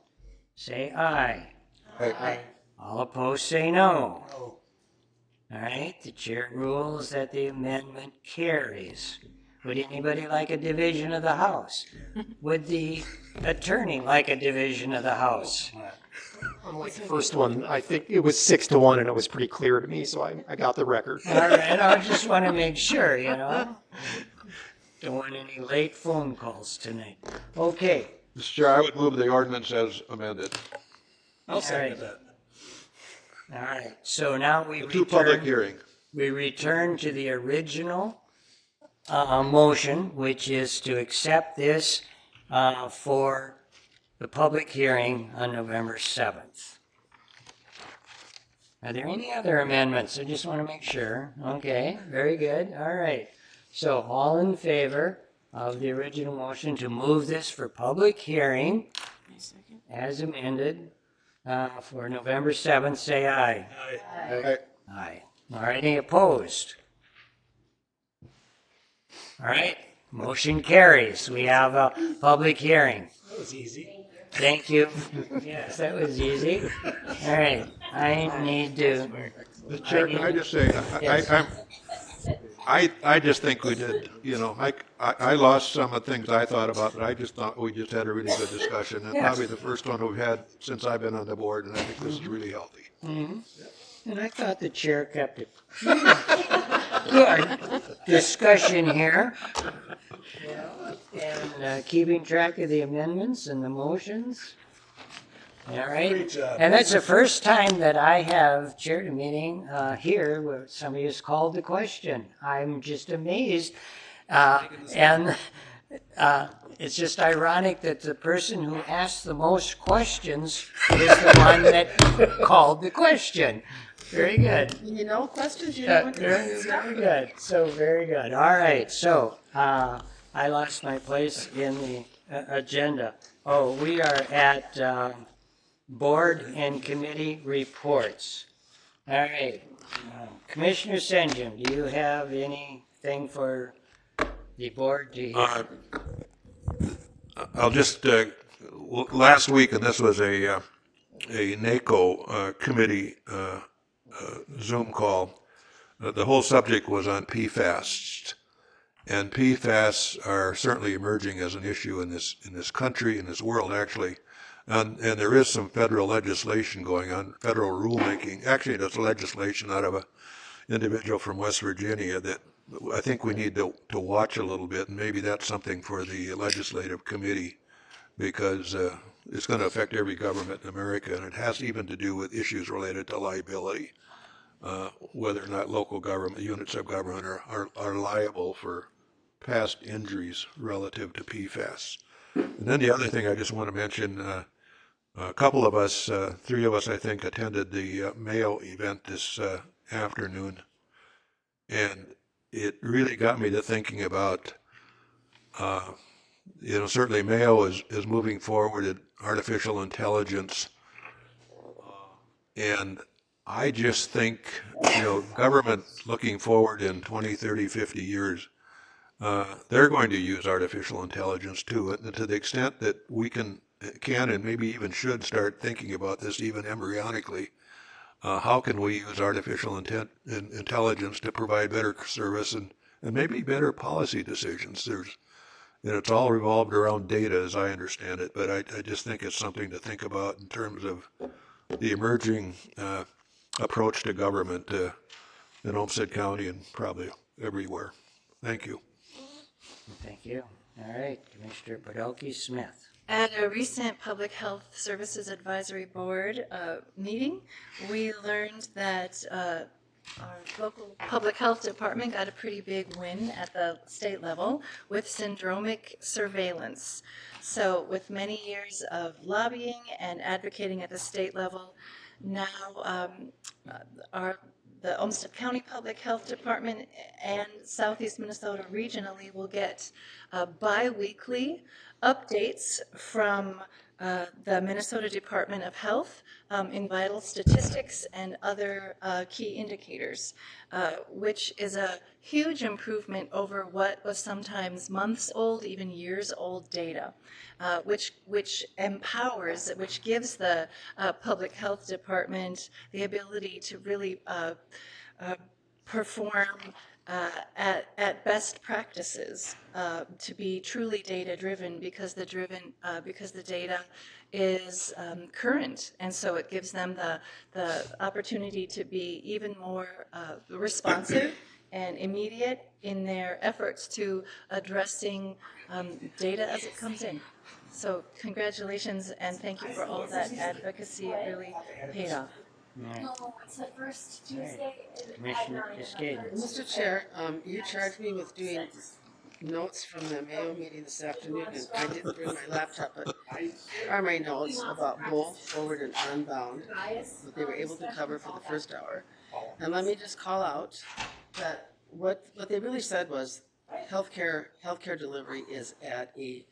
say aye. Aye. All opposed, say no. All right, the chair rules that the amendment carries. Would anybody like a division of the House? Would the attorney like a division of the House? Unlike the first one, I think it was 6-1 and it was pretty clear to me, so I got the record. All right, I just want to make sure, Don't want any late phone calls tonight. Okay. Mr. Chair, I would move the ordinance as amended. I'll second that. All right, so now To public hearing. We return to the original motion, which is to accept this for the public hearing on November 7th. Are there any other amendments? I just want to make sure. Okay, very good. All right. So all in favor of the original motion to move this for public hearing as amended for November 7th, say aye. Aye. Aye. All right, any opposed? All right, motion carries. We have a public hearing. That was easy. Thank you. Yes, that was easy. All right, I need to. Mr. Chair, can I just say, Yes. I just think we did, I lost some of the things I thought about, but I just thought we just had a really good discussion. And Yes. probably the first one we've had since I've been on the board, and I think this is really healthy. Mhm. And I thought the chair kept it good discussion here. And keeping track of the amendments and the motions. All right. Great job. And that's the first time that I have chaired a meeting here where somebody has called the question. I'm just amazed. And it's just ironic that the person who asked the most questions is the one that called the question. Very good. You know, questions you don't Very, very good. So very good. All right. So I lost my place in the agenda. Oh, we are at board and committee reports. All right. Commissioner Senjum, do you have anything for the board to hear? I'll just, last week, and this was a NACO committee Zoom call, the whole subject was on PFAS. And PFAS are certainly emerging as an issue in this country, in this world, actually. And there is some federal legislation going on, federal rulemaking. Actually, there's legislation out of an individual from West Virginia that I think we need to watch a little bit, and maybe that's something for the legislative committee, because it's going to affect every government in America, and it has even to do with issues related to liability, whether or not local government, units of government are liable for past injuries relative to PFAS. And then the other thing I just want to mention, a couple of us, three of us, I think, attended the Mayo event this afternoon, and it really got me to thinking about, certainly Mayo is moving forward in artificial intelligence, and I just think, government looking forward in 20, 30, 50 years, they're going to use artificial intelligence too, and to the extent that we can and maybe even should start thinking about this even embryonically. How can we use artificial intelligence to provide better service and maybe better policy decisions? It's all revolved around data, as I understand it, but I just think it's something to think about in terms of the emerging approach to government in Olmsted County and probably everywhere. Thank you. Thank you. All right, Commissioner Podolsky-Smith. At a recent Public Health Services Advisory Board meeting, we learned that our local public health department got a pretty big win at the state level with syndromic surveillance. So with many years of lobbying and advocating at the state level, now the Olmsted County Public Health Department and Southeast Minnesota regionally will get bi-weekly updates from the Minnesota Department of Health in vital statistics and other key indicators, which is a huge improvement over what was sometimes months old, even years old data, which empowers, which gives the Public Health Department the ability to really perform at best practices, to be truly data driven, because the data is current, and so it gives them the opportunity to be even more responsive and immediate in their efforts to addressing data as it comes in. So congratulations and thank you for all that advocacy. It really paid off. No, it's the first Tuesday Commissioner Cascade. Mr. Chair, you charged me with doing notes from the Mayo meeting this afternoon, and I didn't bring my laptop, but here are my notes about both forward and unbound, what they were able to cover for the first hour. And let me just call out that what they really said was healthcare delivery is at a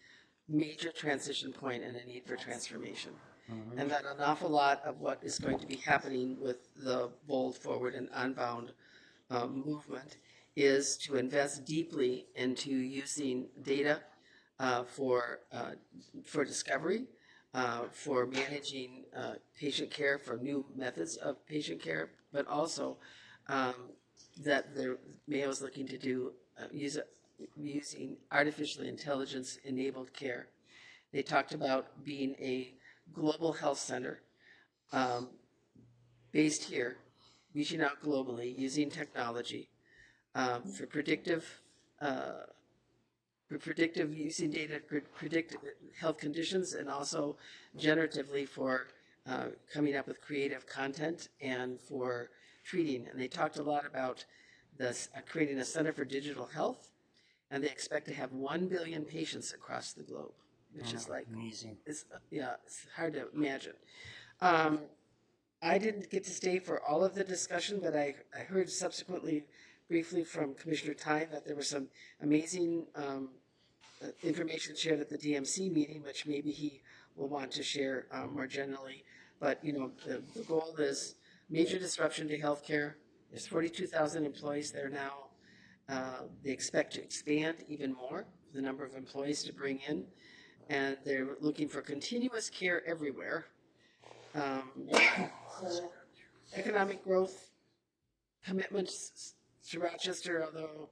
major transition point and a need for transformation. And that an awful lot of what is going to be happening with the bold forward and unbound movement is to invest deeply into using data for discovery, for managing patient care, for new methods of patient care, but also that the Mayo is looking to do using artificial intelligence enabled care. They talked about being a global health center based here, reaching out globally, using technology for predictive using data to predict health conditions, and also generatively for coming up with creative content and for treating. And they talked a lot about this creating a center for digital health, and they expect to have 1 billion patients across the globe, which is like amazing. It's hard to imagine. I didn't get to stay for all of the discussion, but I heard subsequently, briefly from Commissioner Tyne, that there was some amazing information shared at the DMC meeting, which maybe he will want to share more generally. But, you know, the goal is major disruption to healthcare. There's 42,000 employees there now. They expect to expand even more, the number of employees to bring in, and they're looking for continuous care everywhere. Economic growth commitments to Rochester, although,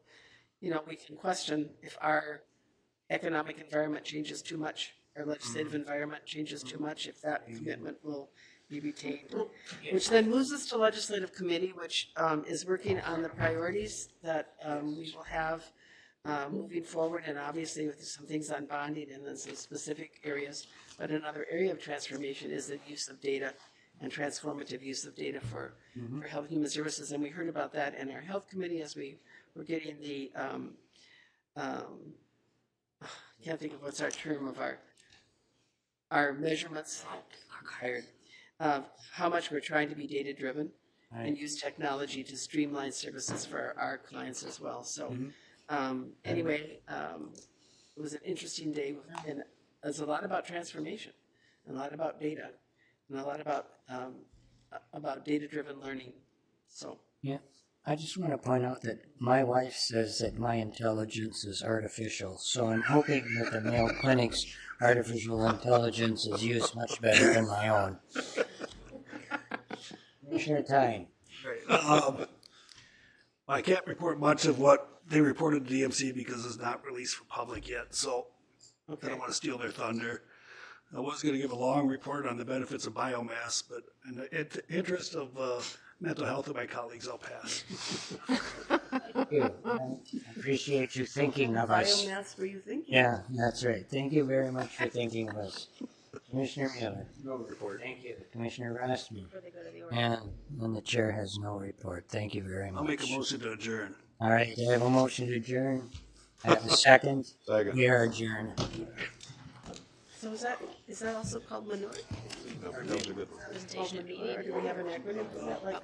you know, we can question if our economic environment changes too much, our legislative environment changes too much, if that commitment will be retained. Which then moves us to legislative committee, which is working on the priorities that we will have moving forward, and obviously with some things on bonding and then some specific areas. But another area of transformation is the use of data and transformative use of data for health and human services. And we heard about that in our health committee as we were getting the can't think of what's our term of our measurements, how much we're trying to be data driven and use technology to streamline services for our clients as well. So anyway, it was an interesting day, and it's a lot about transformation, and a lot about data, and a lot about data driven learning. So Yeah, I just want to point out that my wife says that my intelligence is artificial, so I'm hoping that the Mayo Clinic's artificial intelligence is used much better than my own. Commissioner Tyne. I can't report much of what they reported to DMC because it's not released for public yet, so I don't want to steal their thunder. I was going to give a long report on the benefits of biomass, but in the interest of mental health of my colleagues, I'll pass. Thank you. I appreciate you thinking of us. Biomass were you thinking? Yeah, that's right. Thank you very much for thinking of us. Commissioner Mueller. No report. Thank you. Commissioner Rossman. And the chair has no report. Thank you very much. I'll make a motion to adjourn. All right, I have a motion to adjourn. I have a second. Second. We are adjourned. So is that also called manure? No, that was a good one. Presentation of meeting. Or do we have an acronym for that, like?